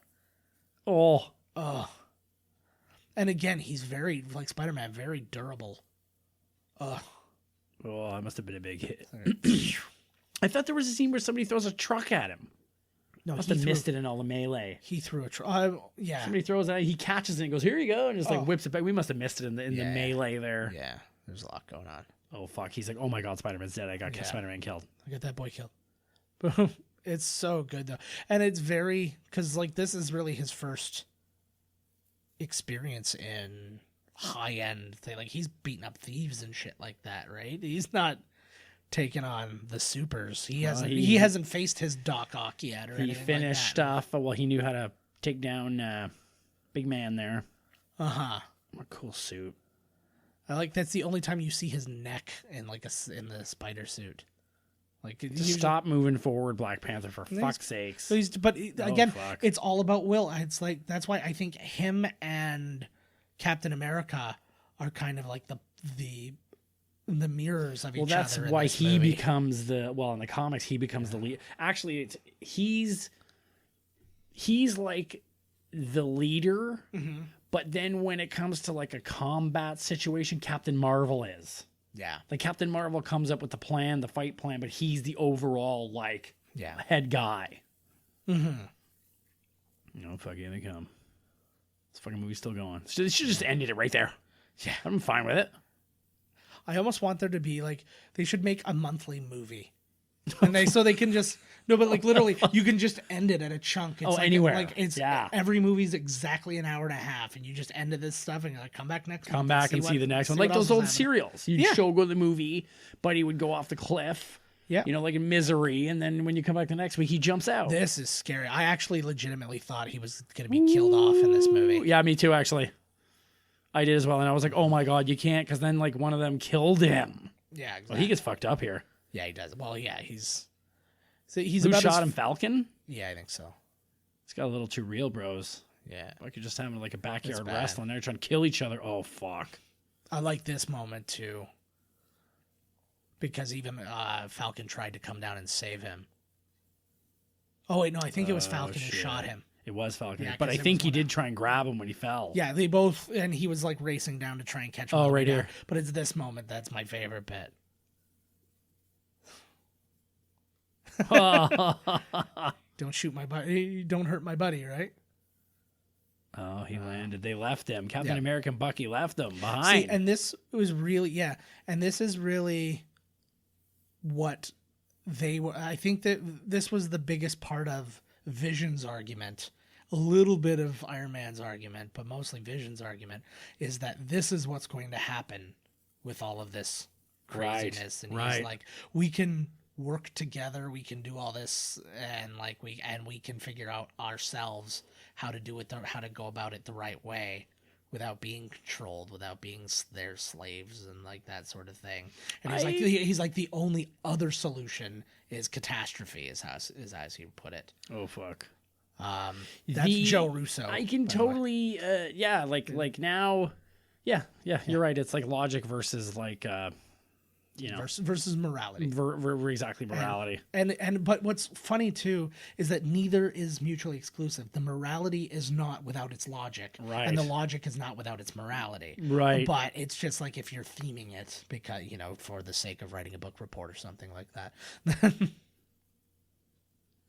and again, he's very, like Spider-Man, very durable. Oh, that must have been a big hit. I thought there was a scene where somebody throws a truck at him. No, must have missed it in all the melee. He threw a truck. Yeah. Somebody throws it, he catches it and goes, here you go, and just like whips it back. We must have missed it in the melee there. Yeah. There's a lot going on. Oh, fuck. He's like, oh my God, Spider-Man's dead. I got Spider-Man killed. I got that boy killed. But it's so good, though. And it's very, because, like, this is really his first experience in high-end thing. Like, he's beating up thieves and shit like that, right? He's not taking on the supers. He hasn't faced his Doc Ock yet or anything like that. He finished stuff. Well, he knew how to take down Big Man there. Uh-huh. What a cool suit. I like that's the only time you see his neck in in the spider suit. Like, stop moving forward, Black Panther, for fuck's sakes. But again, it's all about will. It's like that's why I think him and Captain America are kind of like the mirrors of each other. Well, that's why he becomes in the comics he becomes the lead. Actually, he's like the leader. Mm-hmm. But then when it comes to like a combat situation, Captain Marvel is. Yeah. Like, Captain Marvel comes up with the plan, the fight plan, but he's the overall head guy. Mm-hmm. No, fuck yeah, they come. This fucking movie's still going. They should just ended it right there. Yeah. I'm fine with it. I almost want there to be they should make a monthly movie. And they can just but like literally you can just end it at a chunk. It's anywhere. Every movie's exactly an hour and a half, and you just ended this stuff and you're like, come back next come back and see the next one. Like those old serials. You'd show go to the movie, Buddy would go off the cliff. Yeah. You know, like in Misery, and then when you come back the next week, he jumps out. This is scary. I actually legitimately thought he was gonna be killed off in this movie. Yeah, me too, actually. I did as well, and I was like, oh my God, you can't, because then like one of them killed him. Yeah, exactly. Well, he gets fucked up here. Yeah, he does. Well, yeah, he's Who about shot him, Falcon? Yeah, I think so. It's got a little too real, bros. Yeah. I could just have like a backyard wrestling there trying to kill each other. Oh, fuck. I like this moment, too. Because even Falcon tried to come down and save him. Oh, wait, no, I think it was Falcon who shot him. It was Falcon. Yeah, but I think he did try and grab him when he fell. Yeah, they both, and he was like racing down to try and catch him. Oh, right here. But it's this moment that's my favorite bit. Don't shoot my buddy. Don't hurt my buddy, right? Oh, he landed. They left him. Captain America and Bucky left them behind. See, and this was really, and this is really what they were. I think that this was the biggest part of Vision's argument. A little bit of Iron Man's argument, but mostly Vision's argument, is that this is what's going to happen with all of this craziness. Right. And he's like, we can work together, we can do all this, and we can figure out ourselves how to do it, how to go about it the right way without being controlled, without being their slaves and like that sort of thing. And he's like the only other solution is catastrophe, is as he put it. Oh fuck. That's Joe Russo. I can totally like now. Yeah, you're right. It's like logic versus like versus morality. Exactly, morality. But what's funny too is that neither is mutually exclusive. The morality is not without its logic, right? And the logic is not without its morality, right? But it's just like if you're theming it because for the sake of writing a book report or something like that.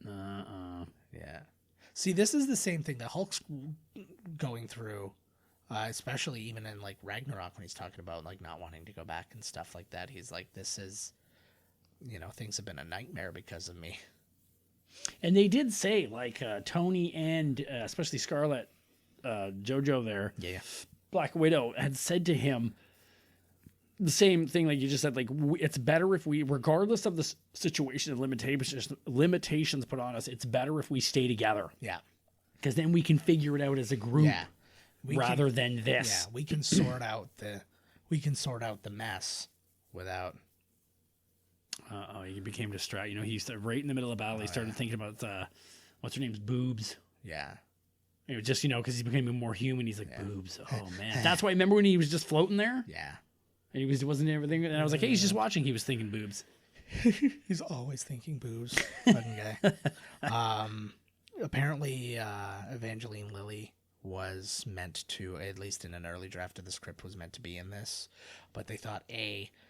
Yeah. See, this is the same thing that Hulk's going through. Especially even in like Ragnarok when he's talking about like not wanting to go back and stuff like that. He's like, this is, things have been a nightmare because of me. And they did say like Tony and especially Scarlet, JoJo there, yeah, Black Widow had said to him the same thing like you just said, like it's better if we, regardless of the situation and limitations put on us, it's better if we stay together. Yeah. Because then we can figure it out as a group rather than this. Yeah, we can sort out the mess without. He became distracted. You know, he started right in the middle of battle. He started thinking about what's her name's boobs. Yeah. It was just, you know, because he's becoming more human. He's like, boobs. Oh man, that's why. Remember when he was just floating there? Yeah. And he wasn't everything. And I was like, hey, he's just watching. He was thinking boobs. He's always thinking boobs. Fucking guy. Apparently, Evangeline Lilly was meant to, at least in an early draft of the script, was meant to be in this, but they thought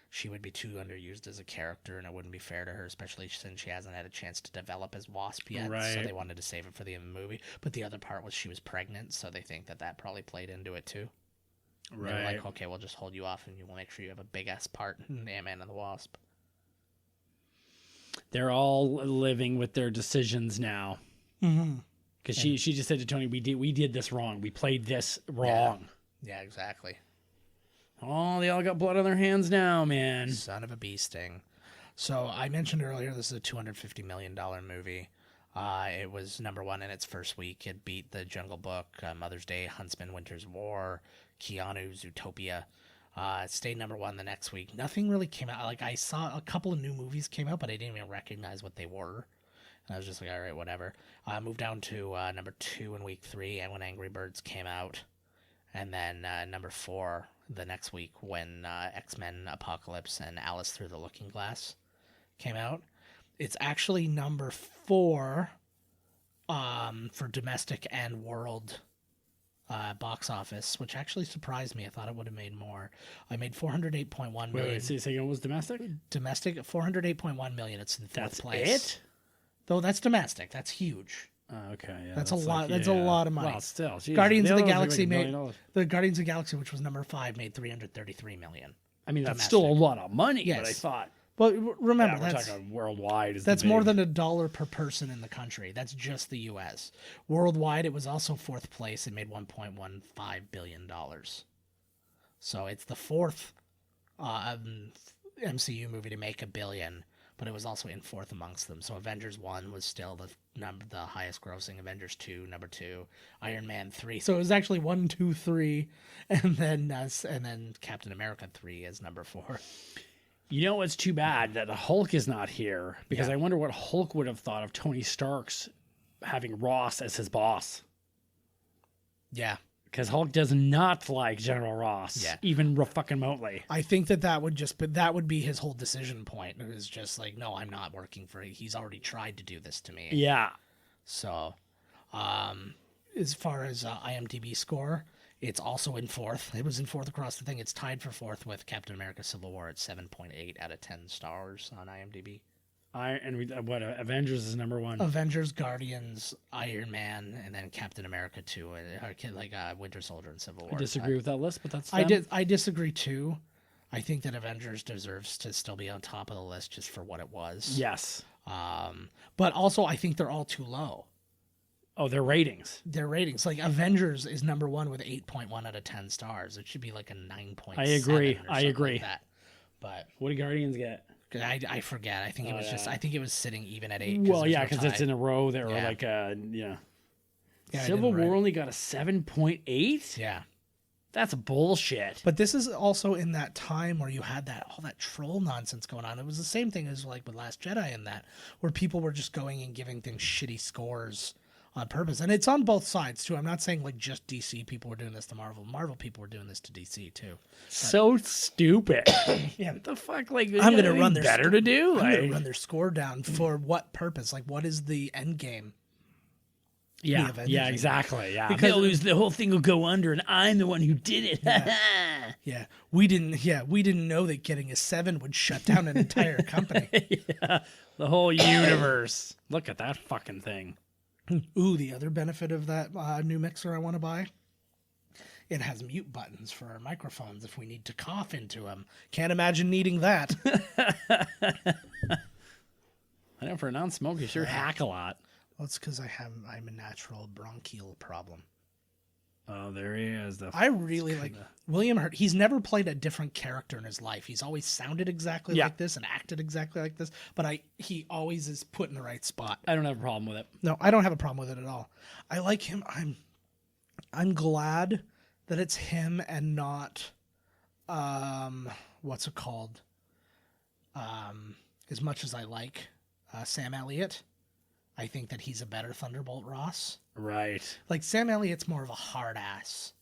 she would be too underused as a character, and it wouldn't be fair to her, especially since she hasn't had a chance to develop as Wasp yet. Right. So they wanted to save it for the end of the movie. But the other part was she was pregnant, so they think that probably played into it too. Right. They were like, okay, we'll just hold you off, and we'll make sure you have a big ass part in Ant-Man and the Wasp. They're all living with their decisions now. Mm-hmm. Because she just said to Tony, we did this wrong. We played this wrong. Yeah, exactly. Oh, they all got blood on their hands now, man. Son of a bee sting. So I mentioned earlier, this is a $250 million movie. It was number one in its first week. It beat The Jungle Book, Mother's Day, Huntsman, Winter's War, Keanu, Zootopia. It stayed number one the next week. Nothing really came out. Like, I saw a couple of new movies came out, but I didn't even recognize what they were. And I was just like, all right, whatever. I moved down to number 2 in week 3, and when Angry Birds came out. And then number 4 the next week when X-Men Apocalypse and Alice Through the Looking Glass came out. It's actually number 4 for domestic and world box office, which actually surprised me. I thought it would have made more. I made $408.1 million. Wait, so it was domestic? Domestic, $408.1 million. It's in fourth place. That's it? Though that's domestic. That's huge. Okay, yeah. That's a lot. Like, that's a lot of money. Well, still, geez, Guardians of the other ones are Galaxy like $1 million. the Guardians of the Galaxy, which was number 5, made $333 million. I mean, that's domestic. still a lot of money. Yes. But I thought. But remember, We're that's talking worldwide. that's more than $1 per person in the country. That's just the U.S. Worldwide, it was also 4th place. It made $1.15 billion. So it's the 4th MCU movie to make $1 billion, but it was also in 4th amongst them. So Avengers 1 was still the highest grossing. Avengers 2, number 2. Iron Man 3. So it was actually 1, 2, 3, and then Captain America 3 is number 4. You know, it's too bad that the Hulk is not here, because I wonder what Hulk would have thought of Tony Stark's having Ross as his boss. Yeah. Because Hulk does not like General Ross, even fucking remotely. I think that would be his whole decision point. It was just like, no, I'm not working for it. He's already tried to do this to me. Yeah. So, as far as IMDb score, it's also in 4th. It was in 4th across the thing. It's tied for 4th with Captain America: Civil War at 7.8 out of 10 stars on IMDb. Avengers is number 1. Avengers, Guardians, Iron Man, and then Captain America 2, Winter Soldier and Civil War. I disagree with that list, but that's I disagree too. I think that Avengers deserves to still be on top of the list just for what it was. Yes. But also I think they're all too low. Oh, their ratings. Their ratings. Like Avengers is number 1 with 8.1 out of 10 stars. It should be like a 9.7. I agree. Like that. But what do Guardians get? I forget. I think it was I think it was sitting even at 8. Well, yeah, because it's in a row there, or like Civil War only got a 7.8. Yeah. That's bullshit. But this is also in that time where you had all that troll nonsense going on. It was the same thing as like with Last Jedi in that, where people were just going and giving things shitty scores on purpose. And it's on both sides too. I'm not saying like just DC people were doing this to Marvel. Marvel people were doing this to DC too. So stupid. Yeah. What the fuck? Like, I'm going to run their better to do. I'm going to run their score down for what purpose? Like, what is the end game? Yeah, exactly. Yeah, because the whole thing will go under, and I'm the one who did it. Yeah, we didn't know that getting a 7 would shut down an entire company. Yeah, the whole universe. Look at that fucking thing. Ooh, the other benefit of that new mixer I want to buy, it has mute buttons for our microphones if we need to cough into them. Can't imagine needing that. I know, for a non-smoker, you sure hack a lot. Well, it's because I'm a natural bronchial problem. Oh, there he is. I really like William Hurt. He's never played a different character in his life. He's always sounded exactly like this and acted exactly like this, but he always is put in the right spot. I don't have a problem with it. No, I don't have a problem with it at all. I like him. I'm glad that it's him and not what's it called? As much as I like Sam Elliott, I think that he's a better Thunderbolt Ross. Right. Like, Sam Elliott's more of a hard ass.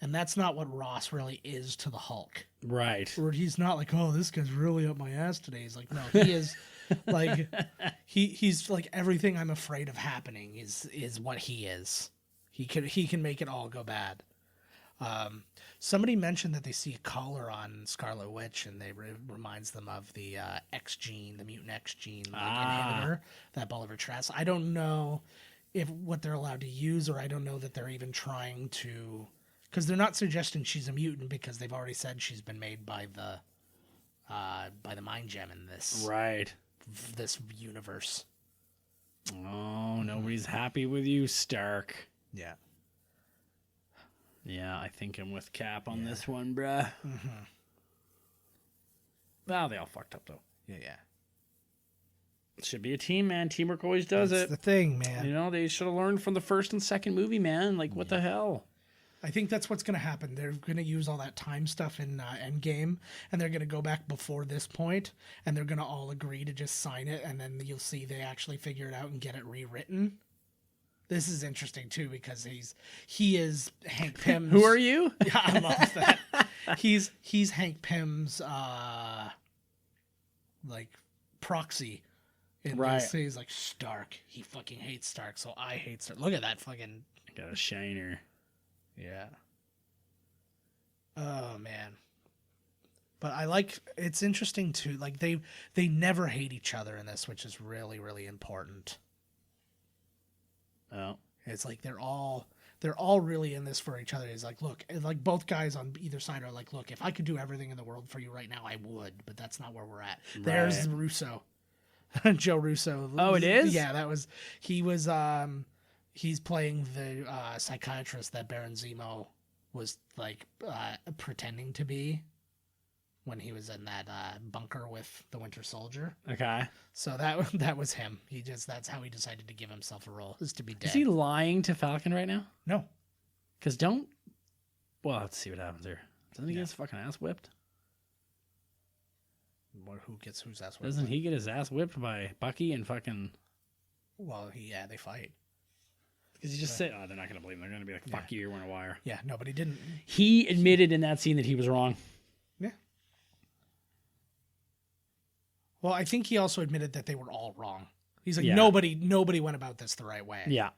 And that's not what Ross really is to the Hulk. Right. Where he's not like, oh, this guy's really up my ass today. He's like, no, he is like, he's like, everything I'm afraid of happening is what he is. He can make it all go bad. Somebody mentioned that they see a collar on Scarlet Witch, and they reminds them of the X gene, the mutant X gene inhibitor that Bolivar Trask. I don't know if what they're allowed to use, or I don't know that they're even trying to, because they're not suggesting she's a mutant, because they've already said she's been made by the mind gem in this universe. Oh, nobody's happy with you, Stark. Yeah. Yeah, I think I'm with Cap on this one, bruh. Mm-hmm. Well, they all fucked up, though. Yeah. Should be a team, man. Teamwork always does it. That's the thing, man. You know, they should have learned from the first and second movie, man. Like, what the hell? I think that's what's going to happen. They're going to use all that time stuff in Endgame, and they're going to go back before this point, and they're going to all agree to just sign it, and then you'll see they actually figure it out and get it rewritten. This is interesting too, because he is Hank Pym's. Who are you? Yeah, I love that. He's Hank Pym's like proxy. Right. This. He's like, Stark. He fucking hates Stark, so I hate Stark. Look at that fucking. Got a shiner. Yeah. Oh man. But I like, it's interesting too. Like they never hate each other in this, which is really, really important. Oh. It's like they're all really in this for each other. It's like, look, like both guys on either side are like, look, if I could do everything in the world for you right now, I would, but that's not where we're at. Right. There's Russo. Joe Russo. Oh, it is? Yeah, he's playing the psychiatrist that Baron Zemo was like pretending to be when he was in that bunker with the Winter Soldier. Okay. So that was him. That's how he decided to give himself a role, is to be dead. Is he lying to Falcon right now? No. Because well, let's see what happens here. Doesn't he get his fucking ass whipped? Who gets whose ass whipped? Doesn't he get his ass whipped by Bucky and fucking... Well, they fight. Because he just said, oh, they're not going to believe him. They're going to be like, fuck you, you're wearing a wire. Yeah, no, but he didn't. He admitted in that scene that he was wrong. Yeah. Well, I think he also admitted that they were all wrong. He's like, nobody went about this the right way. Yeah.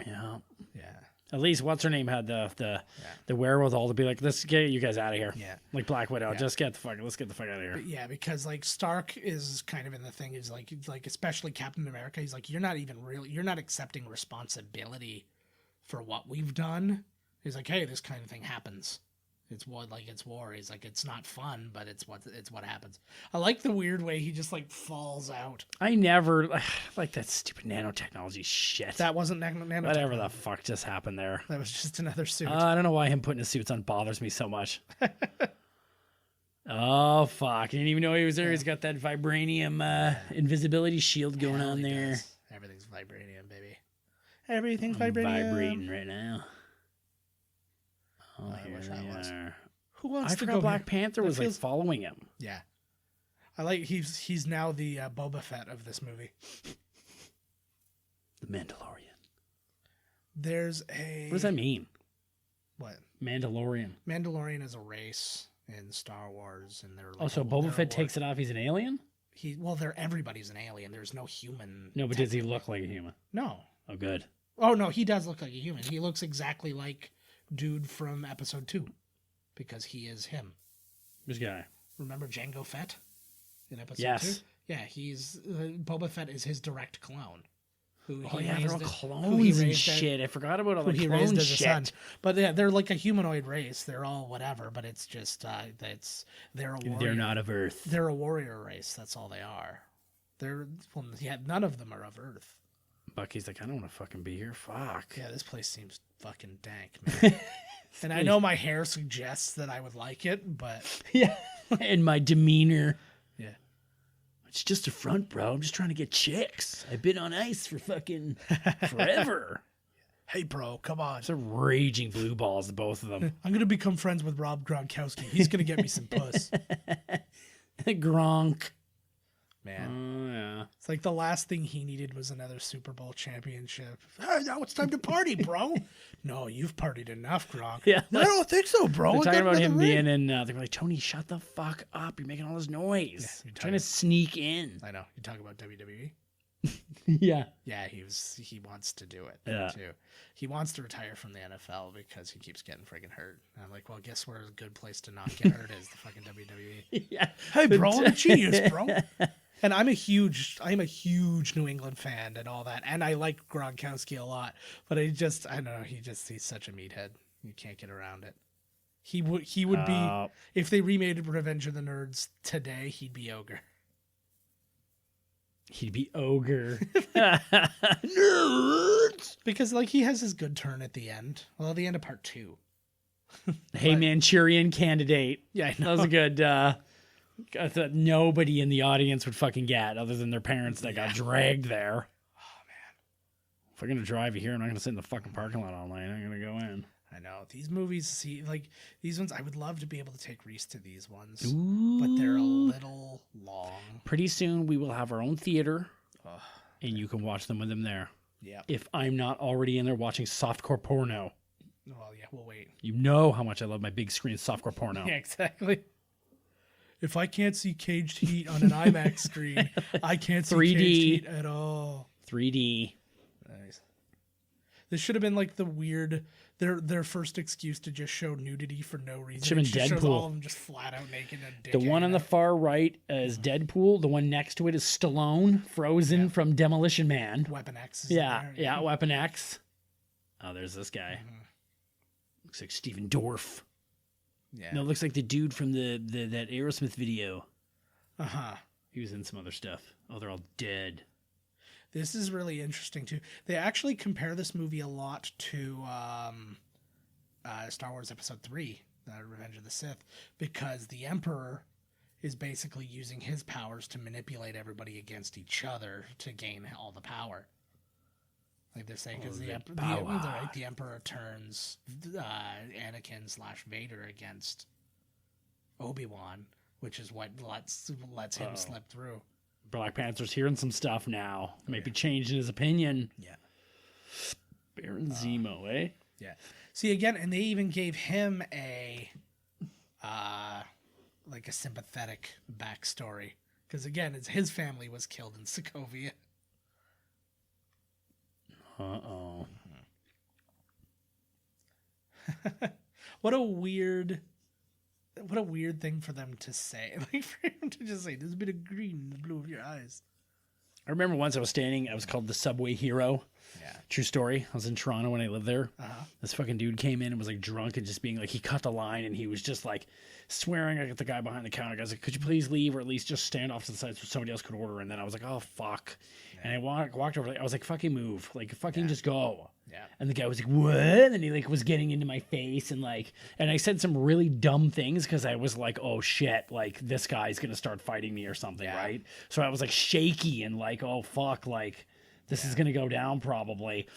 Yeah. Yeah. At least what's her name had the wherewithal to be like, let's get you guys out of here. Yeah. Like Black Widow, let's get the fuck out of here. But yeah, because like Stark is kind of in the thing, is like especially Captain America, he's like, you're not accepting responsibility for what we've done. He's like, hey, this kind of thing happens. It's war. He's like, it's not fun, but it's what happens. I like the weird way he just like falls out. I never like that stupid nanotechnology shit. That wasn't nanotechnology. Whatever the fuck just happened there. That was just another suit. I don't know why him putting his suits on bothers me so much. Oh fuck! I didn't even know he was there. He's got that vibranium invisibility shield going on there. Does. Everything's vibranium, baby. Everything's vibranium. Vibrating right now. Oh, I wish I was. Are. Who wants I to forgot go Black here? Panther was like following him. Yeah, I like he's now the Boba Fett of this movie. The Mandalorian. There's a. What does that mean? What? Mandalorian. Mandalorian is a race in Star Wars, and they're. Like, so Boba Fett takes it off. He's an alien. Everybody's an alien. There's no human. No, but does he look like a human? No. Oh, good. Oh no, he does look like a human. He looks exactly like dude from episode 2, because he is him. This guy. Remember Jango Fett in episode 2? Yes. Yeah, he's Boba Fett is his direct clone. They're all clones and shit. I forgot about all the clone shit. But yeah, they're like a humanoid race. They're all whatever, but it's just they're a warrior. They're not of Earth. They're a warrior race. That's all they are. None of them are of Earth. Bucky's like, I don't want to fucking be here. Fuck. Yeah, this place seems fucking dank, man. And I know my hair suggests that I would like it, but Yeah. And my demeanor. yeah. It's just a front, bro. I'm just trying to get chicks. I've been on ice for fucking forever. Hey, bro, come on. It's a raging blue balls, both of them. I'm gonna become friends with Rob Gronkowski. He's gonna get me some puss. Gronk. Man, Oh, yeah. it's like the last thing he needed was another Super Bowl championship. Hey, now it's time to party, bro. No, you've partied enough, Gronk. Yeah. I don't think so, bro. They're I talking got about him another ring. being in, they were like, Tony, shut the fuck up. You're making all this noise. Yeah, you're trying to sneak in. I know. You talk about WWE. Yeah. Yeah, he wants to do it Yeah. too. He wants to retire from the NFL because he keeps getting friggin' hurt. And I'm like, well, guess where a good place to not get hurt is the fucking WWE. Yeah. Hey, bro, I'm a genius, bro. And I'm a huge New England fan and all that, and I like Gronkowski a lot. But I don't know. He's such a meathead. You can't get around it. He would be if they remade Revenge of the Nerds today. He'd be Ogre. He'd be Ogre. Nerds! Because like he has his good turn at the end. Well, at the end of part 2. Hey, Manchurian Candidate. Yeah, I know. That was a good, I thought nobody in the audience would fucking get other than their parents that got dragged there. Oh man, If I'm going to drive you here, I'm not going to sit in the fucking parking lot all night. I'm going to go in. I know these movies. See, like these ones, I would love to be able to take Reese to these ones, Ooh. but they're a little long. Pretty soon we will have our own theater, Ugh. and you can watch them with them there. Yeah. If I'm not already in there watching softcore porno. Well, yeah, we'll wait. You know how much I love my big screen softcore porno. Yeah, exactly. If I can't see Caged Heat on an IMAX screen, I can't see 3D. Caged Heat at all. 3D. Nice. This should have been like the weird their first excuse to just show nudity for no reason. Should have It been just shows Deadpool. all of them just flat out naked and dick The one on hanging the out. far right is Deadpool. The one next to it is Stallone, frozen from Demolition Man. Weapon X. Is in Yeah, there. yeah, Weapon X. Oh, there's this guy. Looks like Steven Dorff. Yeah. No, it looks like the dude from that Aerosmith video. Uh-huh. He was in some other stuff. Oh, they're all dead. This is really interesting too. They actually compare this movie a lot to Star Wars Episode 3, Revenge of the Sith, because the Emperor is basically using his powers to manipulate everybody against each other to gain all the power. Like they're saying, because the Emperor turns Anakin / Vader against Obi-Wan, which is what lets him slip through. Black Panther's hearing some stuff now. Might be changing his opinion. Yeah. Baron Zemo, eh? Yeah. See again, and they even gave him a like a sympathetic backstory because again, it's his family was killed in Sokovia. Uh-oh. What a weird thing for them to say. Like for him to just say, "There's a bit of green in the blue of your eyes." I remember once I was called the Subway Hero. Yeah. True story. I was in Toronto when I lived there. This fucking dude came in and was like drunk and just being like, he cut the line and he was just like swearing at the guy behind the counter. I was like, could you please leave or at least just stand off to the side so somebody else could order? And then I was like, oh, fuck. And I walked over. I was like, fucking move. Like, fucking just go. Yeah. And the guy was like, what? And he like was getting into my face and I said some really dumb things because I was like, oh shit, like this guy's going to start fighting me or something, right? So I was like shaky and like, oh fuck, like this is going to go down probably.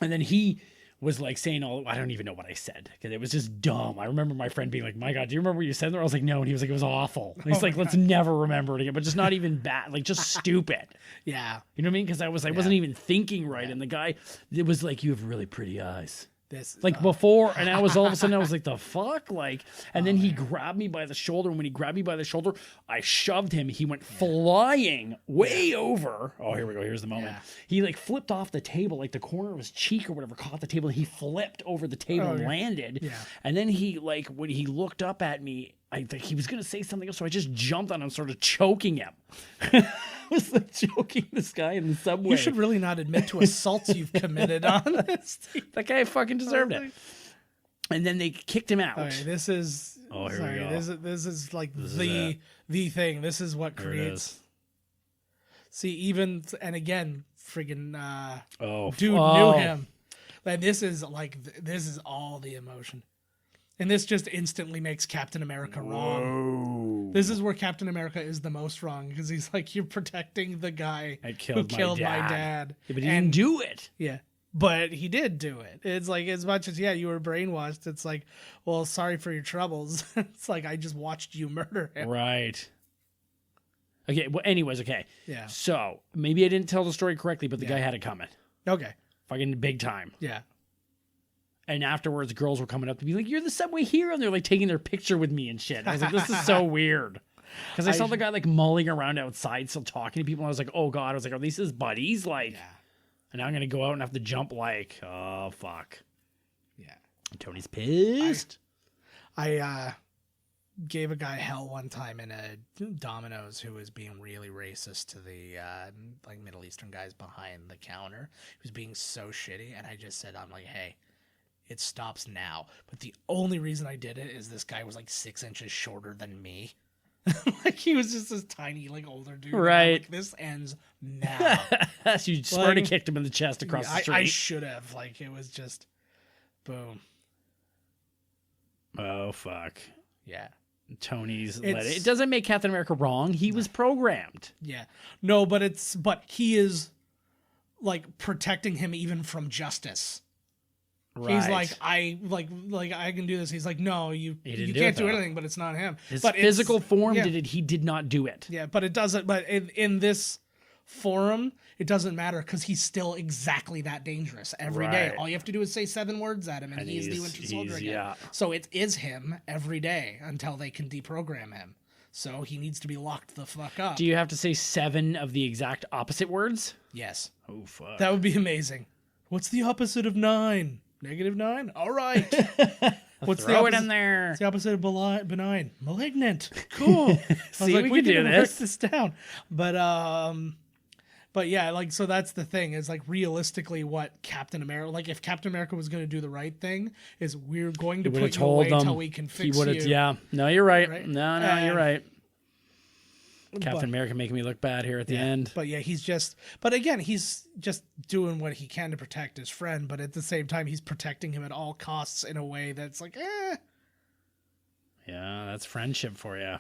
And then he was like saying I don't even know what I said because it was just dumb. I remember my friend being like, my God, do you remember what you said there? I was like, no. And he was like, it was awful. And he's like, let's never remember it again, but just not even bad, like just stupid. Yeah. You know what I mean? Because I wasn't even thinking right. And the guy, it was like, you have really pretty eyes. This Like before, and I was all of a sudden, I was like, the fuck? Like, and then he grabbed me by the shoulder. And when he grabbed me by the shoulder, I shoved him. He went flying way over. Oh, here we go. Here's the moment. Yeah. He like flipped off the table, like the corner of his cheek or whatever caught the table. He flipped over the table and landed. Yeah. And then he like, when he looked up at me, I think he was going to say something else. So I just jumped on him, sort of choking him. I was like choking this guy in the subway. You should really not admit to assaults you've committed on this. That guy fucking deserved it. And then they kicked him out. Okay, this is. Oh, here sorry, we go. This is like This is the thing. This is what Here it creates. is. See, even and again, friggin' Oh, dude knew him. And this is all the emotion. And this just instantly makes Captain America wrong. This is where Captain America is the most wrong, because he's like, you're protecting the guy who killed my dad. Yeah, but he didn't do it. Yeah. But he did do it. It's like, as much as, you were brainwashed, it's like, well, sorry for your troubles. It's like, I just watched you murder him. Right. Okay, well, anyways, okay. Yeah. So, maybe I didn't tell the story correctly, but the guy had it coming. Okay. Fucking big time. Yeah. And afterwards, girls were coming up to be like, you're the subway hero. And they're like taking their picture with me and shit. And I was like, this is so weird. Because I saw the guy like mulling around outside, still talking to people. And I was like, oh God. I was like, are these his buddies? Like, and now I'm going to go out and have to jump like, oh, fuck. Yeah. And Tony's pissed. I gave a guy hell one time in a Domino's who was being really racist to the like Middle Eastern guys behind the counter. He was being so shitty. And I just said, I'm like, hey, it stops now. But the only reason I did it is this guy was like 6 inches shorter than me. Like, he was just this tiny, like, older dude. Right. Like, this ends now. So you Sparta kicked him in the chest across the street. I should have. Like, it was just boom. Oh, fuck. Yeah. Tony's let it. It doesn't make Captain America wrong. He was programmed. Yeah. No, but he is like protecting him even from justice. Right. He's like, I can do this. He's like, no, you can't do anything, but it's not him. His but physical form did it. He did not do it. Yeah, but it doesn't. But in this forum, it doesn't matter, because he's still exactly that dangerous every day. All you have to do is say 7 words at him, and he's the Winter Soldier again. Yeah. So it is him every day until they can deprogram him. So he needs to be locked the fuck up. Do you have to say 7 of the exact opposite words? Yes. Oh, fuck. That would be amazing. What's the opposite of 9? -9? All right. What's the opposite in there? What's the opposite of benign? Malignant. Cool. See, we can do this. Write this down. But yeah, like, so that's the thing, is like, realistically what Captain America, like, if Captain America was going to do the right thing, is we're going to put you away till we can fix you. Yeah. No, you're right. No, you're right. Captain America making me look bad here at the end. But yeah, he's just doing what he can to protect his friend, but at the same time, he's protecting him at all costs in a way that's like, Yeah, that's friendship for you.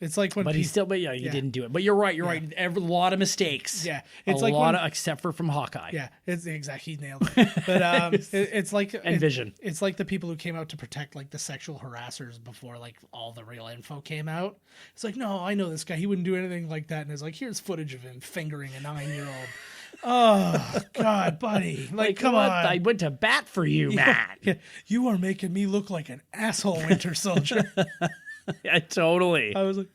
It's like when he didn't do it. But you're right. You're right. A lot of mistakes. Yeah, it's a lot of, except for from Hawkeye. Yeah, it's exactly, he nailed it. But it's like Vision. It's like the people who came out to protect like the sexual harassers before like all the real info came out. It's like, no, I know this guy. He wouldn't do anything like that. And it's like, here's footage of him fingering a 9-year-old. Oh God, buddy! Like, come on! I went to bat for you, Matt. Yeah, you are making me look like an asshole, Winter Soldier. Yeah, totally. I was like,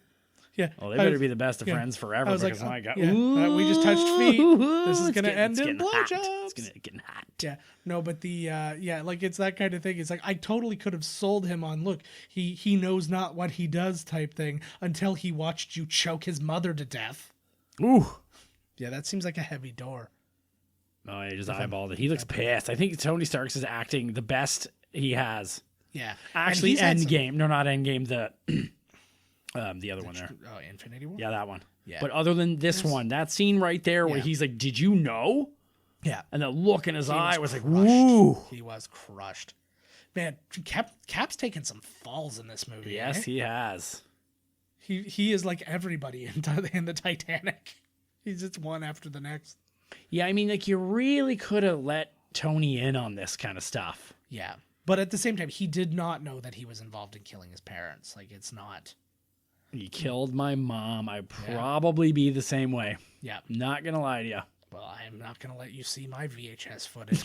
yeah. Well, they better be the best of friends forever. I was because, my God, we just touched feet. This is going to end in blowjobs. It's going to get hot. Yeah. No, but like, it's that kind of thing. It's like, I totally could have sold him on, look, he knows not what he does type thing, until he watched you choke his mother to death. Ooh. Yeah, that seems like a heavy door. Oh, he just eyeballed it. He looks pissed. I think Tony Stark's is acting the best he has. Yeah, actually, Endgame. No, not Endgame. The other one there. Oh, Infinity War. Yeah, that one. Yeah. But other than this one, that scene right there where he's like, "Did you know?" Yeah. And the look in his eye was like, "Woo!" He was crushed. Man, Cap's taken some falls in this movie. Yes, he has. He is like everybody in the Titanic. He's just one after the next. Yeah, I mean, like, you really could have let Tony in on this kind of stuff. Yeah. But at the same time, he did not know that he was involved in killing his parents. Like, it's not. You killed my mom. I'd probably be the same way. Yeah. Not going to lie to you. Well, I'm not going to let you see my VHS footage.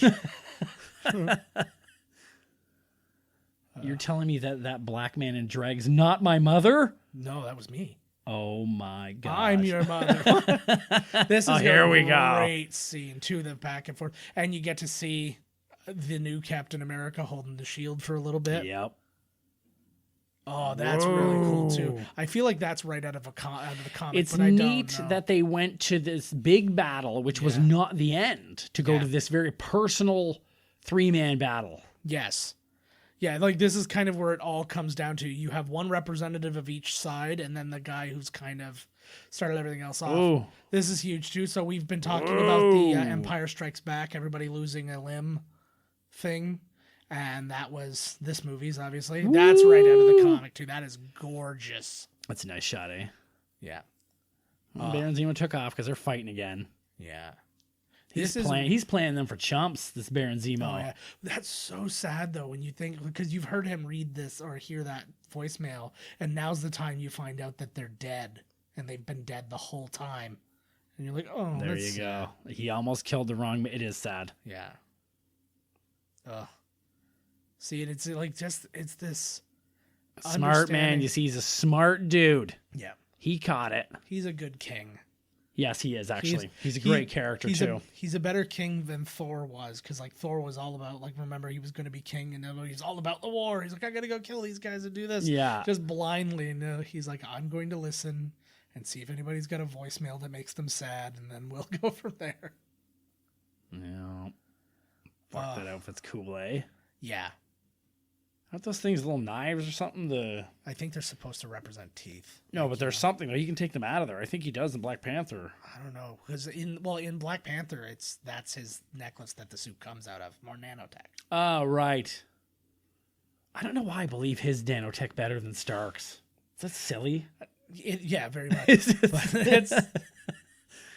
You're telling me that black man in drag's not my mother? No, that was me. Oh, my God. I'm your mother. This is here we go. Great scene, too, the back and forth. And you get to see the new Captain America holding the shield for a little bit. Yep. Oh, that's really cool too. I feel like that's right out of the comic. It's neat that they went to this big battle, which was not the end, to go to this very personal 3-man battle. Yes. Yeah, like this is kind of where it all comes down to. You have one representative of each side, and then the guy who's kind of started everything else off. Ooh. This is huge too. So we've been talking about the Empire Strikes Back, everybody losing a limb thing. And that was this movie's, obviously. Woo! That's right out of the comic too. That is gorgeous. That's a nice shot, eh? Yeah. Baron Zemo took off because they're fighting again. Yeah. He's playing them for chumps, this Baron Zemo. Oh, yeah. That's so sad, though, when you think, because you've heard him read this or hear that voicemail, and now's the time you find out that they're dead, and they've been dead the whole time. And you're like, oh, there you go. He almost killed the wrong. It is sad. Yeah. Ugh. See, and it's like it's this smart man. You see, he's a smart dude. Yeah. He caught it. He's a good king. Yes, he is, actually. He's a great character, too. He's a better king than Thor was, because, like, Thor was all about, like, remember, he was going to be king, and he's all about the war. He's like, I got to go kill these guys and do this. Yeah. Just blindly. And he's like, I'm going to listen and see if anybody's got a voicemail that makes them sad, and then we'll go from there. Yeah. Fuck, that outfit's cool, eh? Yeah. Aren't those things little knives or something? I think they're supposed to represent teeth. No, but there's something. He can take them out of there. I think he does in Black Panther. I don't know. Because in Black Panther, that's his necklace that the suit comes out of. More nanotech. Oh, right. I don't know why I believe his nanotech better than Stark's. Is that silly? Yeah, very much. But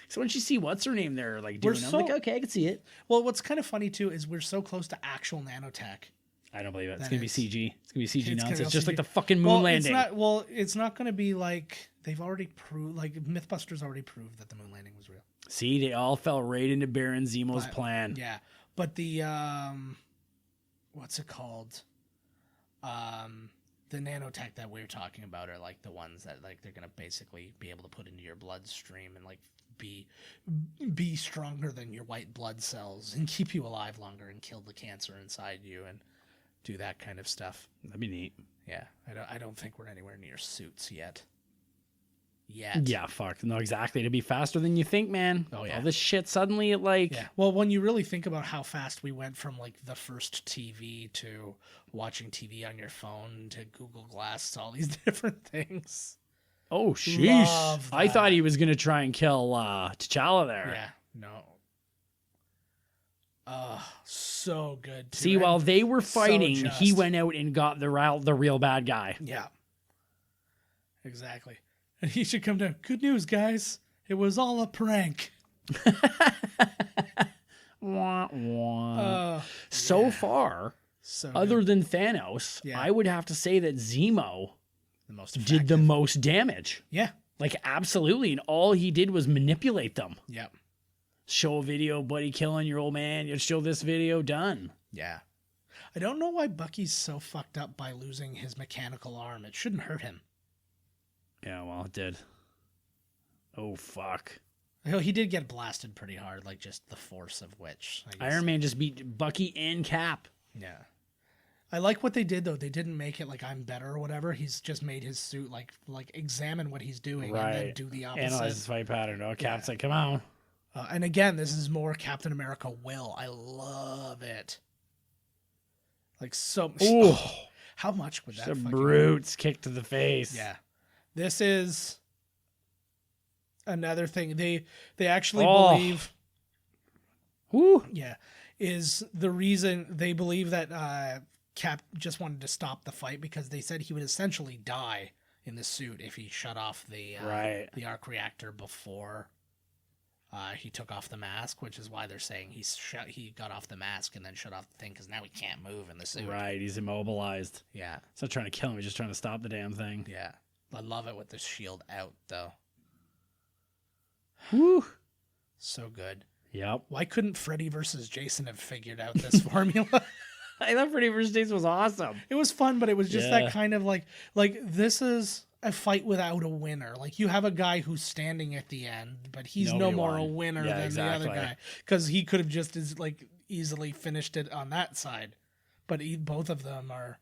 so once you see what's her name there, like doing, I'm like, okay, I can see it. Well, what's kind of funny too is we're so close to actual nanotech. I don't believe it. It's gonna be CG. It's gonna be CG nonsense. It's CG. just like the fucking moon landing. It's not gonna be like they've already proved. Like MythBusters already proved that the moon landing was real. See, they all fell right into Baron Zemo's plan. Yeah, but the what's it called? The nanotech that we're talking about are like the ones that like they're gonna basically be able to put into your bloodstream and like be stronger than your white blood cells and keep you alive longer and kill the cancer inside you and do that kind of stuff. That'd be neat. Yeah, I don't think we're anywhere near suits yet. Yeah, fuck. No, exactly. It'd be faster than you think, man. Oh, yeah. All this shit suddenly, like... Yeah. Well, when you really think about how fast we went from, like, the first TV to watching TV on your phone to Google Glass to all these different things. Oh, sheesh. I thought he was going to try and kill T'Challa there. Yeah, no. So good, too. See, while they were fighting, he went out and got the real bad guy. Yeah. Exactly. And he should come down. Good news, guys. It was all a prank. Wah, wah. So far, other than Thanos, I would have to say that Zemo did the most damage. Yeah. Like, absolutely. And all he did was manipulate them. Yep. Show a video, buddy killing your old man. You show this video, done. Yeah. I don't know why Bucky's so fucked up by losing his mechanical arm. It shouldn't hurt him. Yeah, well, it did. Oh, fuck. He did get blasted pretty hard, like just the force of which. Iron Man just beat Bucky and Cap. Yeah. I like what they did, though. They didn't make it like I'm better or whatever. He's just made his suit like examine what he's doing and then do the opposite. Analyze his fight pattern. Oh, Cap's like, come on. And again, this is more Captain America will. I love it. Like so. Ooh. How much would that? Just a brute's kick to the face. Yeah. This is another thing. They actually believe. Woo. Yeah. Is the reason they believe that Cap just wanted to stop the fight because they said he would essentially die in the suit if he shut off the arc reactor before he took off the mask, which is why they're saying he got off the mask and then shut off the thing because now he can't move in the suit. Right, he's immobilized. Yeah. He's not trying to kill him, he's just trying to stop the damn thing. Yeah. I love it with the shield out, though. Whew. So good. Yep. Why couldn't Freddy versus Jason have figured out this formula? I thought Freddy vs. Jason was awesome. It was fun, but it was just that kind of like this is a fight without a winner. Like you have a guy who's standing at the end, but he's no more a winner than the other guy because he could have just easily finished it on that side. But both of them are,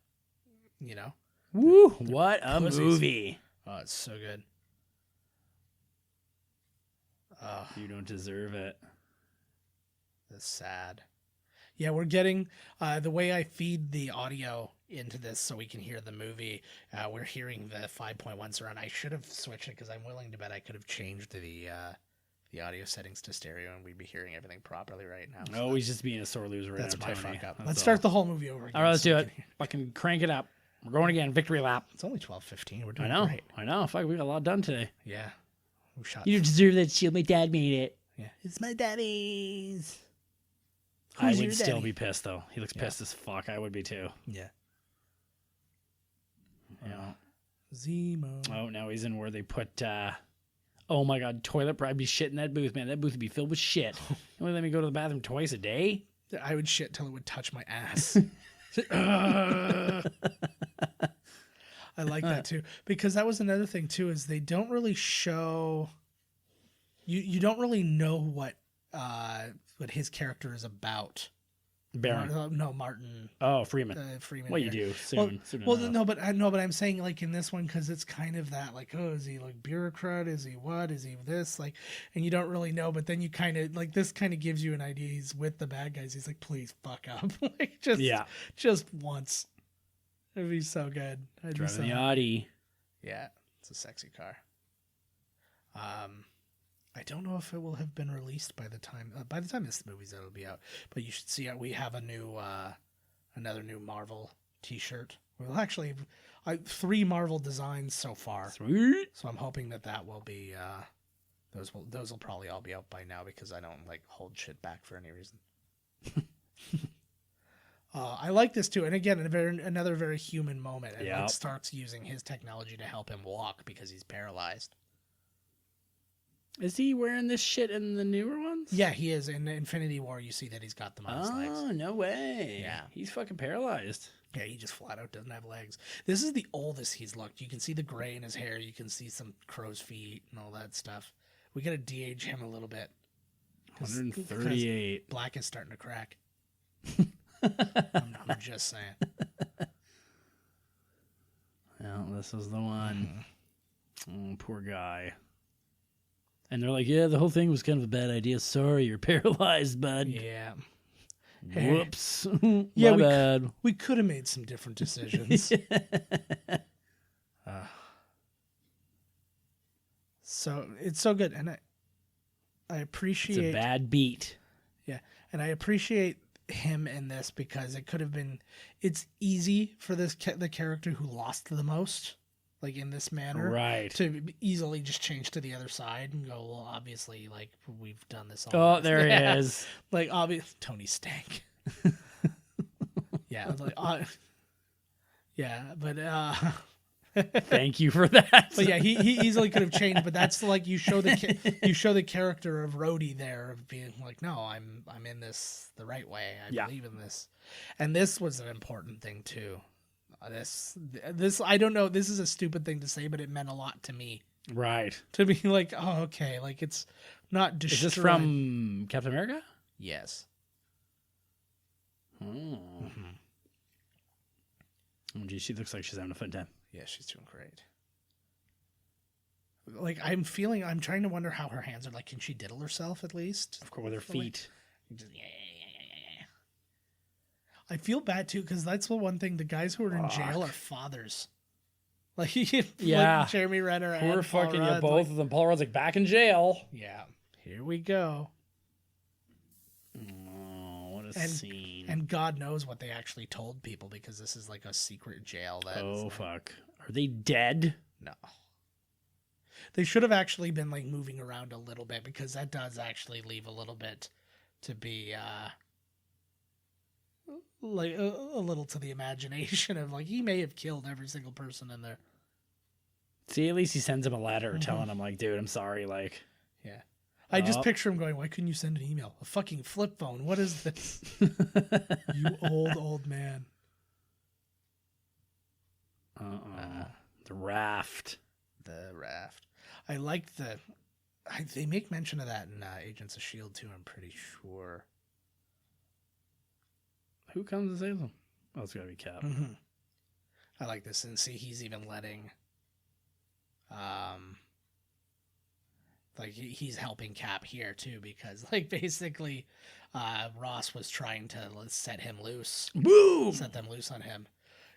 Woo! What a movie! Oh, it's so good. You don't deserve it. That's sad. Yeah, we're getting the way I feed the audio into this so we can hear the movie. We're hearing the 5.1 surround. I should have switched it because I'm willing to bet I could have changed the audio settings to stereo and we'd be hearing everything properly right now. So he's just being a sore loser right that's now. my Tony. fuck up. That's Let's all. start the whole movie over again. All right, let's so do we it. can hear. Fucking crank it up. We're going again. Victory lap. It's only 12:15. We're doing I know. great. I know. Fuck, we got a lot done today. Yeah. We shot. You deserve that shield. My dad made it. Yeah. It's my daddy's. I Who's would your still daddy? be pissed though. He looks pissed as fuck. I would be too. Yeah. Yeah. Zemo. Oh, now he's in where they put. Oh my god, toilet. I'd be shit in that booth, man. That booth would be filled with shit. You only let me go to the bathroom twice a day. I would shit till it would touch my ass. I like that too, because that was another thing too, is they don't really show you don't really know what his character is about. Baron. No, Martin. Oh, Freeman. Freeman. Well, here. you do soon. Well, no, but I'm saying like in this one, because it's kind of that like, oh, is he like bureaucrat? Is he what? Is he this? Like, and you don't really know. But then you kind of like this kind of gives you an idea. He's with the bad guys. He's like, please fuck up, like just once. It'd be so good. Driving the Audi. Yeah, it's a sexy car. I don't know if it will have been released by the time this movie's out, it'll be out. But you should see we have a new another new Marvel T-shirt. Well, actually, 3 Marvel designs so far. Sweet. So I'm hoping that will be those will probably all be out by now because I don't like hold shit back for any reason. I like this too, and again, another very human moment. And Luke starts using his technology to help him walk because he's paralyzed. Is he wearing this shit in the newer ones? Yeah, he is. In Infinity War, you see that he's got them on his legs. Oh, no way. Yeah. He's fucking paralyzed. Yeah, he just flat out doesn't have legs. This is the oldest he's looked. You can see the gray in his hair. You can see some crow's feet and all that stuff. We got to de-age him a little bit. 138. Black is starting to crack. I'm just saying. Well, this is the one. Oh, poor guy. And they're like, yeah, the whole thing was kind of a bad idea. Sorry, you're paralyzed, bud. Yeah. Whoops. Yeah, My bad. We could have made some different decisions. So it's so good, and I appreciate. It's a bad beat. Yeah, and I appreciate him in this because it could have been. It's easy for the character who lost the most. Like in this manner, right? To easily just change to the other side and go, well, obviously, like we've done this. Oh, there he is. Like obvious, Tony Stank. Yeah, like, yeah, but thank you for that. But yeah, he easily could have changed. But that's like you show the character of Rhodey there of being like, no, I'm in this the right way. I believe in this, and this was an important thing too. This I don't know. This is a stupid thing to say, but it meant a lot to me. Right. To be like, oh, okay, like it's not destroyed. Is this from Captain America? Yes. Oh. Mm-hmm. Oh, geez, she looks like she's having a fun time. Yeah, she's doing great. Like I'm trying to wonder how her hands are. Like, can she diddle herself at least? Of course, with her feet. Just, yeah. I feel bad too because that's the one thing. The guys who are in jail are fathers. Like like Jeremy Renner. Poor and fucking Paul Rudd, both of them. Paul Rudd's like back in jail. Yeah. Here we go. Oh, what a scene! And God knows what they actually told people because this is like a secret jail. Fuck! Are they dead? No. They should have actually been like moving around a little bit because that does actually leave a little bit to be. Like a little to the imagination of like he may have killed every single person in there. See, at least he sends him a letter telling him like, dude, I'm sorry. Like, yeah, I just picture him going, why couldn't you send an email? A fucking flip phone. What is this? You old man. The raft. The raft. I like they make mention of that in Agents of S.H.I.E.L.D. too. I'm pretty sure. Who comes and saves him? Oh, it's gotta be Cap. Mm-hmm. I like this, and see, he's even letting, like he's helping Cap here too, because like basically, Ross was trying to set him loose. Boom! Set them loose on him,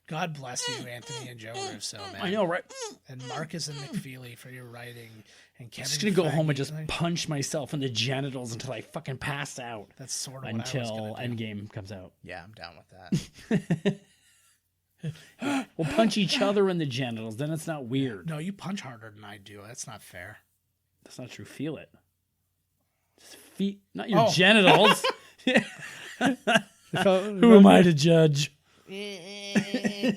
God bless you, Anthony and Joe Russo, man. I know, right? And Marcus and McFeely for your writing. And Kevin I'm just going to go home and Feige, just like, punch myself in the genitals until I fucking pass out. That's sort of what I was going Until to do. Endgame comes out. Yeah, I'm down with that. We'll punch each other in the genitals. Then it's not weird. No, you punch harder than I do. That's not fair. That's not true. Feel it. Just feet, not your genitals. Who am I to judge? I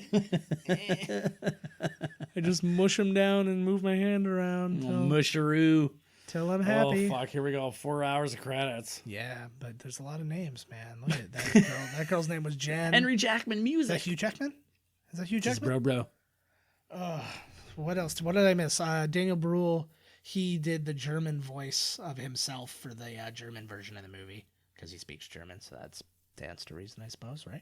just mush them down and move my hand around Musharoo. till I'm happy. Oh, fuck. Here we go. 4 hours of credits. Yeah, but there's a lot of names, man. Look at that girl. That girl's name was Jen. Henry Jackman Is music. that Hugh Jackman? Is that Hugh This is Jackman? bro. What else? What did I miss? Daniel Bruhl, he did the German voice of himself for the German version of the movie because he speaks German, so that stands to reason, I suppose, right?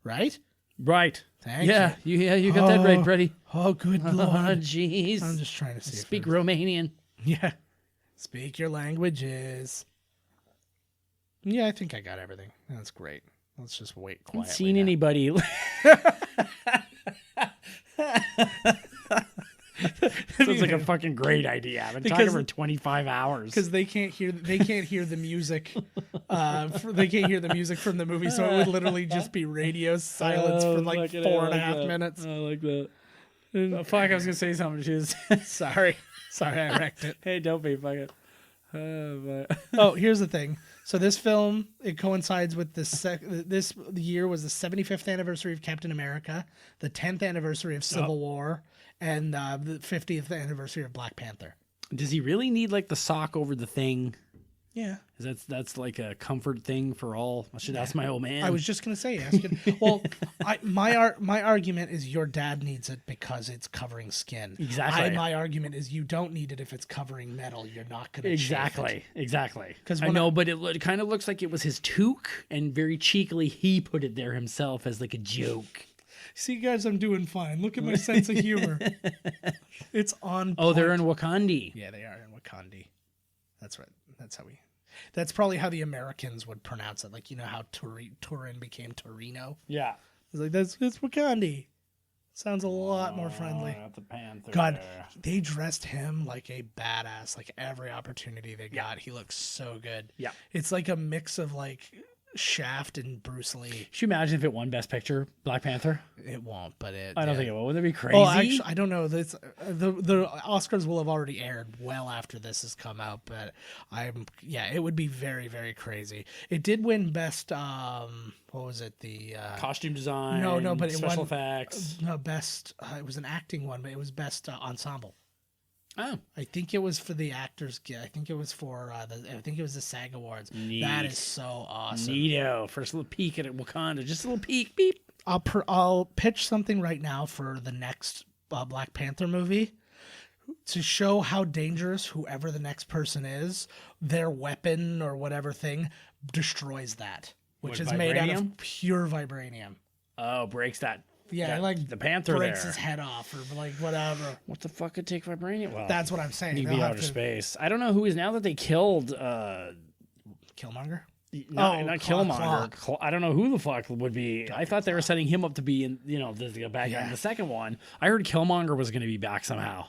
Right? Right. Thank you. Yeah, you got that right, Freddie. Oh, good Oh, lord. jeez. I'm just trying to see. Speak Romanian. Yeah. Speak your languages. Yeah, I think I got everything. That's great. Let's just wait I quietly. haven't seen now. anybody. Sounds like a fucking great idea. I've been talking for 25 hours. Because they can't hear the music. They can't hear the music from the movie, so it would literally just be radio silence for like 4.5 minutes. I like that. Fuck, I was gonna say something. Sorry, I wrecked it. Hey, don't be fucking. Oh, here's the thing. So this film, it coincides with this year was the 75th anniversary of Captain America, the 10th anniversary of Civil War, and the 50th anniversary of Black Panther. Does he really need like the sock over the thing? Yeah. That's like a comfort thing for all. I should ask my old man. I was just gonna say, well, my argument is your dad needs it because it's covering skin. Exactly. My argument is you don't need it if it's covering metal. You're not gonna Exactly. Because I when know, but it kind of looks like it was his toque, and very cheekily he put it there himself as like a joke. See, guys, I'm doing fine. Look at my sense of humor. It's on. Oh, they're in Wakandi. Yeah, they are in Wakandi. That's right. That's probably how the Americans would pronounce it. Like, you know how Turin became Torino? Yeah. It's like, it's Wakandi. Sounds a lot more friendly. Not the Panther. God, they dressed him like a badass. Like, every opportunity they got, he looks so good. Yeah. It's like a mix of, like, Shaft and Bruce Lee. Should you imagine if it won Best Picture, Black Panther? It won't, but it... I don't think it will. Wouldn't that be crazy? Oh, actually, I don't know. The Oscars will have already aired well after this has come out, but it would be very, very crazy. It did win best. What was it? The costume design. No, but it special won, effects. No, best. It was an acting one, but it was best ensemble. Oh, I think it was for the Actors Guild. I think it was for I think it was the SAG Awards. Neat. That is so awesome. neato. First little peek at it, Wakanda. Just a little peek. Beep. I'll pitch something right now for the next Black Panther movie to show how dangerous whoever the next person is, their weapon or whatever thing destroys that, which is made out of pure vibranium. Oh, breaks that. Yeah, that, like the Panther breaks there. his head off or like whatever. What the fuck could take vibranium? Well, That's what I'm saying. he'd They'll be have outer to- space. I don't know who is now that they killed. Killmonger? Not Killmonger. I don't know who the fuck would be. I thought they were setting him up to be in, the bad guy in the second one. I heard Killmonger was going to be back somehow,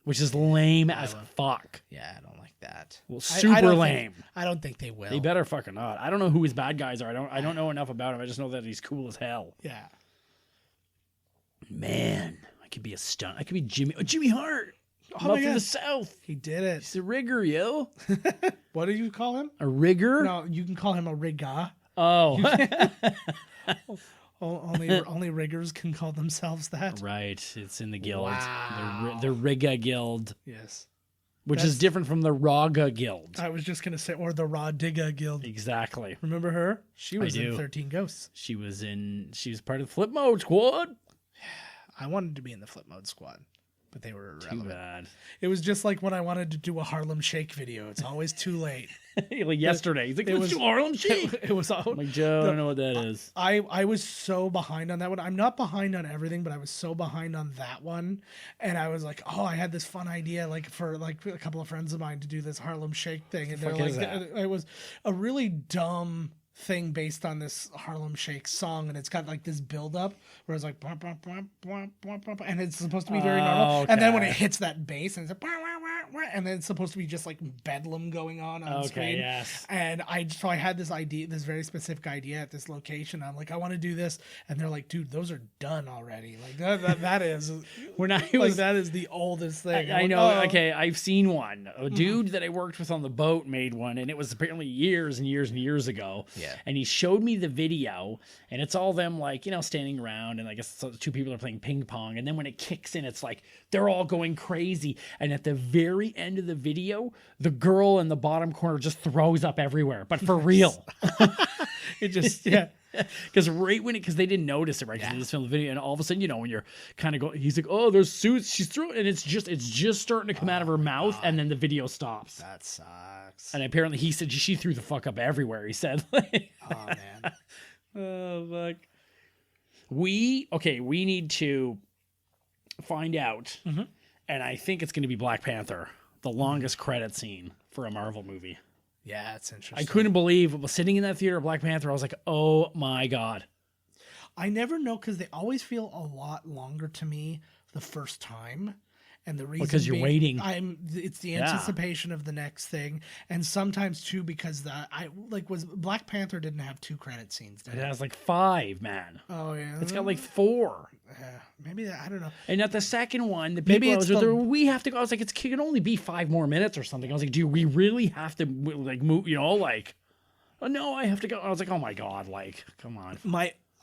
which is lame as fuck. Yeah, I don't like that. Well, I super don't lame. I don't think they will. They better fucking not. I don't know who his bad guys are. I don't know enough about him. I just know that he's cool as hell. Yeah. Man, I could be a stunt. I could be Jimmy Hart. Oh Up my in God. the South. He did it. He's a rigger, yo. What do you call him? A rigger? No, you can call him a rigga. Oh. Only riggers can call themselves that. Right. It's in the guild. Wow. The Riga Guild, Yes. which is different from the Raga Guild. I was just gonna say, or the Raw Digga Guild. Exactly. Remember her? She was I in do. 13 Ghosts. She was part of the Flip Mode Squad. I wanted to be in the Flip Mode Squad, but they were Too irrelevant. bad. It was just like when I wanted to do a Harlem Shake video. It's always too late. Like yesterday. He's like, it let's was- do Harlem Shake. It was all. I'm like, Joe, I don't know what that is. I was so behind on that one. I'm not behind on everything, but I was so behind on that one. And I was like, oh, I had this fun idea, like for like a couple of friends of mine to do this Harlem Shake thing. And they're fuck like, is that? it was a really dumb thing based on this Harlem Shake song, and it's got like this build up where it's like bwah, bwah, bwah, bwah, bwah, bwah, and it's supposed to be very normal, and then when it hits that bass and it's like, and then it's supposed to be just like bedlam going on screen. Yes. And I had this idea, this very specific idea at this location. I'm like, I want to do this, and they're like, dude, those are done already. Like that is we're not like that is the oldest thing. I know. Okay, I've seen one. A dude that I worked with on the boat made one, and it was apparently years and years and years ago. Yeah. And he showed me the video, and it's all them like, standing around, and I guess two people are playing ping pong, and then when it kicks in, it's like they're all going crazy. And at the very end of the video, the girl in the bottom corner just throws up everywhere, but for real. It just Because because they didn't notice it, right? Because they just filmed the video, and all of a sudden, when you're kind of going, he's like, "Oh, there's suits." She's throwing, and it's just starting to come out of her mouth, and then the video stops. That sucks. And apparently, he said she threw the fuck up everywhere. He said, "Oh man, oh fuck." We need to find out, and I think it's going to be Black Panther, the longest credit scene for a Marvel movie. Yeah, it's interesting. I couldn't believe it. Sitting in that theater, Black Panther, I was like, oh my God. I never know, because they always feel a lot longer to me the first time. And the reason because you're waiting. It's the anticipation of the next thing. And sometimes too, because Black Panther didn't have 2 credit scenes. It has like 5, man. Oh yeah. It's got like 4. Maybe I don't know. And at the second one, the people we have to go. I was like, it can only be 5 more minutes or something. I was like, do we really have to like move? Oh no, I have to go. I was like, oh my God, like, come on.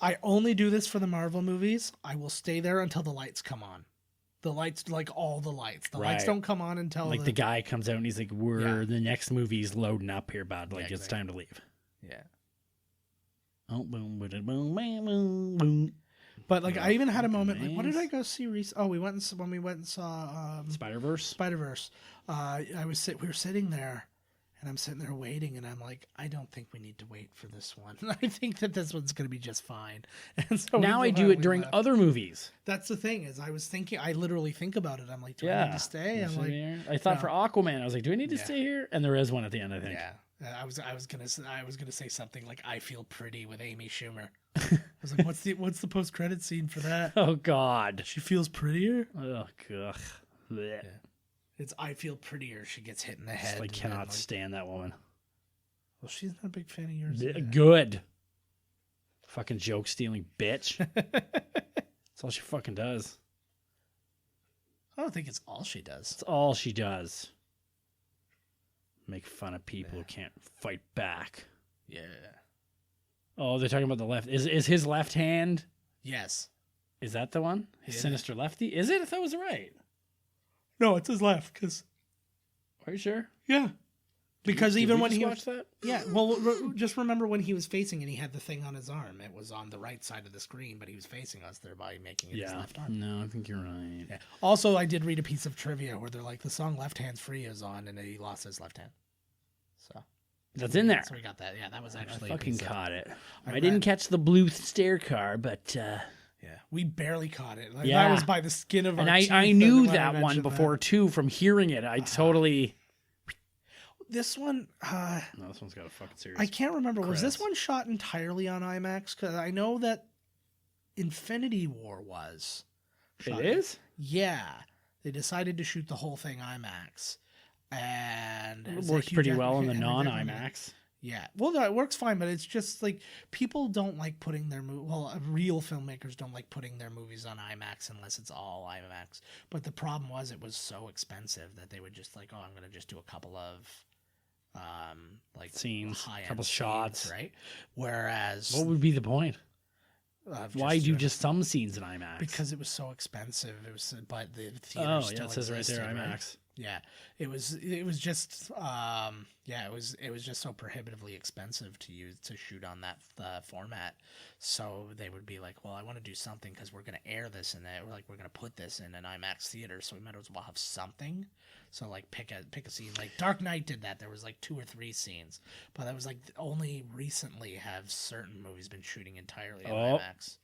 I only do this for the Marvel movies. I will stay there until the lights come on. The lights, like all the lights. The lights don't come on until the guy comes out and he's like, the next movie's loading up here, bud. Like, it's time to leave. Yeah. Oh, boom, boom, boom, boom, boom. But like, I even had a moment. Like, what did I go see recently? Oh, we went and saw Spider-Verse. We were sitting there, and I'm sitting there waiting, and I'm like, I don't think we need to wait for this one. I think that this one's going to be just fine. And so now I do it during other movies. That's the thing, is I literally think about it. I'm like, do I need to stay? I'm like, I thought for Aquaman, I was like, do I need to stay here? And there is one at the end, I think. Yeah. I was gonna say something like, I Feel Pretty with Amy Schumer. I was like, what's the post credit scene for that? Oh God, she feels prettier. Oh God. Yeah. It's I Feel Prettier. She gets hit in the head. I cannot stand that woman. Well, she's not a big fan of yours. Good. Fucking joke stealing bitch. That's all she fucking does. I don't think it's all she does. It's all she does. Make fun of people who can't fight back. Yeah. Oh, they're talking about the left. Is his left hand? Yes. Is that the one? His sinister lefty? Is it? I thought it was right. No, it's his left. Are you sure? Yeah. Because even when he watched that? Yeah. Well, just remember when he was facing and he had the thing on his arm. It was on the right side of the screen, but he was facing us, thereby making it his left arm. No, I think you're right. Yeah. Also, I did read a piece of trivia where they're like, the song "Left Hand's Free" is on, and he lost his left hand. So that's in there. So we got that. Yeah, that was actually. I fucking caught it. I didn't catch the blue stair car, but. Yeah, we barely caught it. Like, that was by the skin of our teeth. And I knew that one before too from hearing it. I totally. This one. No, this one's got a fucking serious. I can't remember. Credits. Was this one shot entirely on IMAX? Because I know that Infinity War was. It is? Yeah, they decided to shoot the whole thing IMAX, and it works pretty well in the non-IMAX. Yeah, well, no, it works fine, but it's just like people don't like putting their real filmmakers don't like putting their movies on IMAX unless it's all IMAX. But the problem was it was so expensive that they would just like, I'm going to just do a couple of like scenes, a couple shots, right? Whereas, what would be the point? Why do just some scenes in IMAX? Because it was so expensive. It was, but the theater still it says right there, IMAX. Right? Yeah, it was just it was just so prohibitively expensive to shoot on that format. So they would be like, well, I want to do something because we're going to air this and we're going to put this in an IMAX theater, so we might as well have something. So like pick a scene. Like Dark Knight did that. There was like 2 or 3 scenes, but that was like only recently have certain movies been shooting entirely in IMAX.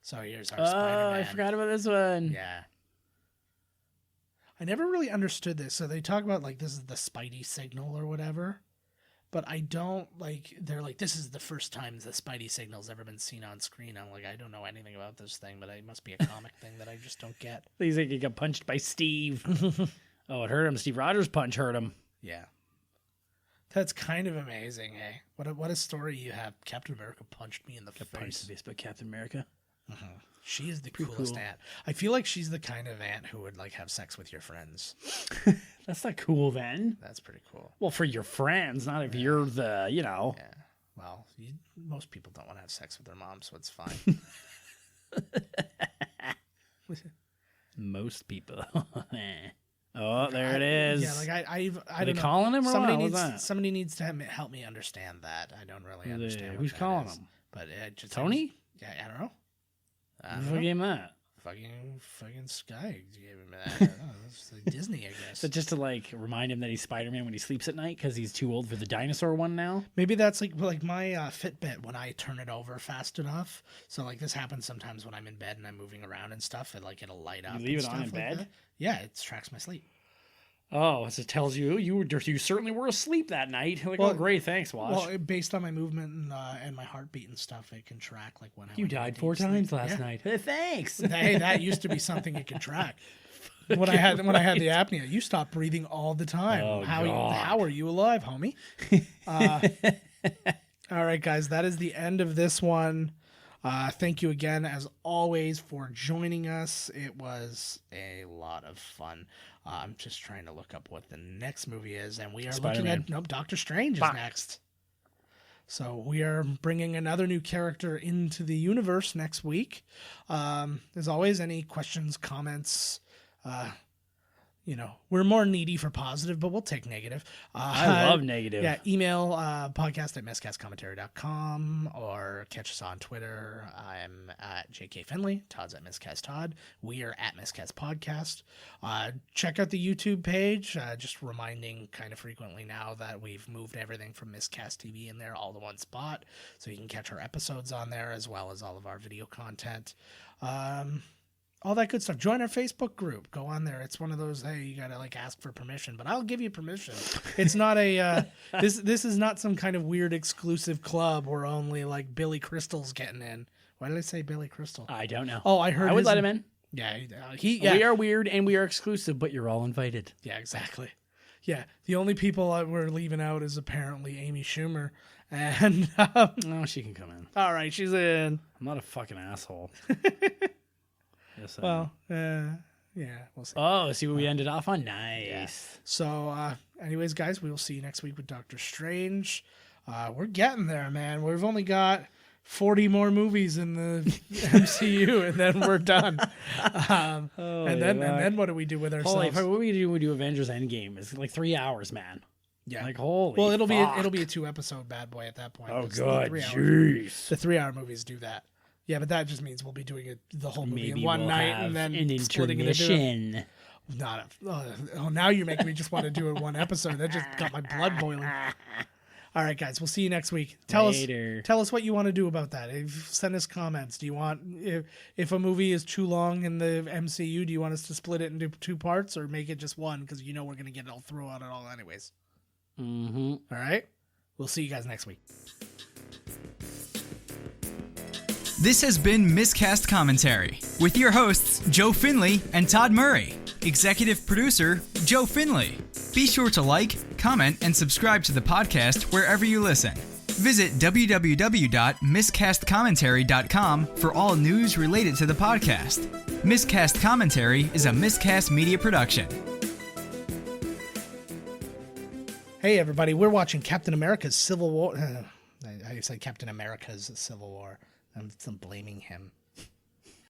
So here's our Spider-Man. I forgot about this one. Yeah. I never really understood this. So they talk about like this is the Spidey signal or whatever. but I don't like. They're like, this is the first time the Spidey signal's ever been seen on screen. I'm like, I don't know anything about this thing, but it must be a comic thing that I just don't get. He's like, he got punched by Steve. Oh, it hurt him. Steve Rogers' punch hurt him. Yeah. That's kind of amazing, hey? What a story you have. Captain America punched me in the face. Punched by Captain America. She is the coolest aunt. I feel like she's the kind of aunt who would like have sex with your friends. That's not cool then. That's pretty cool. Well, for your friends, not if you're the, Yeah. Well, most people don't want to have sex with their mom, so it's fine. Most people. Oh, there it is. Yeah, like I Are they don't know. calling him or Somebody needs to help me understand that. I don't really understand. Who's calling him? But it just Tony? Yeah, I don't know. Who gave him that? Fucking Sky gave him that. I don't know. It's like Disney, I guess. So just to like remind him that he's Spider-Man when he sleeps at night because he's too old for the dinosaur one now. Maybe that's like my Fitbit when I turn it over fast enough. So like this happens sometimes when I'm in bed and I'm moving around and stuff. And like it'll light up. You leave and it on stuff in like bed? that. Yeah, it tracks my sleep. Oh, so it tells you certainly were asleep that night. Like, oh, great, thanks, Wash. Well, based on my movement and my heartbeat and stuff, it can track like when you died 4 times last night. Hey, thanks. Hey, that used to be something it could track. When I had the apnea, you stopped breathing all the time. Oh, how are you alive, homie? All right, guys, that is the end of this one. Thank you again, as always, for joining us. It was a lot of fun. I'm just trying to look up what the next movie is, and we are looking at Doctor Strange is next. So we are bringing another new character into the universe next week. As always, any questions, comments, we're more needy for positive, but we'll take negative. I love negative. Yeah, email podcast@miscastcommentary.com or catch us on Twitter. I'm at JK Finley. Todd's at Miscast Todd. We are at Miscast Podcast. Check out the YouTube page. Just reminding kind of frequently now that we've moved everything from Miscast TV in there all to one spot, so you can catch our episodes on there as well as all of our video content. All that good stuff. Join our Facebook group. Go on there. It's one of those, hey, you gotta like ask for permission, but I'll give you permission. It's not a this is not some kind of weird exclusive club where only like Billy Crystal's getting in. Why did I say Billy Crystal? I don't know. Oh, I heard. I would let him in. Yeah, We are weird and we are exclusive, but you're all invited. Yeah, exactly. Yeah, the only people we're leaving out is apparently Amy Schumer, and no, she can come in. All right, she's in. I'm not a fucking asshole. Yes, well, yeah, we'll see. Oh, see what we ended off on? Nice. Yeah. So, anyways, guys, we will see you next week with Doctor Strange. We're getting there, man. We've only got 40 more movies in the MCU, and then we're done. And then what do we do with ourselves? Holy fuck, what we do Avengers Endgame. It's like 3 hours, man. Yeah. Like, holy Well, it'll fuck. be a 2-episode bad boy at that point. Oh, God. Jeez. The 3-hour movies do that. Yeah, but that just means we'll be doing the whole movie Maybe in one we'll night have and then an splitting intermission. it into now you're making me just want to do it one episode. That just got my blood boiling. All right, guys, we'll see you next week. Tell us what you want to do about that. Send us comments. Do you want if a movie is too long in the MCU, do you want us to split it into 2 parts or make it just one? Because we're going to get it all throughout it all anyways. Mm-hmm. All right, we'll see you guys next week. This has been Miscast Commentary with your hosts, Joe Finley and Todd Murray. Executive producer, Joe Finley. Be sure to like, comment, and subscribe to the podcast wherever you listen. Visit www.miscastcommentary.com for all news related to the podcast. Miscast Commentary is a Miscast Media production. Hey, everybody, we're watching Captain America's Civil War. I said Captain America's Civil War. I'm blaming him.